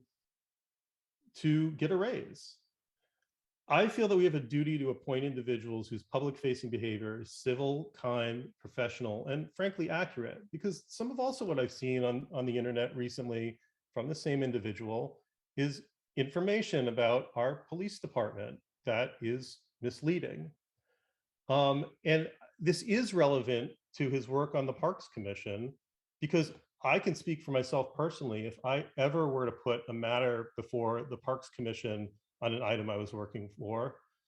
to get a raise. I feel that we have a duty to appoint individuals whose public-facing behavior is civil, kind, professional, and frankly accurate, because some of also what I've seen on the internet recently from the same individual is information about our police department that is misleading. And this is relevant to his work on the Parks Commission, because I can speak for myself personally. If I ever were to put a matter before the Parks Commission on an item I was working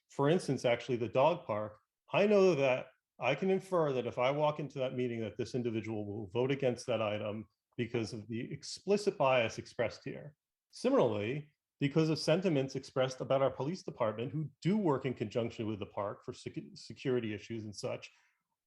for instance, actually the dog park, I know that I can infer that if I walk into that meeting that this individual will vote against that item because of the explicit bias expressed here. Similarly, because of sentiments expressed about our police department who do work in conjunction with the park for security issues and such,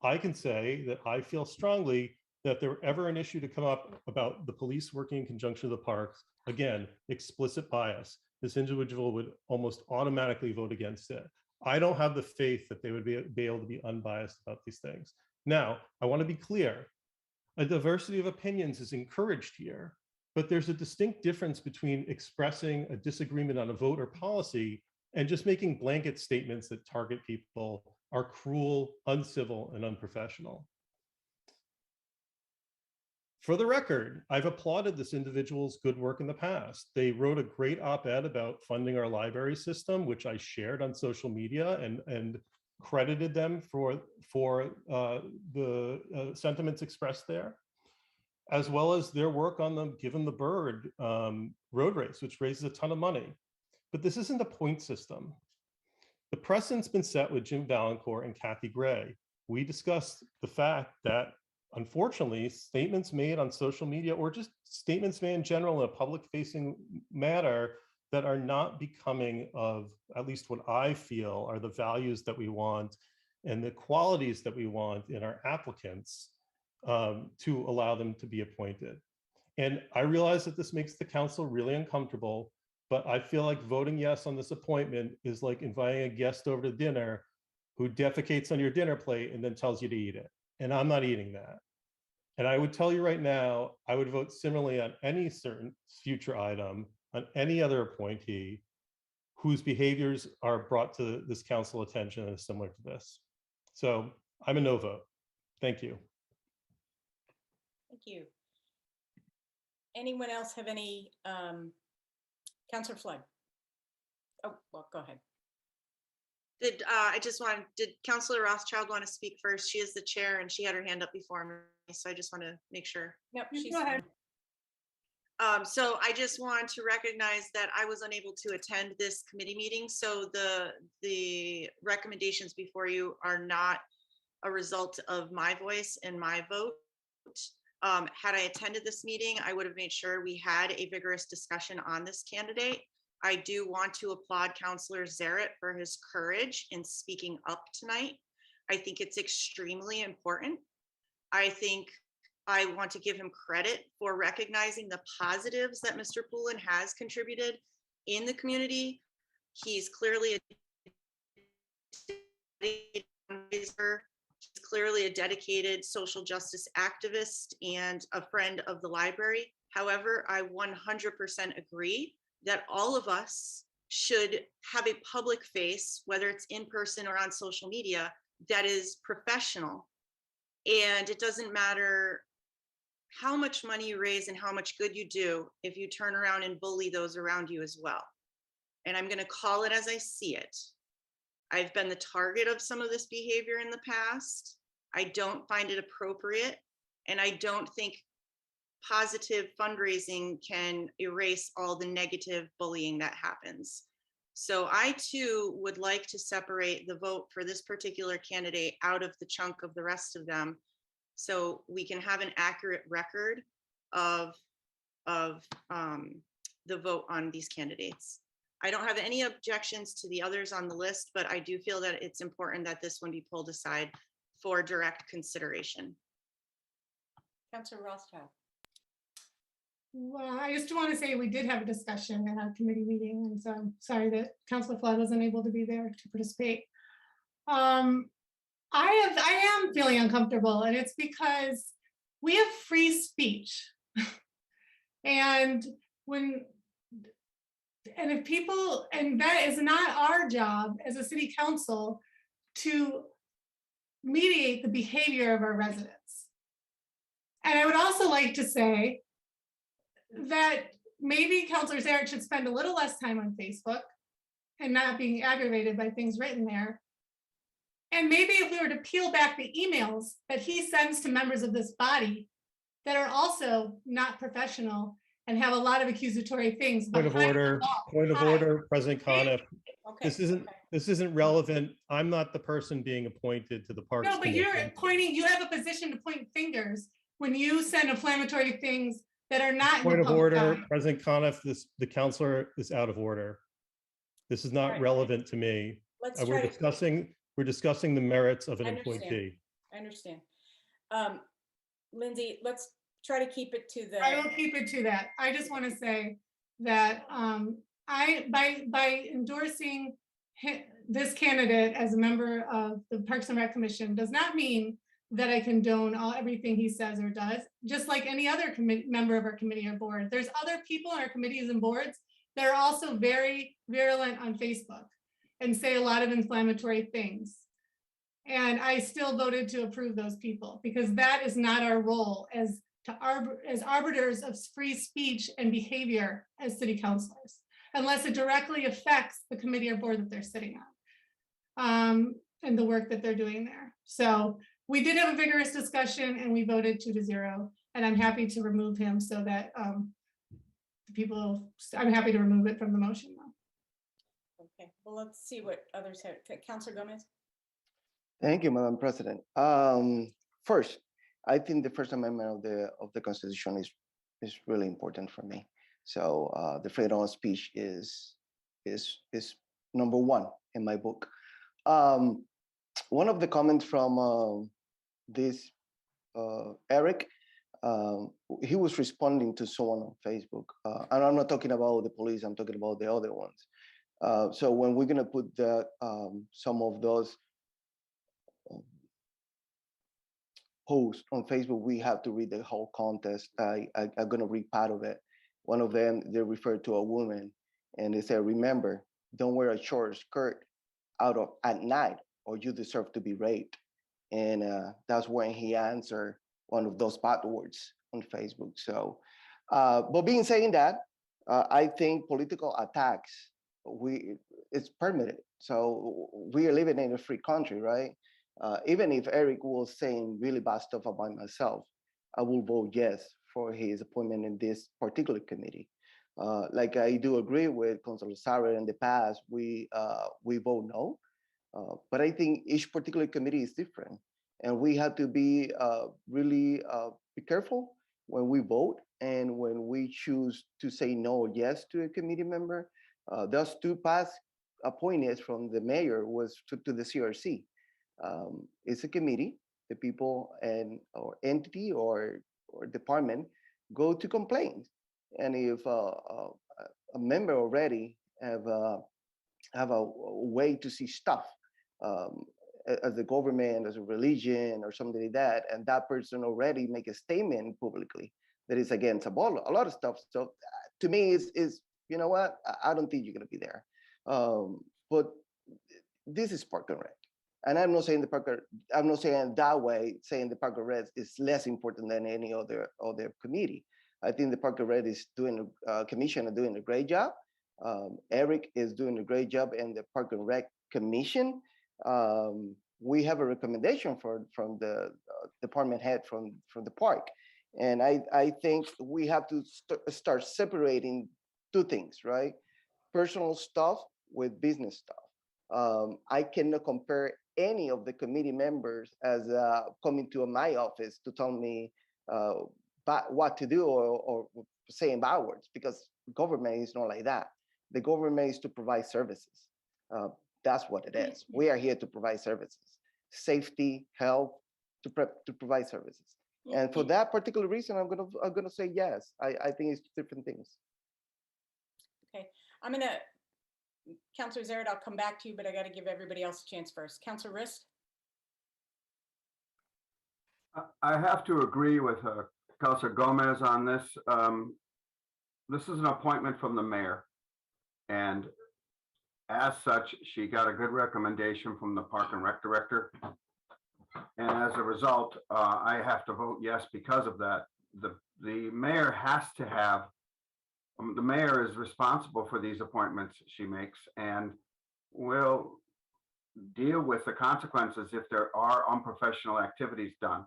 I can say that I feel strongly that if there were ever an issue to come up about the police working in conjunction with the parks, again, explicit bias, this individual would almost automatically vote against it. I don't have the faith that they would be able to be unbiased about these things. Now, I want to be clear. A diversity of opinions is encouraged here, but there's a distinct difference between expressing a disagreement on a vote or policy and just making blanket statements that target people are cruel, uncivil, and unprofessional. For the record, I've applauded this individual's good work in the past. They wrote a great op-ed about funding our library system, which I shared on social media and credited them for the sentiments expressed there, as well as their work on the Given the Bird road race, which raises a ton of money. But this isn't a point system. The precedent's been set with Jim Valancourt and Kathy Gray. We discussed the fact that, unfortunately, statements made on social media or just statements made in general in a public-facing matter that are not becoming of, at least what I feel, are the values that we want and the qualities that we want in our applicants to allow them to be appointed. And I realize that this makes the council really uncomfortable, but I feel like voting yes on this appointment is like inviting a guest over to dinner who defecates on your dinner plate and then tells you to eat it. And I'm not eating that. And I would tell you right now, I would vote similarly on any certain future item, on any other appointee whose behaviors are brought to this council attention and is similar to this. So I'm a no vote. Thank you. Thank you. Anyone else have any, Councilor Flood? Oh, well, go ahead. Did Councilor Rothschild want to speak first? She is the chair and she had her hand up before me, so I just want to make sure. Yep, she's Go ahead. So I just want to recognize that I was unable to attend this committee meeting, so the recommendations before you are not a result of my voice and my vote. Had I attended this meeting, I would have made sure we had a vigorous discussion on this candidate. I do want to applaud Councilor Zaret for his courage in speaking up tonight. I think it's extremely important. I think I want to give him credit for recognizing the positives that Mr. Poulin has contributed in the community. He's clearly a dedicated social justice activist and a friend of the library. However, I 100% agree that all of us should have a public face, whether it's in person or on social media, that is professional. And it doesn't matter how much money you raise and how much good you do if you turn around and bully those around you as well. And I'm going to call it as I see it. I've been the target of some of this behavior in the past. I don't find it appropriate, and I don't think positive fundraising can erase all the negative bullying that happens. So I too would like to separate the vote for this particular candidate out of the chunk of the rest of them, so we can have an accurate record of of the vote on these candidates. I don't have any objections to the others on the list, but I do feel that it's important that this one be pulled aside for direct consideration. Councilor Rothschild. Well, I just want to say we did have a discussion at our committee meeting, and so I'm sorry that Councilor Flood wasn't able to be there to participate. I am feeling uncomfortable, and it's because we have free speech. And if people, and that is not our job as a city council to mediate the behavior of our residents. And I would also like to say that maybe Councilor Zarek should spend a little less time on Facebook and not being aggravated by things written there. And maybe if we were to peel back the emails that he sends to members of this body that are also not professional and have a lot of accusatory things. Point of order, President Coniff. Okay. This isn't relevant. I'm not the person being appointed to the Parks No, but you're Commission. pointing, you have a position to point fingers when you send inflammatory things that are not in the Point of public order, eye. President Coniff, the counselor is out of order. This is not relevant to me. Let's We're try to- discussing the merits of an I understand. appointee. I understand. Lindsay, let's try to keep it to the. I will keep it to that. I just want to say that by endorsing this candidate as a member of the Parks and Rec Commission does not mean that I condone everything he says or does, just like any other member of our committee or board. There's other people in our committees and boards that are also very virulent on Facebook and say a lot of inflammatory things. And I still voted to approve those people because that is not our role as arbiters of free speech and behavior as city councilors, unless it directly affects the committee or board that they're sitting on and the work that they're doing there. So we did have a vigorous discussion and we voted 2-0, and I'm happy to remove him so that I'm happy to remove it from the motion now. Okay, well, let's see what others have. Councilor Gomez. Thank you, Madam President. First, I think the First Amendment of the Constitution is really important for me. So the freedom of speech is number one in my book. One of the comments from this Eric, he was responding to someone on Facebook, and I'm not talking about the police. I'm talking about the other ones. So when we're gonna put some of those post on Facebook, we have to read the whole contest. I'm gonna read part of it. One of them, they referred to a woman and they said, remember, don't wear a short skirt at night or you deserve to be raped. And that's when he answered one of those bad words on Facebook. So, but being saying that, I think political attacks, it's permitted. So we are living in a free country, right? Even if Eric was saying really bad stuff about myself, I will vote yes for his appointment in this particular committee. Like I do agree with Councilor Sarah in the past, we vote no, but I think each particular committee is different. And we have to be really be careful when we vote and when we choose to say no or yes to a committee member. Those two past appointees from the mayor was to the CRC. It's a committee, the people and or entity or department go to complaints. And if a member already have a way to see stuff as a government, as a religion or something like that, and that person already make a statement publicly that is against a lot of stuff. So to me, is you know what? I don't think you're gonna be there. But this is Park and Rec. And I'm not saying I'm not saying that way, saying the Park and Rec is less important than any other committee. I think the Park and Rec is doing commission are doing a great job. Eric is doing a great job in the Park and Rec Commission. We have a recommendation from the department head from the park. And I think we have to start separating two things, right? Personal stuff with business stuff. I cannot compare any of the committee members as coming to my office to tell me what to do or saying backwards, because government is not like that. The government is to provide services. That's what it is. We are here to provide services, safety, health, to provide services. And for that particular reason, I'm gonna say yes. I think it's different things. Okay, I'm gonna, Councilor Zaret, I'll come back to you, but I got to give everybody else a chance first. Councilor Rist? I have to agree with Councilor Gomez on this. This is an appointment from the mayor. And as such, she got a good recommendation from the Park and Rec Director. And as a result, I have to vote yes because of that. The mayor has to have, the mayor is responsible for these appointments she makes and will deal with the consequences if there are unprofessional activities done.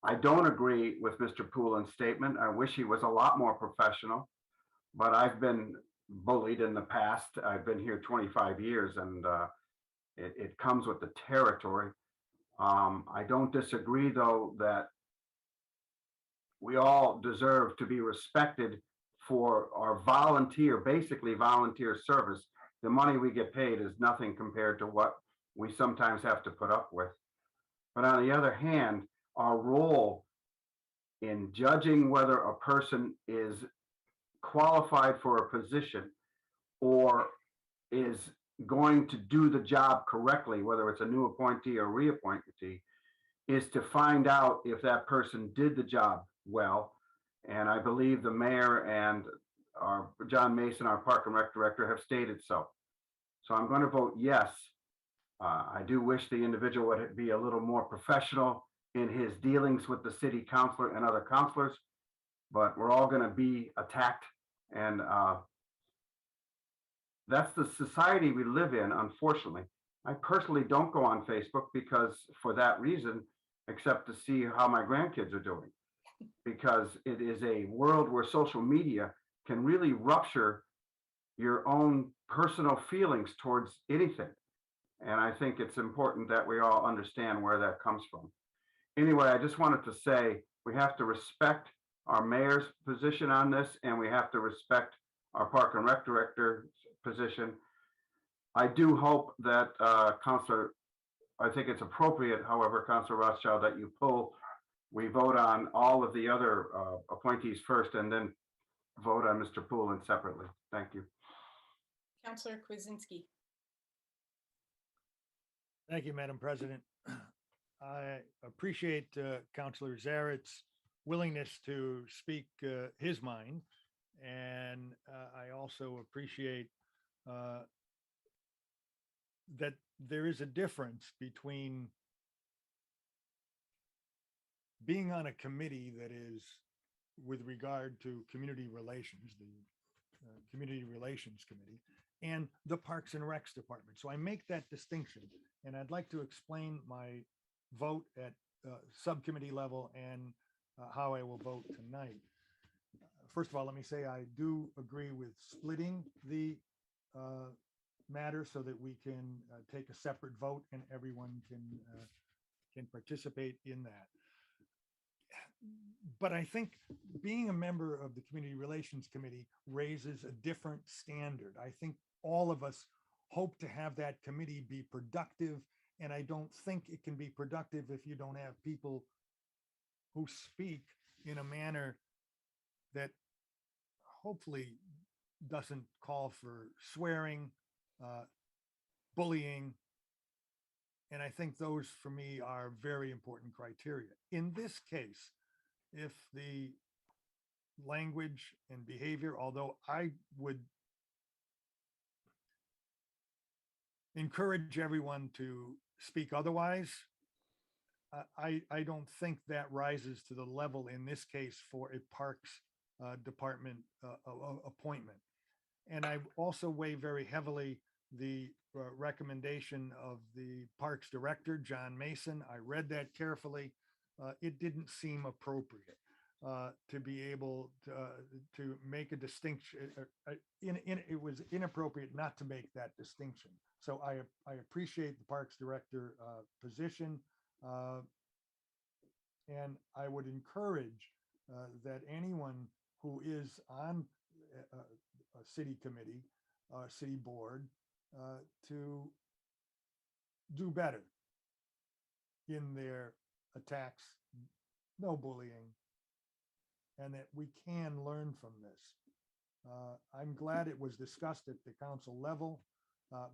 I don't agree with Mr. Poulin's statement. I wish he was a lot more professional, but I've been bullied in the past. I've been here 25 years and it comes with the territory. I don't disagree though that we all deserve to be respected for our basically volunteer service. The money we get paid is nothing compared to what we sometimes have to put up with. But on the other hand, our role in judging whether a person is qualified for a position or is going to do the job correctly, whether it's a new appointee or reappointee, is to find out if that person did the job well. And I believe the mayor and our John Mason, our Park and Rec Director, have stated so. So I'm going to vote yes. I do wish the individual would be a little more professional in his dealings with the city councilor and other councilors, but we're all going to be attacked. And that's the society we live in, unfortunately. I personally don't go on Facebook because for that reason, except to see how my grandkids are doing, because it is a world where social media can really rupture your own personal feelings towards anything. And I think it's important that we all understand where that comes from. Anyway, I just wanted to say we have to respect our mayor's position on this, and we have to respect our Park and Rec Director's position. I do hope that I think it's appropriate, however, Councilor Rothschild, that we vote on all of the other appointees first and then vote on Mr. Poulin separately. Thank you. Councilor Kwasinski. Thank you, Madam President. I appreciate Councilor Zaret's willingness to speak his mind. And I also appreciate that there is a difference between being on a committee that is with regard to community relations, the Community Relations Committee, and the Parks and Recs Department. So I make that distinction, and I'd like to explain my vote at subcommittee level and how I will vote tonight. First of all, let me say I do agree with splitting the matter so that we can take a separate vote and everyone can participate in that. But I think being a member of the Community Relations Committee raises a different standard. I think all of us hope to have that committee be productive, and I don't think it can be productive if you don't have people who speak in a manner that hopefully doesn't call for swearing, bullying. And I think those for me are very important criteria. In this case, if the language and behavior, although I would encourage everyone to speak otherwise, I don't think that rises to the level in this case for a Parks Department appointment. And I also weigh very heavily the recommendation of the Parks Director, John Mason. I read that carefully. It didn't seem appropriate to be able to make a distinction. It was inappropriate not to make that distinction. So I appreciate the Parks Director position. And I would encourage that anyone who is on a city committee, city board, to do better in their attacks, no bullying, and that we can learn from this. I'm glad it was discussed at the council level.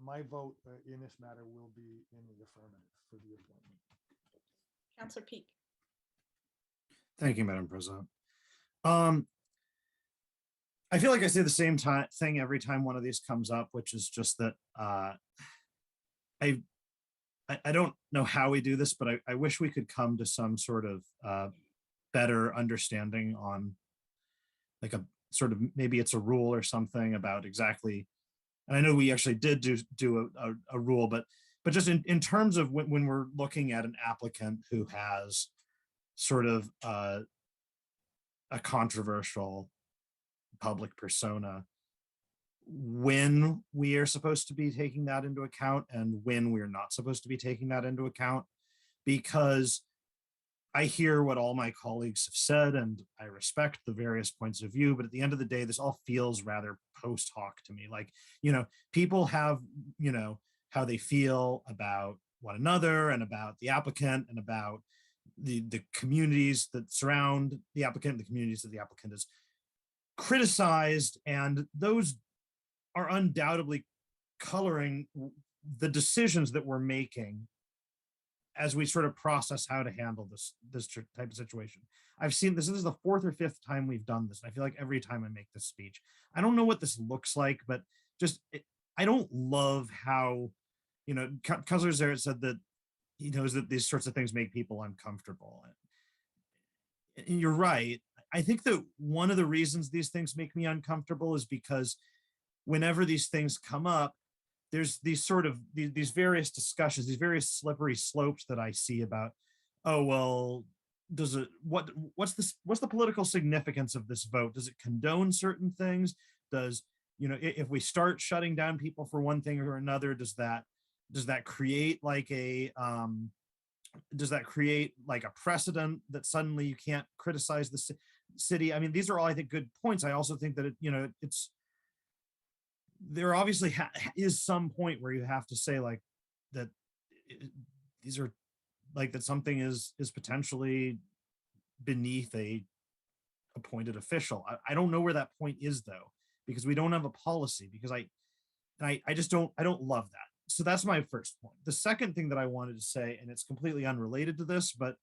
My vote in this matter will be in the affirmative for the appointment. Councillor Peak. Thank you, Madam President. I feel like I say the same thing every time one of these comes up, which is just that I don't know how we do this, but I wish we could come to some sort of better understanding on like a sort of, maybe it's a rule or something about exactly. And I know we actually did do a rule, but just in terms of when we're looking at an applicant who has sort of a controversial public persona, when we are supposed to be taking that into account and when we're not supposed to be taking that into account, because I hear what all my colleagues have said and I respect the various points of view, but at the end of the day, this all feels rather post hoc to me. Like, people have, how they feel about one another and about the applicant and about the communities that surround the applicant, the communities that the applicant is criticized, and those are undoubtedly coloring the decisions that we're making as we sort of process how to handle this type of situation. I've seen this is the 4th or 5th time we've done this. And I feel like every time I make this speech, I don't know what this looks like, but I don't love how, Councilor Zaret said that he knows that these sorts of things make people uncomfortable. And you're right. I think that one of the reasons these things make me uncomfortable is because whenever these things come up, there's these sort of these various discussions, these various slippery slopes that I see about, oh, well, what's the political significance of this vote? Does it condone certain things? Does, if we start shutting down people for one thing or another, does that create like a precedent that suddenly you can't criticize the city? I mean, these are all, I think, good points. I also think that there obviously is some point where you have to say like that these are like that something is potentially beneath a appointed official. I don't know where that point is though, because we don't have a policy, because I don't love that. So that's my first point. The second thing that I wanted to say, and it's completely unrelated to this, but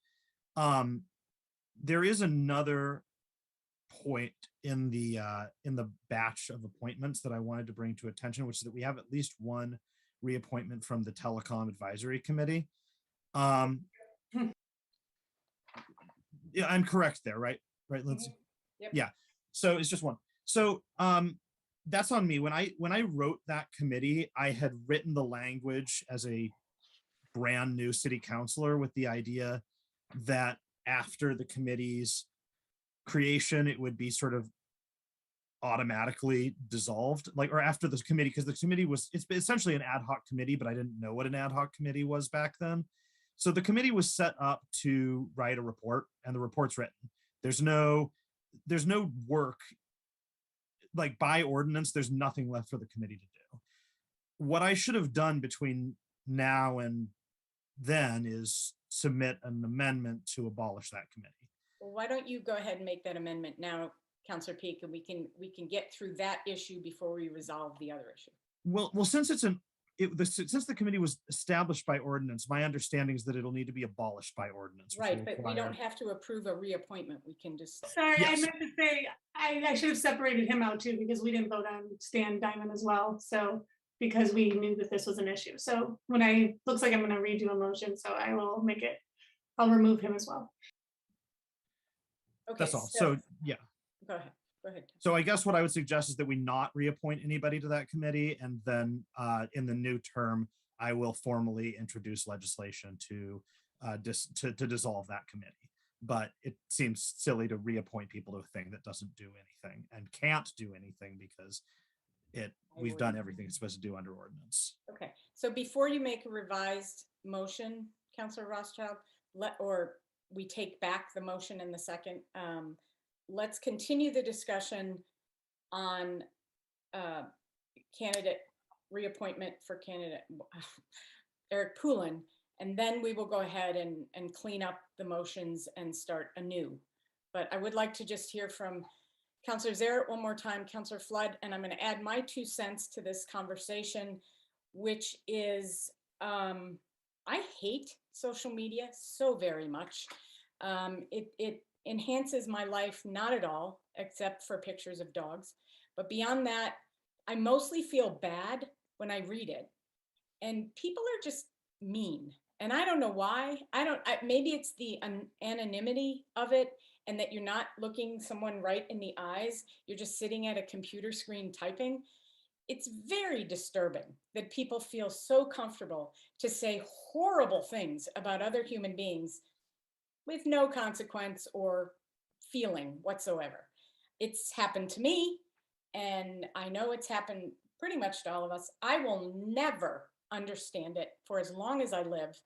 there is another point in the batch of appointments that I wanted to bring to attention, which is that we have at least one reappointment from the Telecom Advisory Committee. Yeah, I'm correct there, right? Right, Lindsay? Yep. Yeah. So it's just one. So that's on me. When I wrote that committee, I had written the language as a brand new city councilor with the idea that after the committee's creation, it would be sort of automatically dissolved, like, or after this committee, because the committee it's essentially an ad hoc committee, but I didn't know what an ad hoc committee was back then. So the committee was set up to write a report, and the report's written. There's no work, like by ordinance, there's nothing left for the committee to do. What I should have done between now and then is submit an amendment to abolish that committee. Well, why don't you go ahead and make that amendment now, Councillor Peak, and we can get through that issue before we resolve the other issue. Well, since since the committee was established by ordinance, my understanding is that it'll need to be abolished by ordinance. Right, but we don't have to approve a reappointment. We can just. Sorry, Yes. I meant to say, I should have separated him out too, because we didn't vote on Stan Diamond as well. So, because we knew that this was an issue. So looks like I'm gonna redo a motion, so I'll remove him as well. Okay, That's all. So yeah. Go ahead. So I guess what I would suggest is that we not reappoint anybody to that committee, and then in the new term, I will formally introduce legislation to dissolve that committee. But it seems silly to reappoint people to a thing that doesn't do anything and can't do anything because we've done everything it's supposed to do under ordinance. Okay, so before you make a revised motion, Councillor Rothschild, or we take back the motion in the second, let's continue the discussion on candidate reappointment for candidate Eric Poulin, and then we will go ahead and clean up the motions and start anew. But I would like to just hear from Councillor Zaret one more time, Councillor Flood, and I'm going to add my 2 cents to this conversation, which is I hate social media so very much. It enhances my life, not at all, except for pictures of dogs. But beyond that, I mostly feel bad when I read it. And people are just mean. And I don't know why. Maybe it's the anonymity of it, and that you're not looking someone right in the eyes. You're just sitting at a computer screen typing. It's very disturbing that people feel so comfortable to say horrible things about other human beings with no consequence or feeling whatsoever. It's happened to me, and I know it's happened pretty much to all of us. I will never understand it for as long as I live,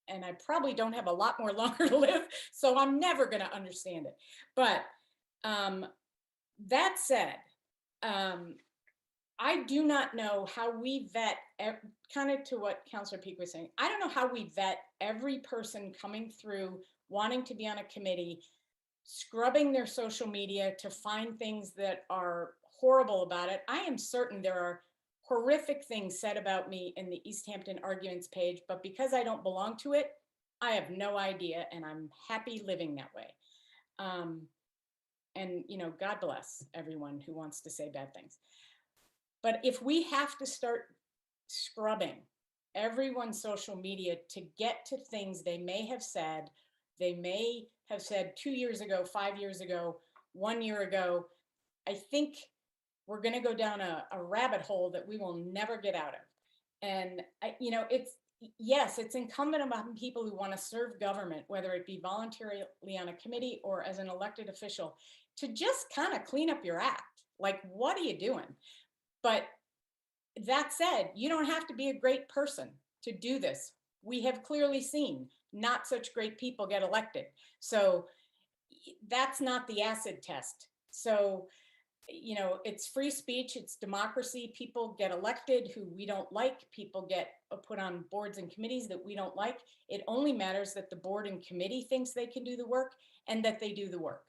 and I probably don't have a lot more longer to live, so I'm never going to understand it. But that said, I do not know how we vet, kind of to what Councillor Peak was saying, I don't know how we vet every person coming through wanting to be on a committee, scrubbing their social media to find things that are horrible about it. I am certain there are horrific things said about me in the Easthampton arguments page, but because I don't belong to it, I have no idea, and I'm happy living that way. And, you know, God bless everyone who wants to say bad things. But if we have to start scrubbing everyone's social media to get to things they may have said 2 years ago, 5 years ago, 1 year ago, I think we're going to go down a rabbit hole that we will never get out of. And, you know, yes, it's incumbent upon people who want to serve government, whether it be voluntarily on a committee or as an elected official, to just kind of clean up your act. Like, what are you doing? But that said, you don't have to be a great person to do this. We have clearly seen not such great people get elected. So that's not the acid test. So, you know, it's free speech, it's democracy. People get elected who we don't like. People get put on boards and committees that we don't like. It only matters that the board and committee thinks they can do the work and that they do the work.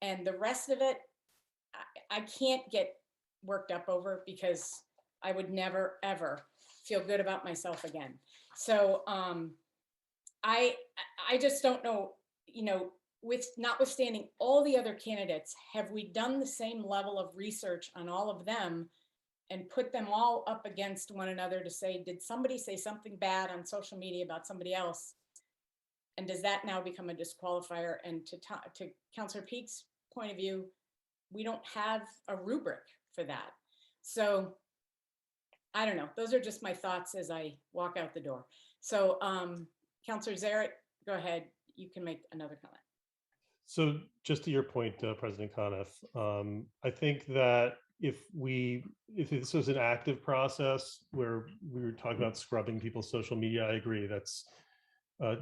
And the rest of it, I can't get worked up over, because I would never, ever feel good about myself again. So I just don't know, you know, with notwithstanding all the other candidates, have we done the same level of research on all of them and put them all up against one another to say, did somebody say something bad on social media about somebody else? And does that now become a disqualifier? And to Councillor Peak's point of view, we don't have a rubric for that. So I don't know. Those are just my thoughts as I walk out the door. So Councillor Zaret, go ahead. You can make another comment. So just to your point, President Coniff, I think that if this was an active process where we were talking about scrubbing people's social media, I agree that's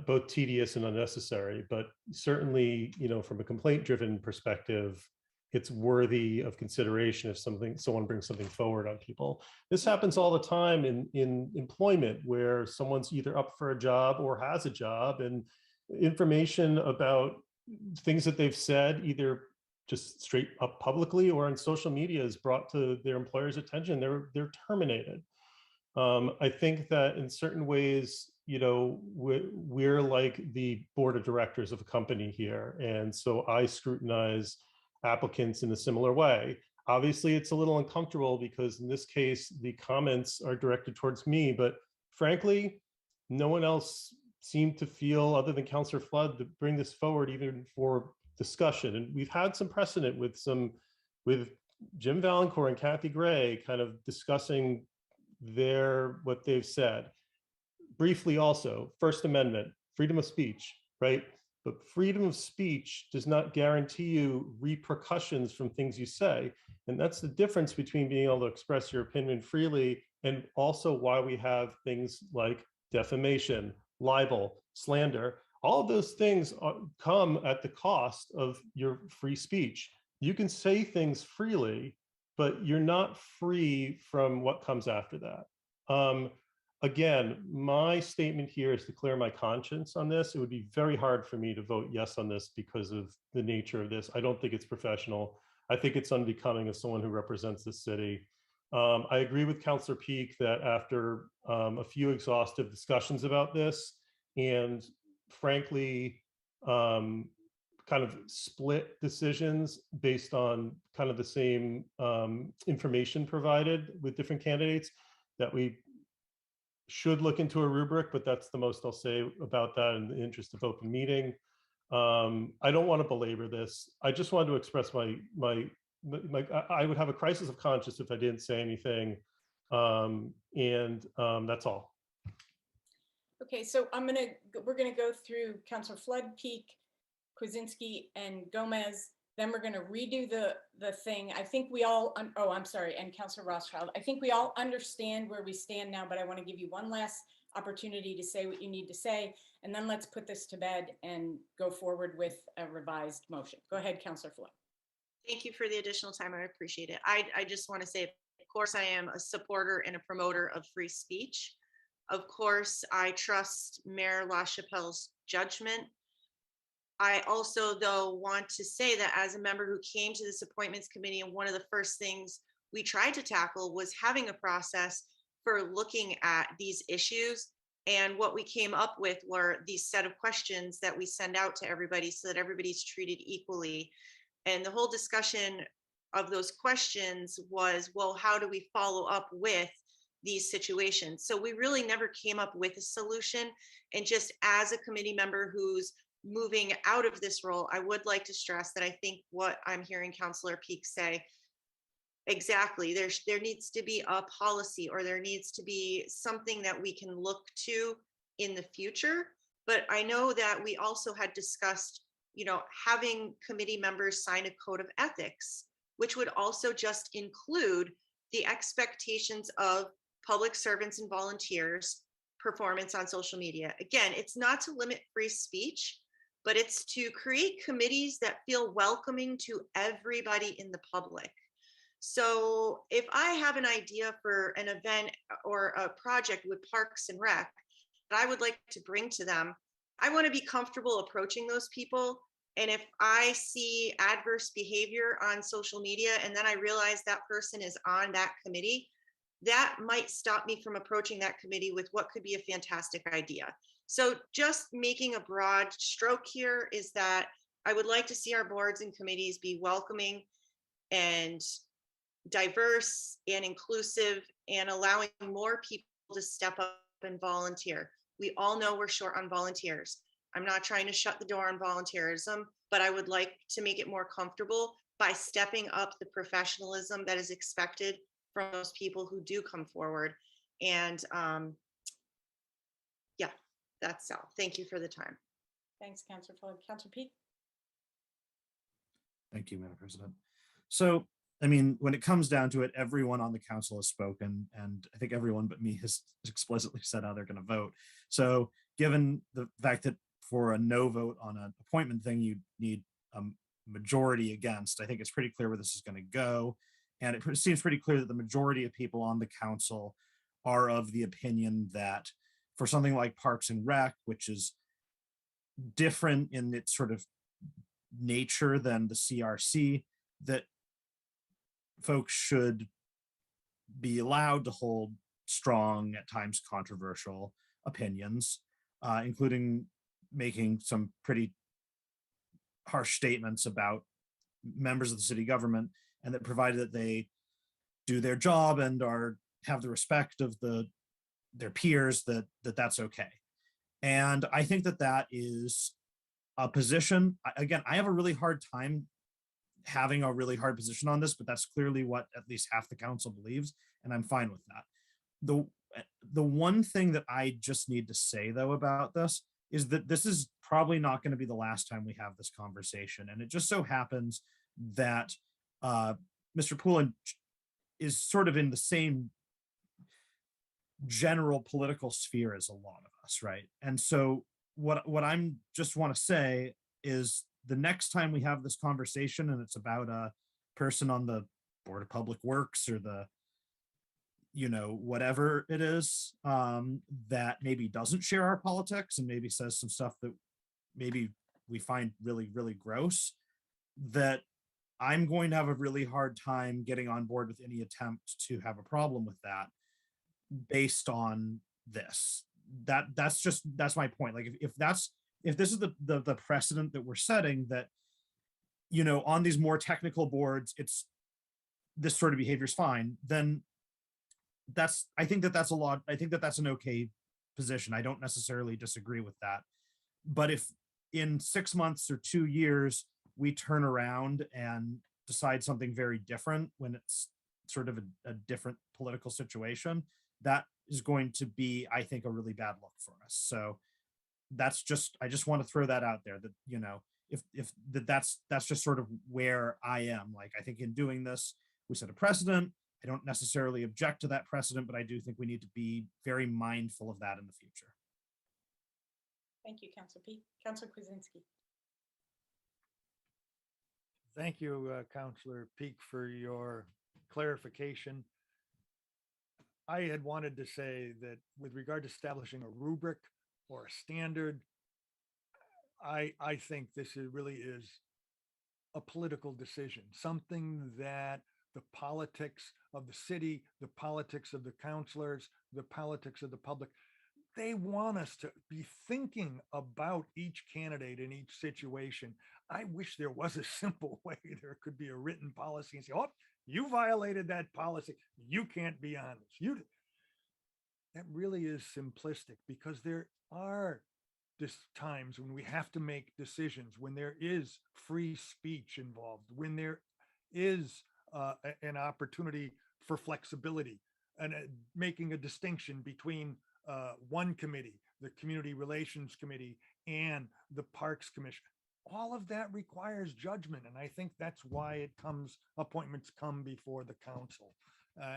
both tedious and unnecessary. But certainly, you know, from a complaint-driven perspective, it's worthy of consideration if someone brings something forward on people. This happens all the time in employment, where someone's either up for a job or has a job, and information about things that they've said, either just straight up publicly or on social media, is brought to their employer's attention. They're terminated. I think that in certain ways, you know, we're like the board of directors of a company here, and so I scrutinize applicants in a similar way. Obviously, it's a little uncomfortable because in this case, the comments are directed towards me, but frankly, no one else seemed to feel, other than Councillor Flood, to bring this forward even for discussion. And we've had some precedent with Jim Valancourt and Kathy Gray kind of discussing what they've said. Briefly also, First Amendment, freedom of speech, right? But freedom of speech does not guarantee you repercussions from things you say. And that's the difference between being able to express your opinion freely and also why we have things like defamation, libel, slander. all of those things come at the cost of your free speech. You can say things freely, but you're not free from what comes after that. Again, my statement here is to clear my conscience on this. It would be very hard for me to vote yes on this because of the nature of this. I don't think it's professional. I think it's unbecoming of someone who represents the city. I agree with Councillor Peak that after a few exhaustive discussions about this, and frankly, kind of split decisions based on kind of the same information provided with different candidates, that we should look into a rubric, but that's the most I'll say about that in the interest of open meeting. I don't want to belabor this. I just wanted to express I would have a crisis of conscience if I didn't say anything. That's all. Okay, so we're gonna go through Councillor Flood, Peak, Kwasinski, and Gomez. Then we're gonna redo the thing. I think we all, oh, I'm sorry, and Councillor Rothschild. I think we all understand where we stand now, but I want to give you one last opportunity to say what you need to say, and then let's put this to bed and go forward with a revised motion. Go ahead, Councillor Flood. Thank you for the additional time. I appreciate it. I just want to say, of course, I am a supporter and a promoter of free speech. Of course, I trust Mayor LaChapelle's judgment. I also, though, want to say that as a member who came to this appointments committee, and one of the first things we tried to tackle was having a process for looking at these issues. And what we came up with were these set of questions that we send out to everybody so that everybody's treated equally. And the whole discussion of those questions was, well, how do we follow up with these situations? So we really never came up with a solution. And just as a committee member who's moving out of this role, I would like to stress that I think what I'm hearing Councillor Peak say, exactly, there needs to be a policy, or there needs to be something that we can look to in the future. But I know that we also had discussed, having committee members sign a code of ethics, which would also just include the expectations of public servants and volunteers' performance on social media. Again, it's not to limit free speech, but it's to create committees that feel welcoming to everybody in the public. So if I have an idea for an event or a project with Parks and Rec that I would like to bring to them, I want to be comfortable approaching those people. And if I see adverse behavior on social media and then I realize that person is on that committee, that might stop me from approaching that committee with what could be a fantastic idea. So just making a broad stroke here is that I would like to see our boards and committees be welcoming and diverse and inclusive, and allowing more people to step up and volunteer. We all know we're short on volunteers. I'm not trying to shut the door on volunteerism, but I would like to make it more comfortable by stepping up the professionalism that is expected from those people who do come forward. And yeah, that's all. Thank you for the time. Thanks, Councillor Flood. Councillor Peak. Thank you, Madam President. So, I mean, when it comes down to it, everyone on the council has spoken, and I think everyone but me has explicitly said how they're going to vote. So given the fact that for a no vote on an appointment thing, you need a majority against, I think it's pretty clear where this is going to go. And it seems pretty clear that the majority of people on the council are of the opinion that for something like Parks and Rec, which is different in its sort of nature than the CRC, that folks should be allowed to hold strong, at times controversial opinions, including making some pretty harsh statements about members of the city government, and that provided that they do their job and have the respect of their peers, that's okay. And I think that is a position, again, I have a really hard time having a really hard position on this, but that's clearly what at least half the council believes, and I'm fine with that. The one thing that I just need to say though about this is that this is probably not going to be the last time we have this conversation. And it just so happens that Mr. Poulin is sort of in the same general political sphere as a lot of us, right? And so what I'm just want to say is the next time we have this conversation and it's about a person on the Board of Public Works or the, you know, whatever it is, that maybe doesn't share our politics and maybe says some stuff that maybe we find really, really gross, that I'm going to have a really hard time getting on board with any attempt to have a problem with that based on this. That's my point. Like if this is the precedent that we're setting, that, you know, on these more technical boards, it's this sort of behavior is fine, then I think that's a lot. I think that's an okay position. I don't necessarily disagree with that. But if in 6 months or 2 years, we turn around and decide something very different when it's sort of a different political situation, that is going to be, I think, a really bad look for us. So I just want to throw that out there, that, you know, if that's just sort of where I am. Like, I think in doing this, we set a precedent. I don't necessarily object to that precedent, but I do think we need to be very mindful of that in the future. Thank you, Councilor Peak. Councilor Kwasinski. Thank you, Councilor Peak, for your clarification. I had wanted to say that with regard to establishing a rubric or a standard, I think this really is a political decision, something that the politics of the city, the politics of the councilors, the politics of the public, they want us to be thinking about each candidate in each situation. I wish there was a simple way there could be a written policy and say, oh, you violated that policy, you can't be on this. That really is simplistic, because there are times when we have to make decisions, when there is free speech involved, when there is an opportunity for flexibility, and making a distinction between one committee, the Community Relations Committee, and the Parks Commission. All of that requires judgment, and I think that's why appointments come before the council,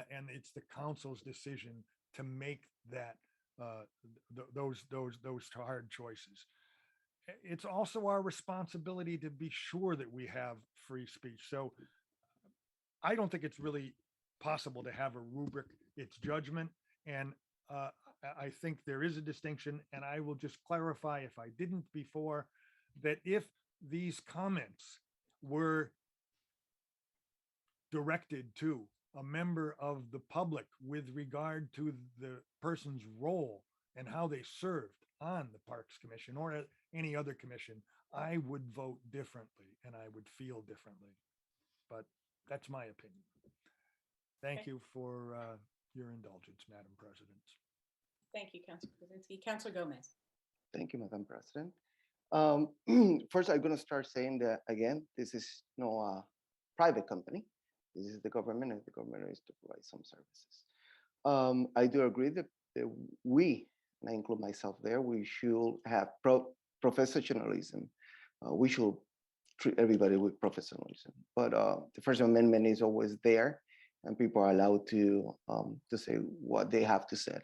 and it's the council's decision to make those hard choices. It's also our responsibility to be sure that we have free speech. So I don't think it's really possible to have a rubric. It's judgment, and I think there is a distinction, and I will just clarify, if I didn't before, that if these comments were directed to a member of the public with regard to the person's role and how they served on the Parks Commission or any other commission, I would vote differently and I would feel differently. But that's my opinion. Thank you for your indulgence, Madam President. Thank you, Councilor Kwasinski. Councilor Gomez. Thank you, Madam President. First, I'm going to start saying that, again, this is no private company. This is the government, and the government is to provide some services. I do agree that we, and I include myself there, we should have professionalism. We should treat everybody with professionalism. But the First Amendment is always there, and people are allowed to say what they have to say.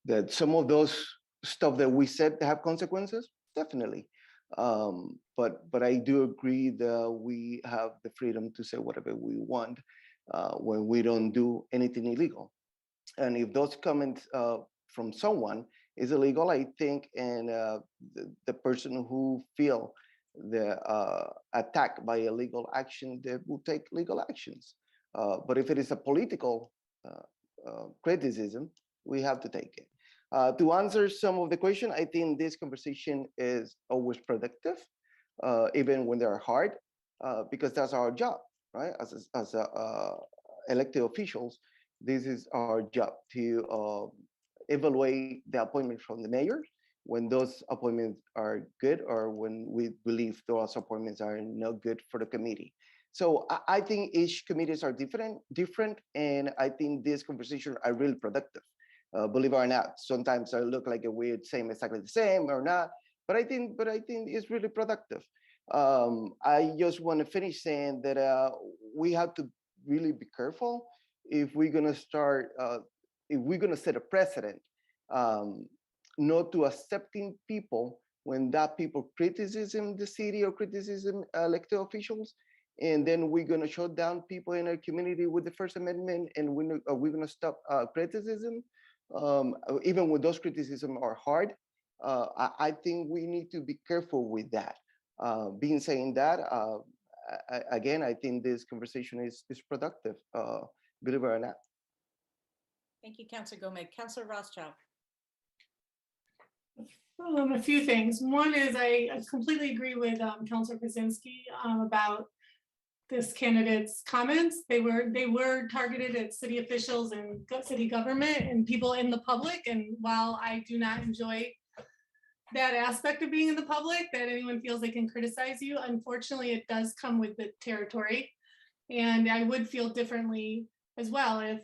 That some of those stuff that we said have consequences, definitely. But I do agree that we have the freedom to say whatever we want when we don't do anything illegal. And if those comments from someone is illegal, I think, and the person who feel the attacked by illegal action, they will take legal actions. But if it is a political criticism, we have to take it. To answer some of the question, I think this conversation is always productive, even when they're hard, because that's our job, right? As elected officials, this is our job to evaluate the appointment from the mayor when those appointments are good or when we believe those appointments are not good for the committee. So I think each committees are different, and I think these conversations are really productive. Believe it or not, sometimes I look like a weird saying exactly the same or not, but I think it's really productive. I just want to finish saying that we have to really be careful if we're gonna start, if we're gonna set a precedent, not to accepting people when that people criticism the city or criticism elected officials, and then we're gonna shut down people in our community with the First Amendment, and we're gonna stop criticism, even when those criticisms are hard. I think we need to be careful with that. Being saying that, again, I think this conversation is productive, believe it or not. Thank you, Councilor Gomez. Councilor Rothschild. A few things. One is I completely agree with Councilor Krasinski about this candidate's comments. They were targeted at city officials and city government and people in the public. And while I do not enjoy that aspect of being in the public, that anyone feels they can criticize you, unfortunately, it does come with the territory. And I would feel differently as well if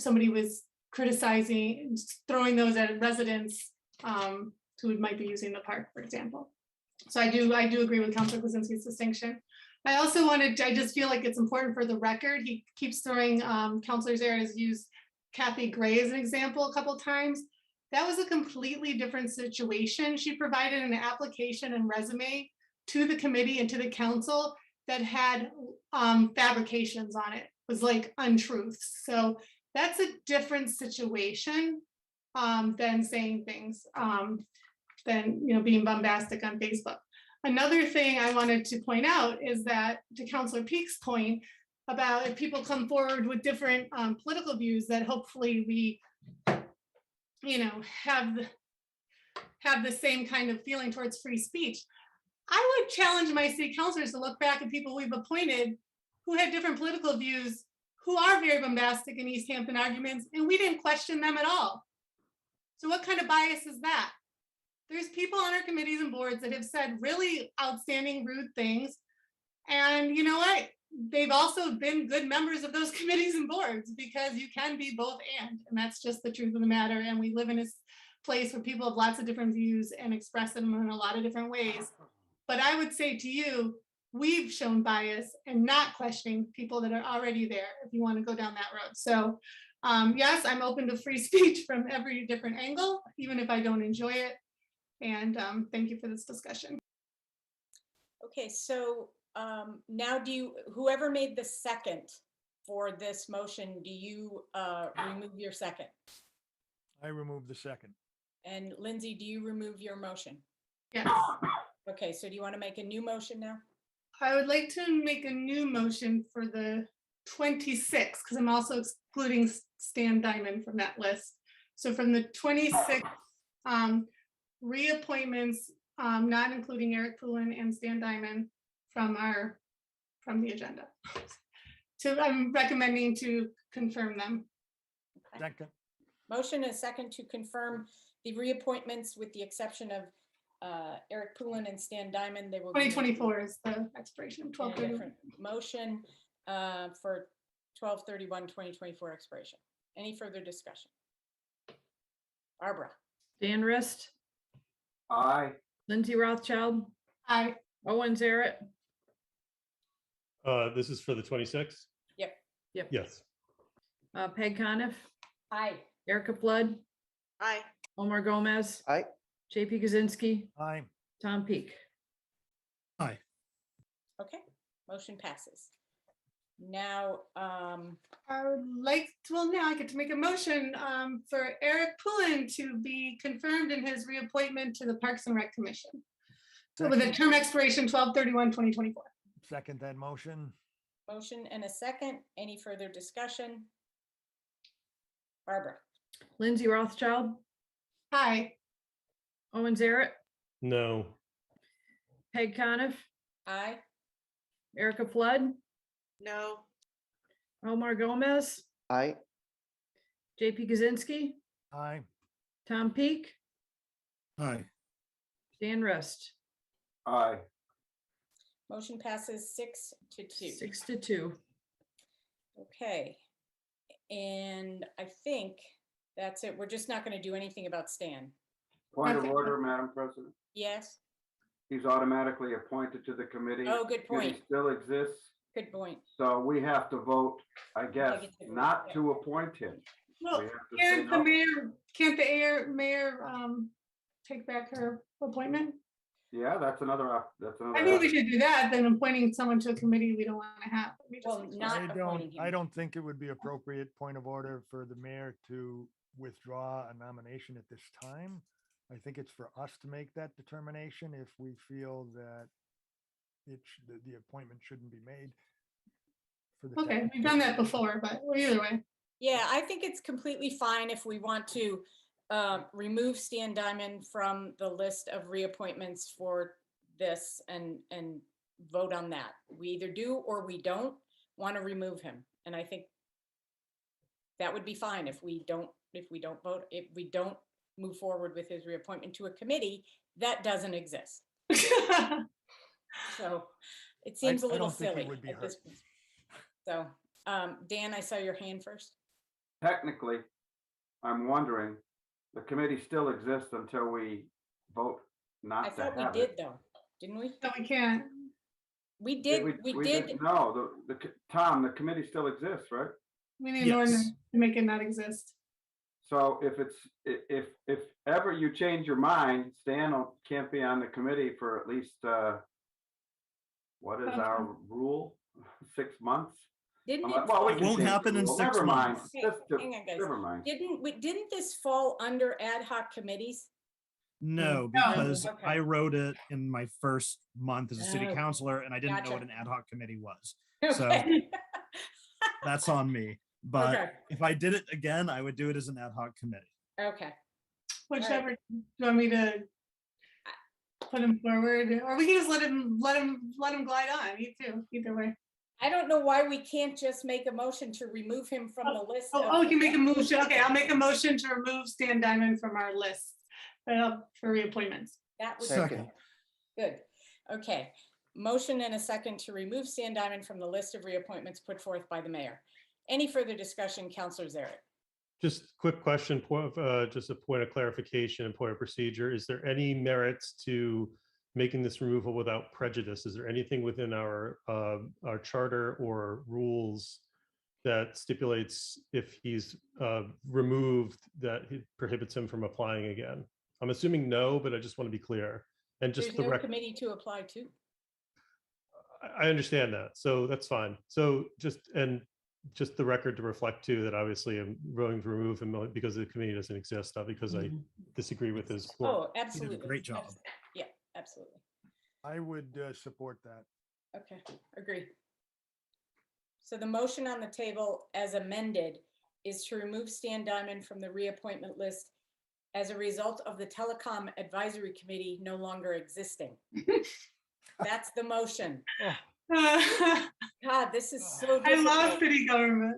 somebody was criticizing, throwing those at residents who might be using the park, for example. So I do agree with Councilor Kwasinski's distinction. I also I just feel like it's important for the record. He keeps throwing, Councilor Zaire has used Kathy Gray as an example a couple times. That was a completely different situation. She provided an application and resume to the committee and to the council that had fabrications on it. It was like untruths. So that's a different situation than saying things, than being bombastic on Facebook. Another thing I wanted to point out is that, to Councilor Peak's point about if people come forward with different political views, that hopefully we, have the same kind of feeling towards free speech. I would challenge my city councilors to look back at people we've appointed who had different political views, who are very bombastic in Easthampton arguments, and we didn't question them at all. So what kind of bias is that? There's people on our committees and boards that have said really outstanding, rude things. And you know what? They've also been good members of those committees and boards, because you can be both and that's just the truth of the matter. And we live in a place where people have lots of different views and express them in a lot of different ways. But I would say to you, we've shown bias and not questioning people that are already there, if you want to go down that road. So yes, I'm open to free speech from every different angle, even if I don't enjoy it. And thank you for this discussion. Okay, so now whoever made the second for this motion, do you remove your second? I remove the second. And Lindsay, do you remove your motion? Yes. Okay, so do you want to make a new motion now? I would like to make a new motion for the 26th, because I'm also excluding Stan Diamond from that list. So from the 26th, reappointments, not including Eric Poulin and Stan Diamond from the agenda. So I'm recommending to confirm them. Okay. Second. Motion and second to confirm the reappointments with the exception of Eric Poulin and Stan Diamond. They will 2024 is the expiration, 12/31. Motion for 12/31/2024 expiration. Any further discussion? Barbara. Dan Rist, Aye. Lindsay Rothschild, Aye. Owen Zaret, This is for the 26th? Yep. Yes. Peg Coniff, Aye. Erica Flood, Aye. Omar Gomez, Aye. JP Kaczynski, Aye. Tom Peak. Aye. Okay, motion passes. Now, I would like to, well, now I get to make a motion for Eric Poulin to be confirmed in his reappointment to the Parks and Rec Commission. So with a term expiration 12/31/2024. Second that motion. motion and a second. Any further discussion? Barbara. Lindsay Rothschild, Aye. Owen Zaret, No. Peg Coniff, Aye. Erica Flood, No. Omar Gomez, Aye. JP Kaczynski, Aye. Tom Peak, Aye. Dan Rist. Aye. Motion passes 6-2. 6-2. Okay. And I think that's it. We're just not going to do anything about Stan. Point of order, Madam President. Yes? He's automatically appointed to the committee. Oh, good Committee point. still exists, Good point. so we have to vote, I guess, Negative. not to appoint him. Well, We have to say can't the no. mayor take back her appointment? Yeah, that's another, that's another. I think we should do that than appointing someone to a committee we don't want to have. We just- Well, not appointing him. I don't think it would be appropriate point of order for the mayor to withdraw a nomination at this time. I think it's for us to make that determination if we feel that the appointment shouldn't be made. For the Okay, time. we've done that before, but either way. Yeah, I think it's completely fine if we want to remove Stan Diamond from the list of reappointments for this and vote on that. We either do or we don't want to remove him. And I think that would be fine if we don't vote, if we don't move forward with his reappointment to a committee that doesn't exist. So it seems a I little don't think it silly would be at this point. So, Dan, I saw your hand first. Technically, I'm wondering, the committee still exists until we vote I not to thought we have did it. though, didn't we? No, we can't. We did, we did. No, Tom, the committee still exists, right? We need an ordinance to make it not exist. So if ever you change your mind, Stan can't be on the committee for at least, what is our rule? 6 months? Didn't Well, it? we It can won't change the happen in rule. 6 Never mind. months. Hey, Just hang on, guys. Never mind. Didn't this fall under ad hoc committees? No, No. because Okay. I wrote it in my first month as a city Oh, councilor and I didn't know gotcha. what an ad hoc committee was. So Okay. that's on me. But Okay. if I did it again, I would do it as an ad hoc committee. Okay. Whichever, do you want me to put him forward, or we can just let him glide on, me too, either way. I don't know why we can't just make a motion to remove him from the list. Oh, you can make a motion, okay, I'll make a motion to remove Stan Diamond from our list for reappointments. That would be Second. good. Okay. Motion and a second to remove Stan Diamond from the list of reappointments put forth by the mayor. Any further discussion, Counselor Zaret? Just quick question, just a point of clarification and point of procedure. Is there any merits to making this removal without prejudice? Is there anything within our charter or rules that stipulates if he's removed that it prohibits him from applying again? I'm assuming no, but I just want to be clear. And just There's the no record. committee to apply to. I understand that. So that's fine. So just the record to reflect too, that obviously I'm going to remove him because the committee doesn't exist, not because I disagree with his. Oh, You did absolutely. a great job. Yeah, absolutely. I would support that. Okay, agree. So the motion on the table as amended is to remove Stan Diamond from the reappointment list as a result of the Telecom Advisory Committee no longer existing. That's the motion. God, this is so I love difficult. city government.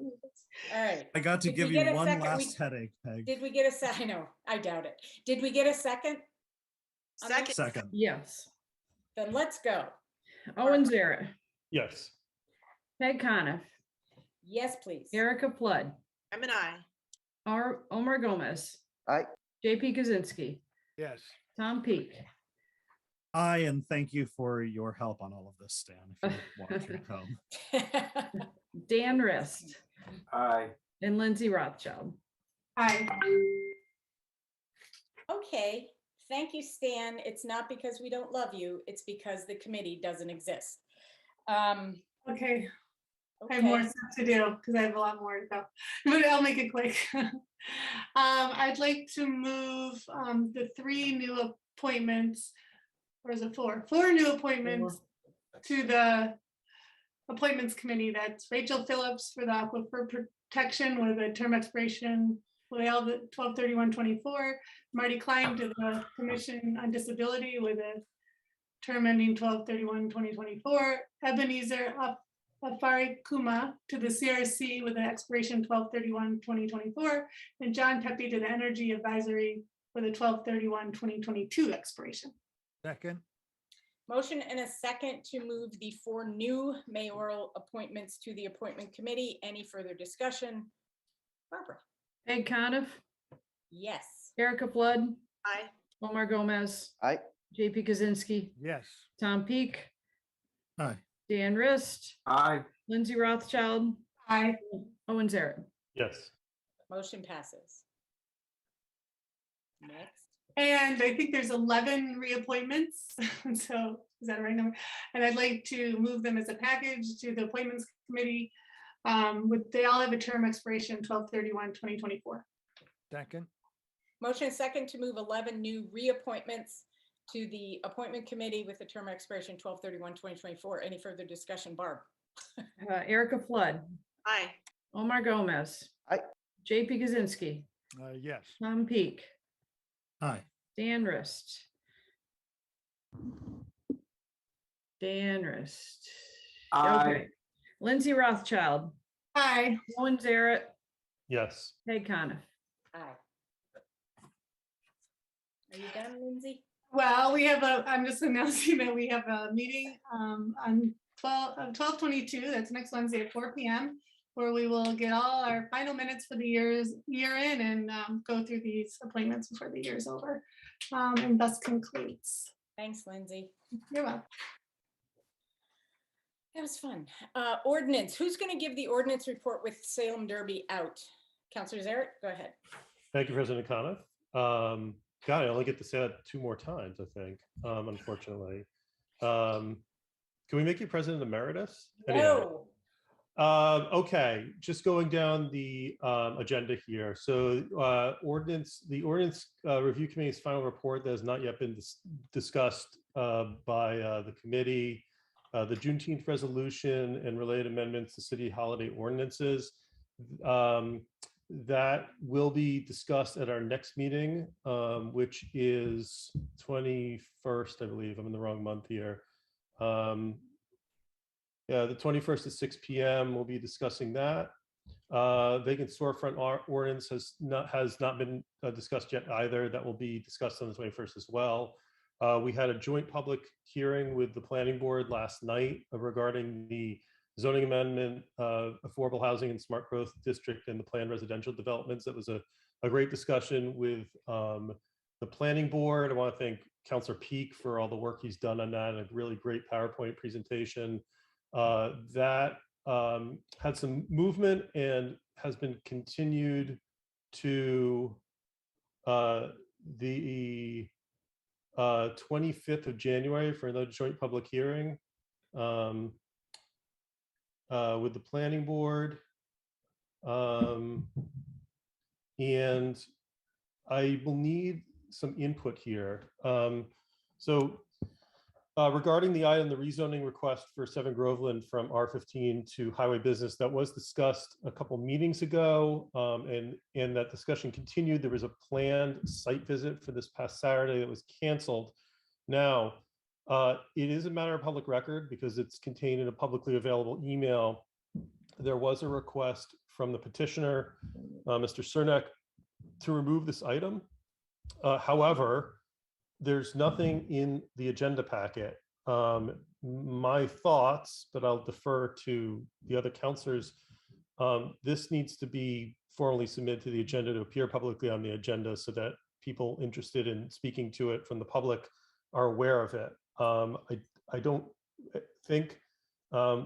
All right. I got to Did give we you get a one second? last headache, Peg. Did we get a second? I know, I doubt it. Did we get a second? Second. Yes. Then let's go. Owen Zaret, Yes. Peg Coniff, Yes, please. Erica Flood, I'm an aye. Omar Gomez, Aye. JP Kaczynski, Yes. Tom Peak. Aye, and thank you for your help on all of this, Stan, if you're watching at home. Dan Rist, Aye. and Lindsay Rothschild. Aye. Okay, thank you, Stan. It's not because we don't love you, it's because the committee doesn't exist. Okay, I have more Okay. stuff to do because I have a lot more to go, but I'll make it quick. I'd like to move the 3 new appointments, or is it 4? 4 new appointments to the Appointments Committee. That's Rachel Phillips for the Aquifer Protection with a term expiration with 12/31/24. Marty Klein to the Commission on Disability with a term ending 12/31/2024. Ebenezer Afari Kuma to the CRC with an expiration 12/31/2024. And John Pepe to the Energy Advisory with a 12/31/2022 expiration. Second. Motion and a second to move the 4 new mayoral appointments to the Appointment Committee. Any further discussion? Barbara? Peg Coniff, Yes. Erica Flood, Aye. Omar Gomez, Aye. JP Kaczynski, Yes. Tom Peak, Aye. Dan Rist, Aye. Lindsay Rothschild, Aye. Owen Zaret. Yes. Motion passes. Next. And I think there's 11 reappointments. So is that the right number? And I'd like to move them as a package to the appointments committee. They all have a term expiration 12/31/2024. Second. Motion is second to move 11 new reappointments to the appointment committee with the term expiration 12/31/2024. Any further discussion, Barb? Erica Flood, Aye. Omar Gomez. Aye. JP Kaczynski, Yes. Tom Peak, Aye. Dan Rist. Dan Rist. Aye. Okay. Lindsay Rothschild, Aye. Owen Zaret, Yes. Peg Coniff. Aye. Are you done, Lindsay? Well, I'm just announcing that we have a meeting on 12/22, that's next Wednesday at 4 p.m., where we will get all our final minutes for the year in and go through these appointments before the year is over. And thus concludes. Thanks, Lindsay. You're welcome. That was fun. Ordinance, who's going to give the ordinance report with Salem Derby out? Counselor Zaret, go ahead. Thank you, President Coniff. God, I only get to say that 2 more times, I think, unfortunately. Can we make you President Emeritus? No. Okay, just going down the agenda here. So the ordinance review committee's final report that has not yet been discussed by the committee, the Juneteenth resolution and related amendments to city holiday ordinances. That will be discussed at our next meeting, which is 21st, I believe. I'm in the wrong month here. Yeah, the 21st at 6 p.m. We'll be discussing that. Vacant storefront ordinance has not been discussed yet either. That will be discussed on the 21st as well. We had a joint public hearing with the planning board last night regarding the zoning amendment, affordable housing and smart growth district and the planned residential developments. That was a great discussion with the planning board. I want to thank Councilor Peak for all the work he's done on that, and a really great PowerPoint presentation. That had some movement and has been continued to the 25th of January for another joint public hearing with the planning board. And I will need some input here. Regarding the item, the rezoning request for 7 Groveland from R15 to highway business, that was discussed a couple meetings ago, and that discussion continued. There was a planned site visit for this past Saturday that was canceled. Now, it is a matter of public record because it's contained in a publicly available email. There was a request from the petitioner, Mr. Cernak, to remove this item. However, there's nothing in the agenda packet. My thoughts, but I'll defer to the other counselors. This needs to be formally submitted to the agenda to appear publicly on the agenda so that people interested in speaking to it from the public are aware of it. I don't think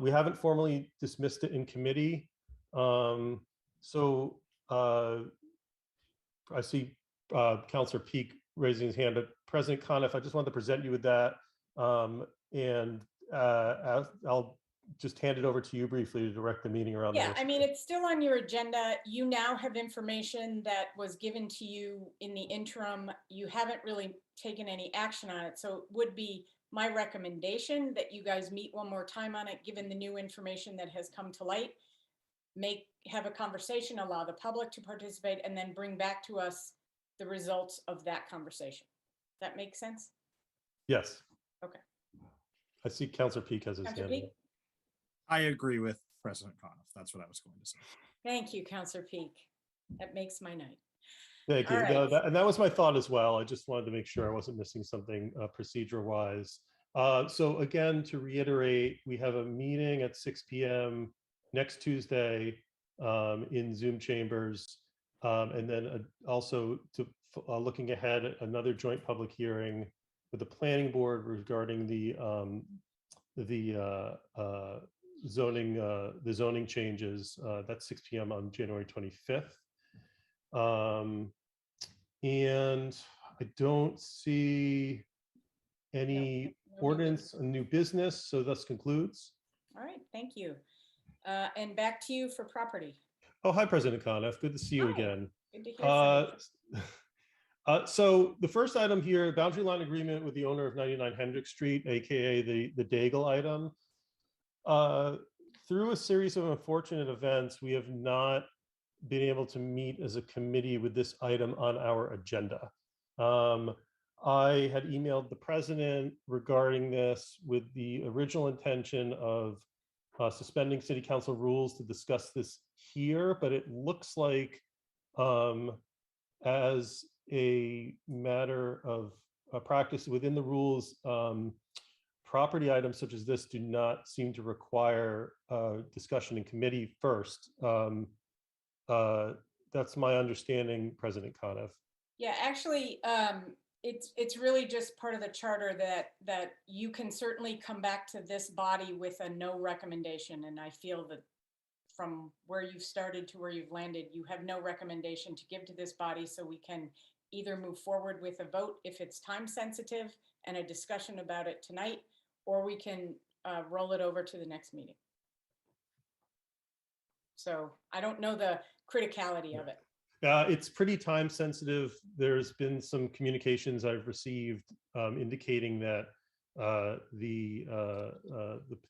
we haven't formally dismissed it in committee. I see Councilor Peak raising his hand, but President Coniff, I just wanted to present you with that. And I'll just hand it over to you briefly to direct the meeting around. Yeah, I mean, it's still on your agenda. You now have information that was given to you in the interim. You haven't really taken any action on it. So it would be my recommendation that you guys meet one more time on it, given the new information that has come to light. Have a conversation, allow the public to participate, and then bring back to us the results of that conversation. That makes sense? Yes. Okay. I see Councilor Peak has his Councilor hand. Peak? I agree with President Coniff. That's what I was going to say. Thank you, Councilor Peak. That makes my night. Thank you. All No, right. and that was my thought as well. I just wanted to make sure I wasn't missing something procedure wise. So again, to reiterate, we have a meeting at 6 p.m. next Tuesday in Zoom chambers. And then also to looking ahead, another joint public hearing with the planning board regarding the zoning changes. That's 6 p.m. on January 25th. And I don't see any No new ordinance, new business, so thus concludes. All right, thank you. And back to you for property. Oh, hi, President Conniff. Good to see you Hi, again. good to hear from you. So the first item here, boundary line agreement with the owner of 99 Hendrick Street, AKA the Daigle item. Through a series of unfortunate events, we have not been able to meet as a committee with this item on our agenda. I had emailed the president regarding this with the original intention of suspending city council rules to discuss this here, but it looks like as a matter of practice within the rules, property items such as this do not seem to require discussion in committee first. That's my understanding, President Conniff. Yeah, actually, it's really just part of the charter that you can certainly come back to this body with a no recommendation. And I feel that from where you've started to where you've landed, you have no recommendation to give to this body, so we can either move forward with a vote if it's time sensitive and a discussion about it tonight, or we can roll it over to the next meeting. So I don't know the criticality of it. It's pretty time sensitive. There's been some communications I've received indicating that the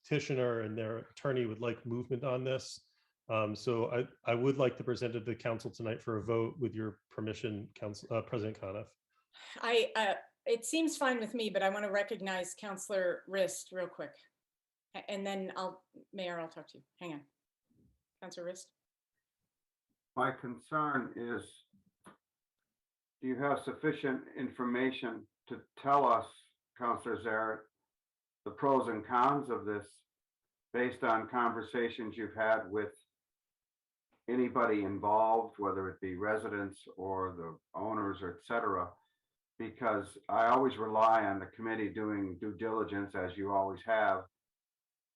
petitioner and their attorney would like movement on this. So I would like to present it to the council tonight for a vote with your permission, President Conniff. It seems fine with me, but I want to recognize Councillor Rist real quick. And then Mayor, I'll talk to you. Hang on. Councillor Rist. My concern is, do you have sufficient information to tell us, Councillor Zaret, the pros and cons of this based on conversations you've had with anybody involved, whether it be residents or the owners, or et cetera? Because I always rely on the committee doing due diligence, as you always have.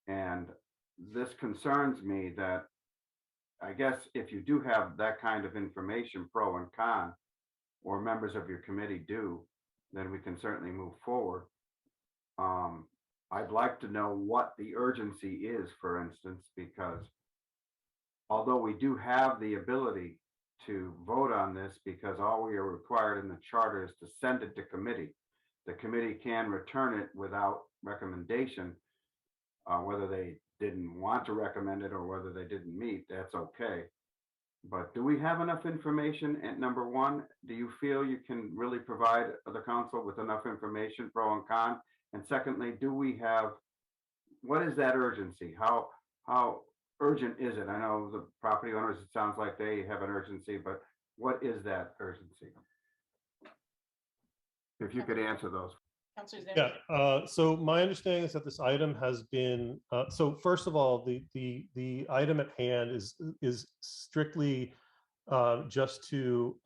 And this concerns me that, I guess, if you do have that kind of information, pro and con, or members of your committee do, then we can certainly move forward. I'd like to know what the urgency is, for instance, because although we do have the ability to vote on this, because all we are required in the charter is to send it to committee, the committee can return it without recommendation. Whether they didn't want to recommend it or whether they didn't meet, that's okay. But do we have enough information? And number one, do you feel you can really provide the council with enough information, pro and con? And secondly, what is that urgency? How urgent is it? I know the property owners, it sounds like they have an urgency, but what is that urgency? If you could answer those. Yeah, so my understanding is that this item has been, so first of all, the item at hand is strictly just to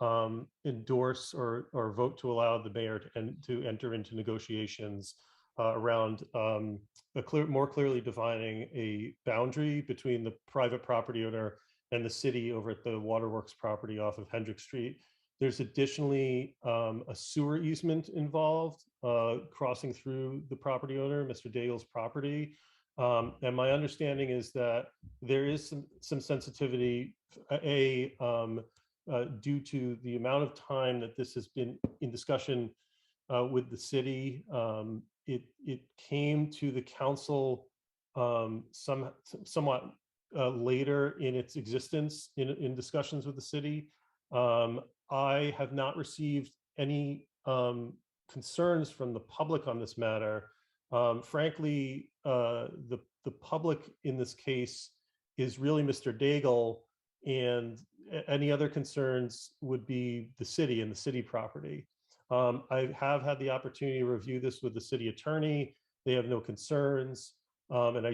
endorse or vote to allow the mayor to enter into negotiations around more clearly defining a boundary between the private property owner and the city over at the Waterworks property off of Hendrick Street. There's additionally a sewer easement involved crossing through the property owner, Mr. Daigle's property. And my understanding is that there is some sensitivity, due to the amount of time that this has been in discussion with the city. It came to the council somewhat later in its existence in discussions with the city. I have not received any concerns from the public on this matter. Frankly, the public in this case is really Mr. Daigle, and any other concerns would be the city and the city property. I have had the opportunity to review this with the city attorney. They have no concerns. And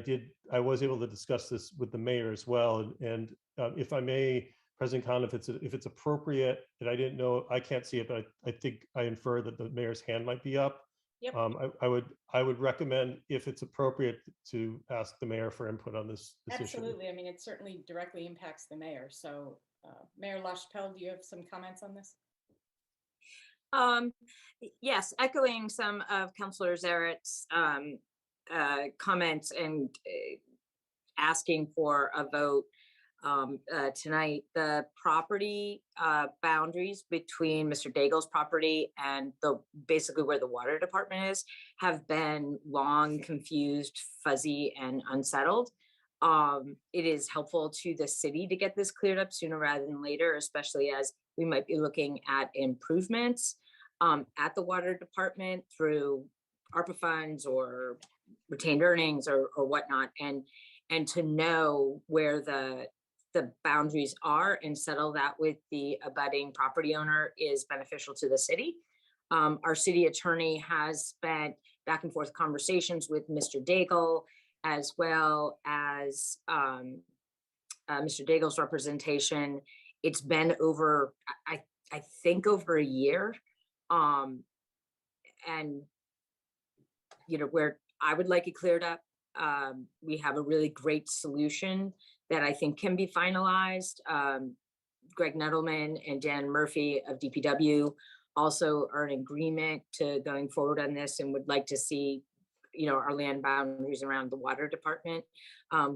I was able to discuss this with the mayor as well. And if I may, President Conniff, if it's appropriate, and I didn't know, I can't see it, but I think I infer that the mayor's hand might be up. Yep. I would recommend, if it's appropriate, to ask the mayor for input on this issue. Absolutely. I mean, it certainly directly impacts the mayor. So Mayor LaChapelle, do you have some comments on this? Yes, echoing some of Councilor Zaret's comments and asking for a vote tonight. The property boundaries between Mr. Daigle's property and basically where the water department is have been long confused, fuzzy, and unsettled. It is helpful to the city to get this cleared up sooner rather than later, especially as we might be looking at improvements at the water department through ARPA funds or retained earnings or whatnot, and to know where the boundaries are and settle that with the abutting property owner is beneficial to the city. Our city attorney has spent back and forth conversations with Mr. Daigle, as well as Mr. Daigle's representation. It's been over, I think over a year. And, you know, where I would like it cleared up. We have a really great solution that I think can be finalized. Greg Nettleman and Dan Murphy of DPW also are in agreement to going forward on this and would like to see, you know, our land boundaries around the water department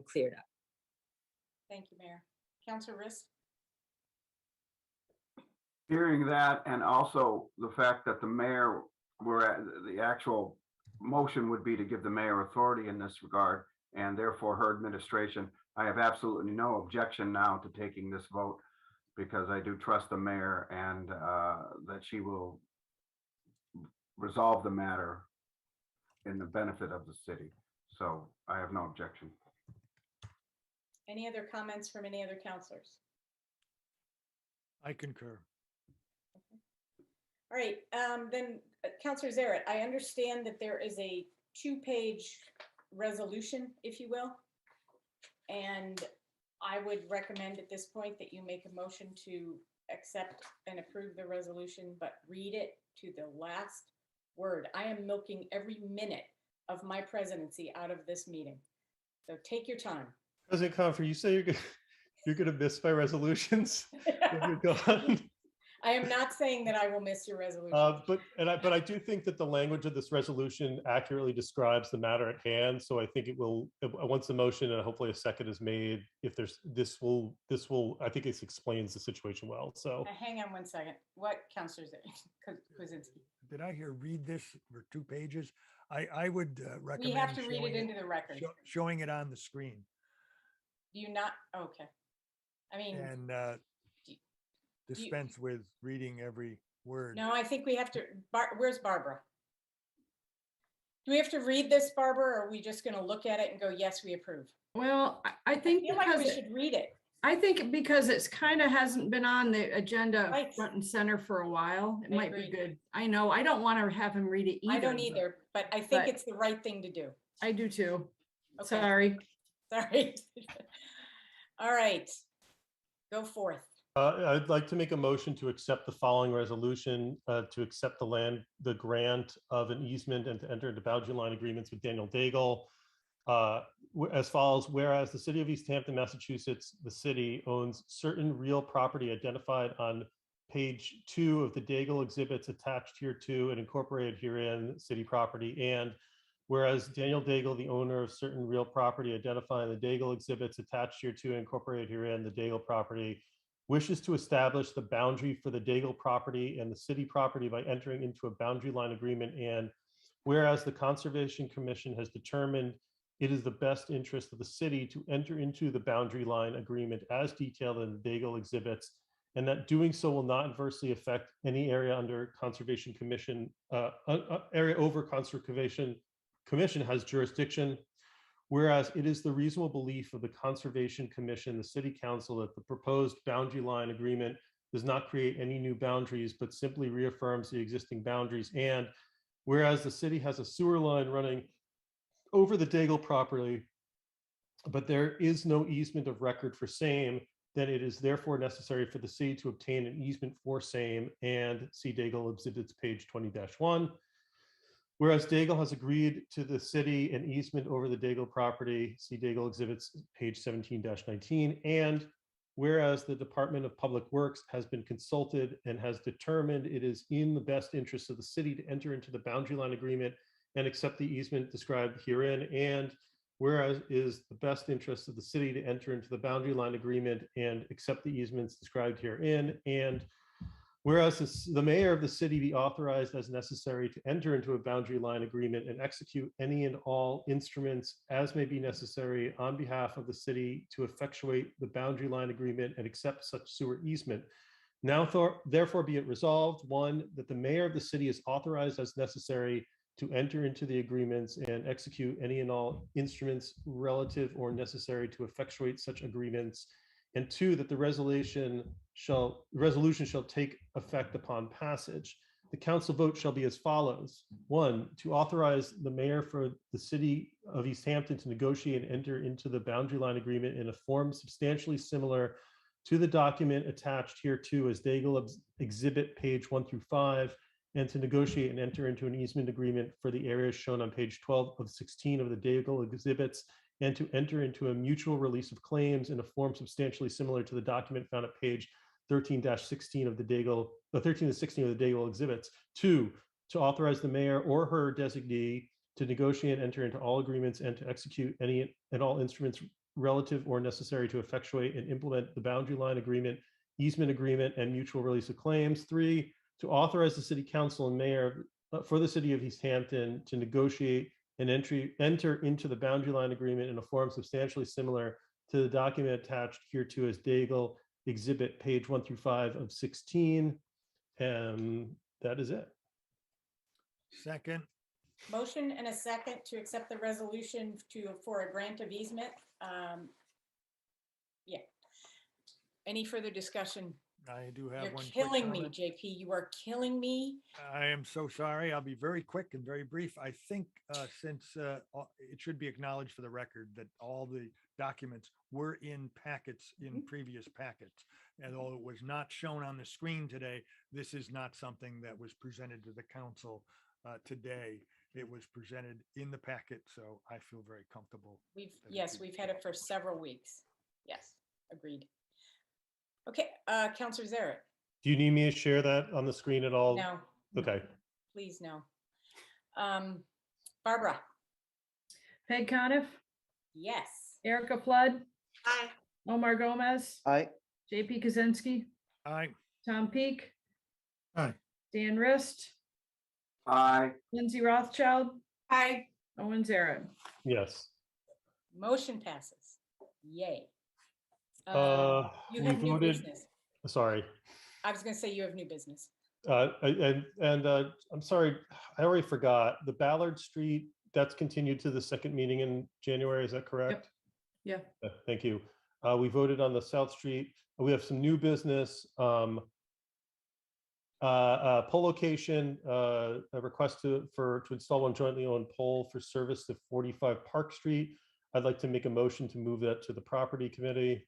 cleared up. Thank you, Mayor. Councilor Riss? Hearing that, and also the fact that the mayor, the actual motion would be to give the mayor authority in this regard, and therefore her administration, I have absolutely no objection now to taking this vote, because I do trust the mayor and that she will resolve the matter in the benefit of the city. So I have no objection. Any other comments from any other councilors? I concur. All right, then Councilor Zaret, I understand that there is a 2-page resolution, if you will. And I would recommend at this point that you make a motion to accept and approve the resolution, but read it to the last word. I am milking every minute of my presidency out of this meeting. So take your time. President Confer, you say you're gonna miss my resolutions when you're gone. I am not saying that I will miss your resolution. But I do think that the language of this resolution accurately describes the matter at hand. So I think it will, once the motion and hopefully a second is made, if there's, this will, I think it explains the situation well, so. Hang on one second. What, Councilor Kuzinski? Did I hear read this for 2 pages? I would recommend. We have to read it into the record. Showing it on the screen. Do you not? Okay. I mean. And dispense with reading every word. No, I think we have to, where's Barbara? Do we have to read this, Barbara, or are we just gonna look at it and go, yes, we approve? Well, I think I feel like we should read it. I think because it's kind of hasn't been on the agenda front and center for a while, it might be good. I know, I don't want to have him read it either. I don't either, but I think it's the right thing to do. I do too. Okay. Sorry. Sorry. All right, go forth. I'd like to make a motion to accept the following resolution, to accept the grant of an easement and to enter into boundary line agreements with Daniel Daigle. As follows: whereas the city of Easthampton, Massachusetts, the city owns certain real property identified on page 2 of the Daigle exhibits attached here to and incorporated herein, city property. And whereas Daniel Daigle, the owner of certain real property identified in the Daigle exhibits attached here to and incorporated herein, the Daigle property, wishes to establish the boundary for the Daigle property and the city property by entering into a boundary line agreement. And whereas the Conservation Commission has determined it is the best interest of the city to enter into the boundary line agreement as detailed in the Daigle exhibits, and that doing so will not adversely affect any area under Conservation Commission, area over Conservation Commission has jurisdiction. Whereas it is the reasonable belief of the Conservation Commission, the City Council, that the proposed boundary line agreement does not create any new boundaries, but simply reaffirms the existing boundaries. And whereas the city has a sewer line running over the Daigle property, but there is no easement of record for same, then it is therefore necessary for the city to obtain an easement for same, and see Daigle exhibits page 20-1. Whereas Daigle has agreed to the city an easement over the Daigle property, see Daigle exhibits page 17-19, and whereas the Department of Public Works has been consulted and has determined it is in the best interest of the city to enter into the boundary line agreement and accept the easement described herein, and whereas it is the best interest of the city to enter into the boundary line agreement and accept the easements described herein, and whereas the mayor of the city be authorized as necessary to enter into a boundary line agreement and execute any and all instruments as may be necessary on behalf of the city to effectuate the boundary line agreement and accept such sewer easement. Now, therefore be it resolved, one, that the mayor of the city is authorized as necessary to enter into the agreements and execute any and all instruments relative or necessary to effectuate such agreements. And two, that the resolution shall take effect upon passage. The council vote shall be as follows. One, to authorize the mayor for the city of Easthampton to negotiate and enter into the boundary line agreement in a form substantially similar to the document attached hereto as Daigle Exhibit page 1 through 5, and to negotiate and enter into an easement agreement for the areas shown on page 12 of 16 of the Daigle exhibits, and to enter into a mutual release of claims in a form substantially similar to the document found at page 13-16 of the Daigle, 13 to 16 of the Daigle exhibits. Two, to authorize the mayor or her designee to negotiate and enter into all agreements and to execute any and all instruments relative or necessary to effectuate and implement the boundary line agreement, easement agreement, and mutual release of claims. Three, to authorize the city council and mayor for the city of Easthampton to negotiate and enter into the boundary line agreement in a form substantially similar to the document attached hereto as Daigle Exhibit page 1 through 5 of 16. And that is it. Second. Motion and a second to accept the resolution for a grant of easement. Yeah. Any further discussion? I do have You're one. quick killing me, comment. JP. You are killing me. I am so sorry. I'll be very quick and very brief. I think since it should be acknowledged for the record that all the documents were in packets in previous packets. And although it was not shown on the screen today, this is not something that was presented to the council today. It was presented in the packet, so I feel very comfortable. Yes, we've had it for several weeks. Yes, agreed. Okay, Councilor Zaret. Do you need me to share that on the screen at all? No. Okay. Please, no. Barbara. Peg Coniff, Yes. Erica Flood, Aye. Omar Gomez, Aye. JP Kaczynski, Aye. Tom Peak, Aye. Dan Rist, Aye. Lindsay Rothschild, Aye. Owen Zaret. Yes. Motion passes. Yay. You We have new voted, business. sorry. I was going to say you have new business. I'm sorry, I already forgot. The Ballard Street, that's continued to the second meeting in January, is that correct? Yeah. Thank you. We voted on the South Street. We have some new business. Poll location, a request to install one jointly owned pole for service to 45 Park Street. I'd like to make a motion to move that to the property committee.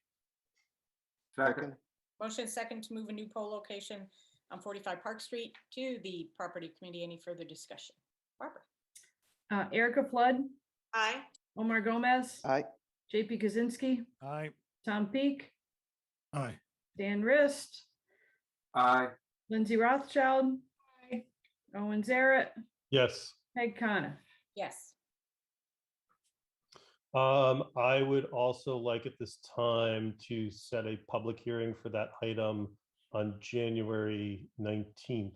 Second. Motion second to move a new pole location on 45 Park Street to the property committee. Any further discussion? Barbara. Erica Flood, Aye. Omar Gomez, Aye. JP Kaczynski, Aye. Tom Peak, Aye. Dan Rist, Aye. Lindsay Rothschild, Aye. Owen Zaret, Yes. Peg Coniff. Yes. I would also like at this time to set a public hearing for that item on January 19th.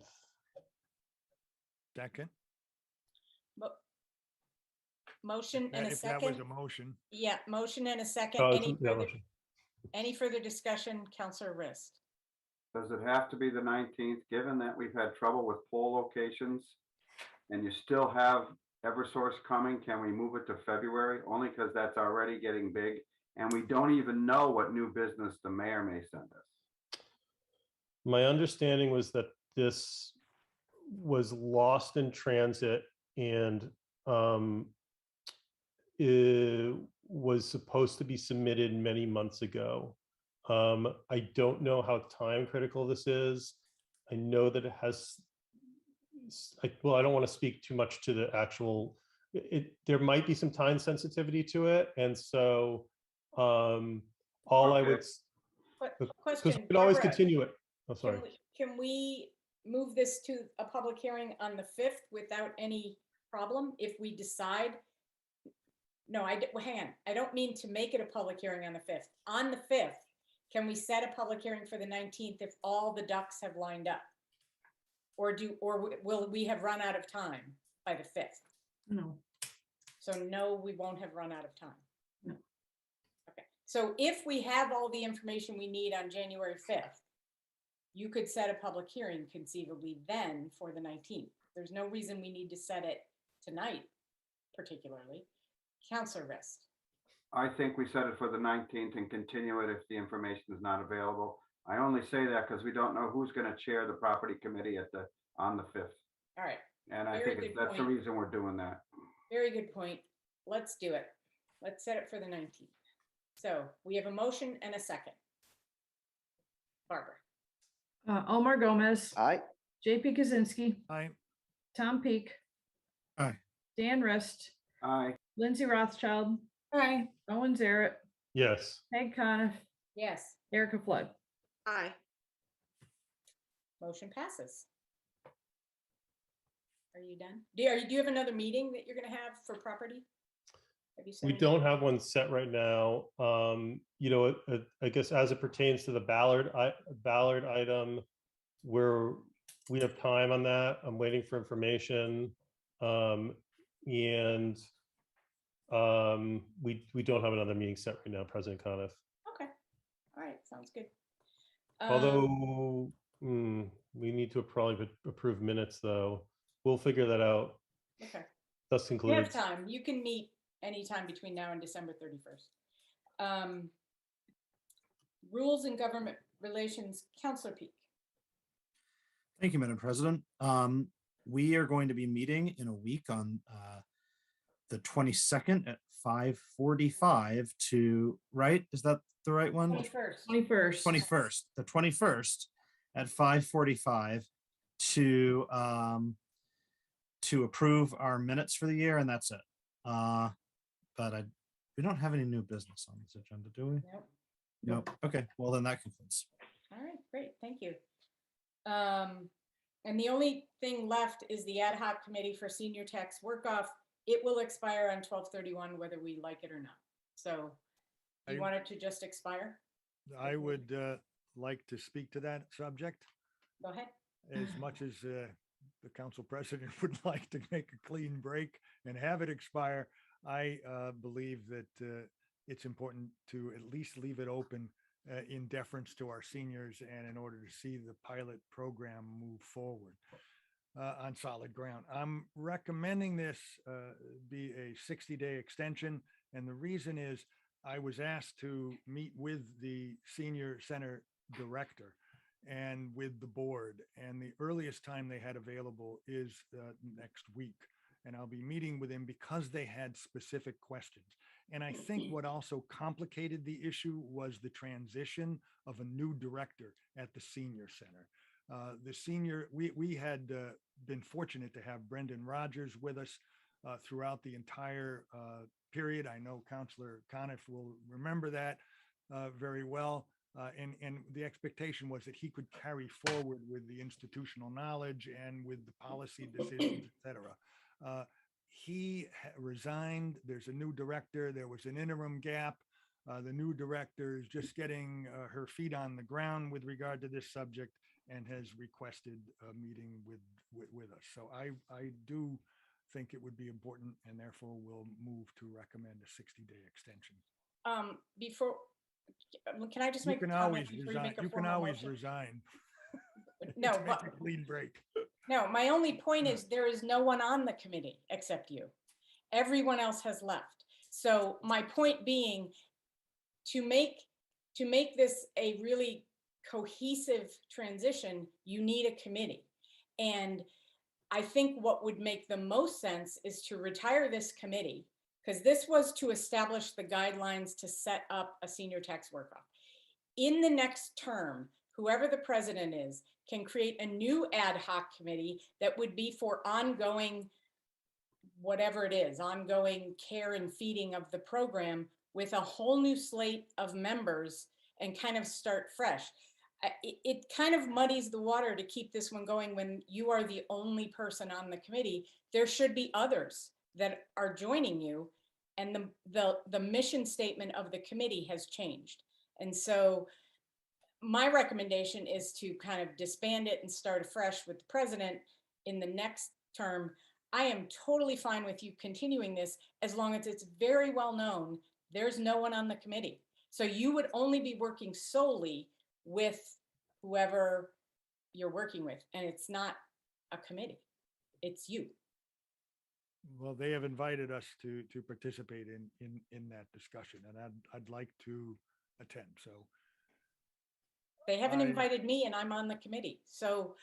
Second. Motion and a If that was second. a motion. Yeah, motion and a second. Oh, Any further discussion? Councilor Rist. Does it have to be the 19th, given that we've had trouble with poll locations? And you still have Eversource coming? Can we move it to February? Only because that's already getting big. And we don't even know what new business the mayor may send us. My understanding was that this was lost in transit and it was supposed to be submitted many months ago. I don't know how time critical this is. I know that it has, well, I don't want to speak too much to the actual, there might be some time sensitivity to it. And so all I would, Because Question. we could always Barbara, continue it. Oh, sorry. Can we move this to a public hearing on the 5th without any problem if we decide? No, well, hang on. I don't mean to make it a public hearing on the 5th. On the 5th, can we set a public hearing for the 19th if all the ducks have lined up? Or will we have run out of time by the 5th? No. So no, we won't have run out of time. No. Okay, so if we have all the information we need on January 5th, you could set a public hearing conceivably then for the 19th. There's no reason we need to set it tonight, particularly. Counselor Rist. I think we set it for the 19th and continue it if the information is not available. I only say that because we don't know who's going to chair the property committee on the 5th. All right. And I Very think good that's the point. reason we're doing that. Very good point. Let's do it. Let's set it for the 19th. So we have a motion and a second. Barbara. Omar Gomez. Aye. JP Kaczynski. Aye. Tom Peak. Aye. Dan Rist. Aye. Lindsay Rothschild. Aye. Owen Zaret. Yes. Peg Coniff. Yes. Erica Flood. Aye. Motion passes. Are you done? Do you have another meeting that you're going to have for property? Have you set We any- don't have one set right now. You know, I guess as it pertains to the Ballard item, we have time on that. I'm waiting for information. And we don't have another meeting set right now, President Coniff. Okay. All right. Sounds good. Although we need to probably approve minutes, though. We'll figure that out. Okay. Thus You have concludes. time. You can meet anytime between now and December 31st. Rules and Government Relations, Counselor Peak. Thank you, Madam President. We are going to be meeting in a week on the 22nd at 5:45 to, right? Is that the right one? 21st. 21st. The 21st at 5:45 to approve our minutes for the year, and that's it. But we don't have any new business on this agenda, do we? Nope. Nope. Okay, well then that concludes. All right, great, thank you. And the only thing left is the ad hoc committee for senior tax work-off. It will expire on 12/31, whether we like it or not. So you want it to just expire? I would like to speak to that subject. Go ahead. As much as the council president would like to make a clean break and have it expire, I believe that it's important to at least leave it open in deference to our seniors and in order to see the pilot program move forward on solid ground. I'm recommending this be a 60-day extension. And the reason is I was asked to meet with the senior center director and with the board, and the earliest time they had available is next week. And I'll be meeting with him because they had specific questions. And I think what also complicated the issue was the transition of a new director at the senior center. We had been fortunate to have Brendan Rogers with us throughout the entire period. I know Councillor Coniff will remember that very well. And the expectation was that he could carry forward with the institutional knowledge and with the policy decisions, et cetera. He resigned. There's a new director. There was an interim gap. The new director is just getting her feet on the ground with regard to this subject and has requested a meeting with us. So I do think it would be important, and therefore we'll move to recommend a 60-day extension. Can I just You make a can comment always before you resign. make a You can formal always motion? resign. No, To make but a clean break. no, my only point is there is no one on the committee except you. Everyone else has left. So my point being, to make this a really cohesive transition, you need a committee. And I think what would make the most sense is to retire this committee, because this was to establish the guidelines to set up a senior tax work-off. In the next term, whoever the president is can create a new ad hoc committee that would be for ongoing, whatever it is, ongoing care and feeding of the program with a whole new slate of members and kind of start fresh. It kind of muddies the water to keep this one going when you are the only person on the committee. There should be others that are joining you, and the mission statement of the committee has changed. And so my recommendation is to kind of disband it and start afresh with the president in the next term. I am totally fine with you continuing this as long as it's very well known there's no one on the committee. So you would only be working solely with whoever you're working with, and it's not a committee, it's you. Well, they have invited us to participate in that discussion, and I'd like to attend, so. They haven't invited me and I'm on the committee. So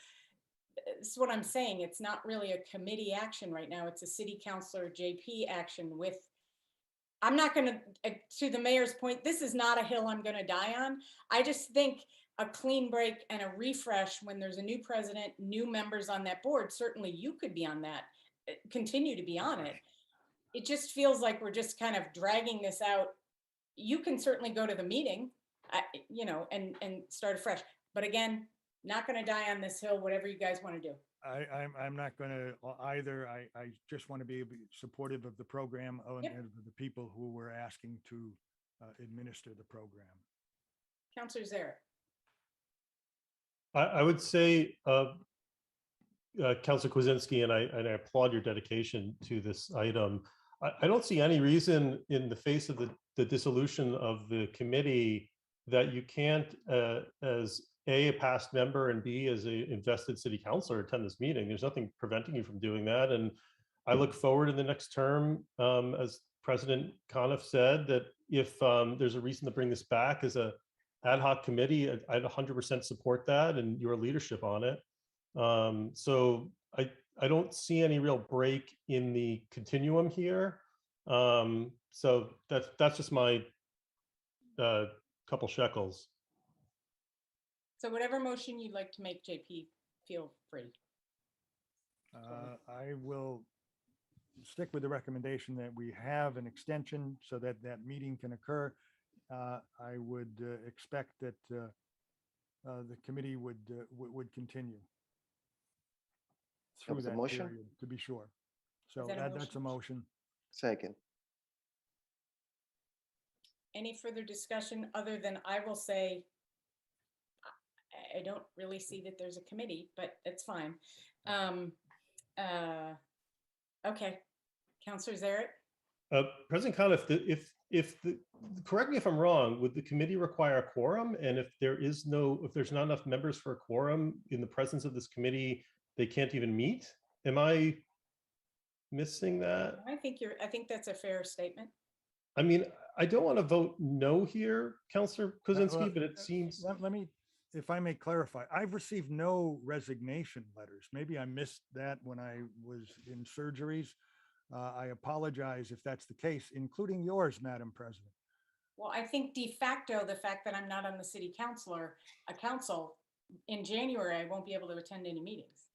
that's what I'm saying. It's not really a committee action right now. It's a city councilor JP action with, I'm not gonna, to the mayor's point, this is not a hill I'm gonna die on. I just think a clean break and a refresh when there's a new president, new members on that board, certainly you could be on that, continue to be on it. It just feels like we're just kind of dragging this out. You can certainly go to the meeting, you know, and start afresh. But again, not going to die on this hill, whatever you guys want to do. I'm not going to either. I just want to be supportive of the program and of the people who were asking to administer the program. Councilor Zarek. I would say, Councilor Kwasinski, and I applaud your dedication to this item. I don't see any reason in the face of the dissolution of the committee that you can't, as a past member and B, as a invested city councilor, attend this meeting. There's nothing preventing you from doing that. And I look forward in the next term, as President Coniff said, that if there's a reason to bring this back as a ad hoc committee, I'd 100% support that and your leadership on it. So I don't see any real break in the continuum here. So that's just my couple shekels. So whatever motion you'd like to make, JP, feel free. I will stick with the recommendation that we have an extension so that that meeting can occur. I would expect that the committee would continue through that motion period, to be sure. So that that's a motion. Second. Any further discussion other than I will say, I don't really see that there's a committee, but it's fine. Okay, Councilor Zarek. President Coniff, correct me if I'm wrong, would the committee require a quorum? And if there's not enough members for a quorum in the presence of this committee, they can't even meet? Am I missing that? I think that's a fair statement. I mean, I don't want to vote no here, Councilor Kwasinski, but it seems. Let me, if I may clarify, I've received no resignation letters. Maybe I missed that when I was in surgeries. I apologize if that's the case, including yours, Madam President. Well, I think de facto, the fact that I'm not on the city council in January, I won't be able to attend any meetings.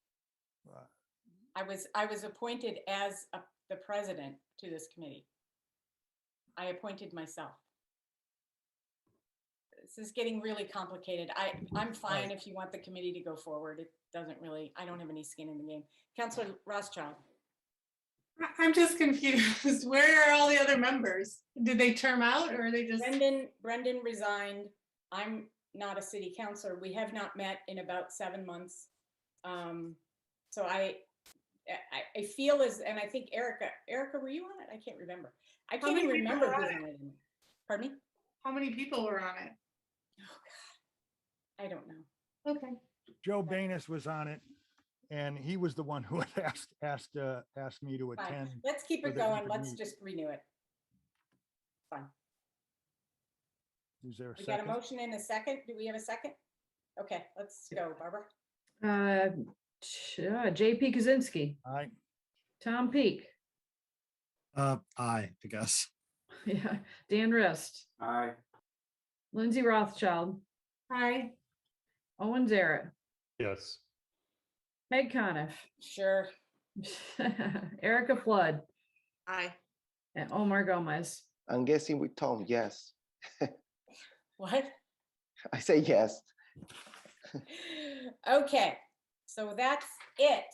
I was appointed as the president to this committee. I appointed myself. This is getting really complicated. I'm fine if you want the committee to go forward. It doesn't really, I don't have any skin in the game. Councilor Rothschild. I'm just confused. Where are all the other members? Did they term out or are they just? Brendan resigned. I'm not a city councilor. We have not met in about 7 months. So I feel and I think Erica, were you on it? I can't remember. I can't even remember who's on it. Pardon me? How many people were on it? Oh God, I don't know. Okay. Joe Banis was on it, and he was the one who had asked me to Fine. attend. Let's keep so it that we going. could Let's meet. just renew it. Fine. Is there a We got a second? motion and a second. Do we have a second? Okay, let's go, Barbara. JP Kaczynski, Aye. Tom Peak, I guess. yeah, Dan Rist, Aye. Lindsay Rothschild, Hi. Owen Zarek, Yes. Peg Coniff, Sure. Erica Flood, Aye. and Omar Gomez. I'm guessing with Tom, yes. What? I say yes. Okay, so that's it.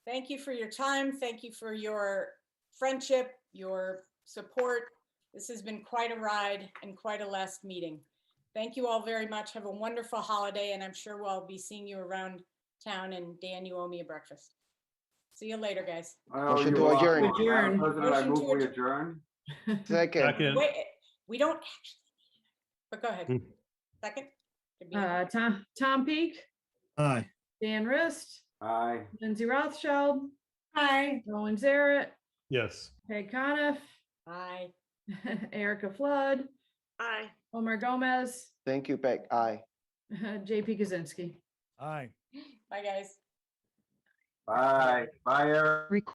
Thank you for your time. Thank you for your friendship, your support. This has been quite a ride and quite a last meeting. Thank you all very much. Have a wonderful holiday, and I'm sure we'll be seeing you around town. And Dan, you owe me a breakfast. See you later, guys. Oh, Motion you're to adjourn. welcome. Madam Adjourn. President, I Motion to move we adjourn. adjourn. Second. Second. Wait, we don't actually, but go ahead. Second? Could be anything. Tom Peak, Aye. Dan Rist, Aye. Lindsay Rothschild, Hi. Rowan Zaret, Yes. Peg Coniff, Aye. Erica Flood, Aye. Omar Gomez, Thank you, Peg. Aye. JP Kaczynski. Aye. Bye, guys. Bye. Bye, Eric.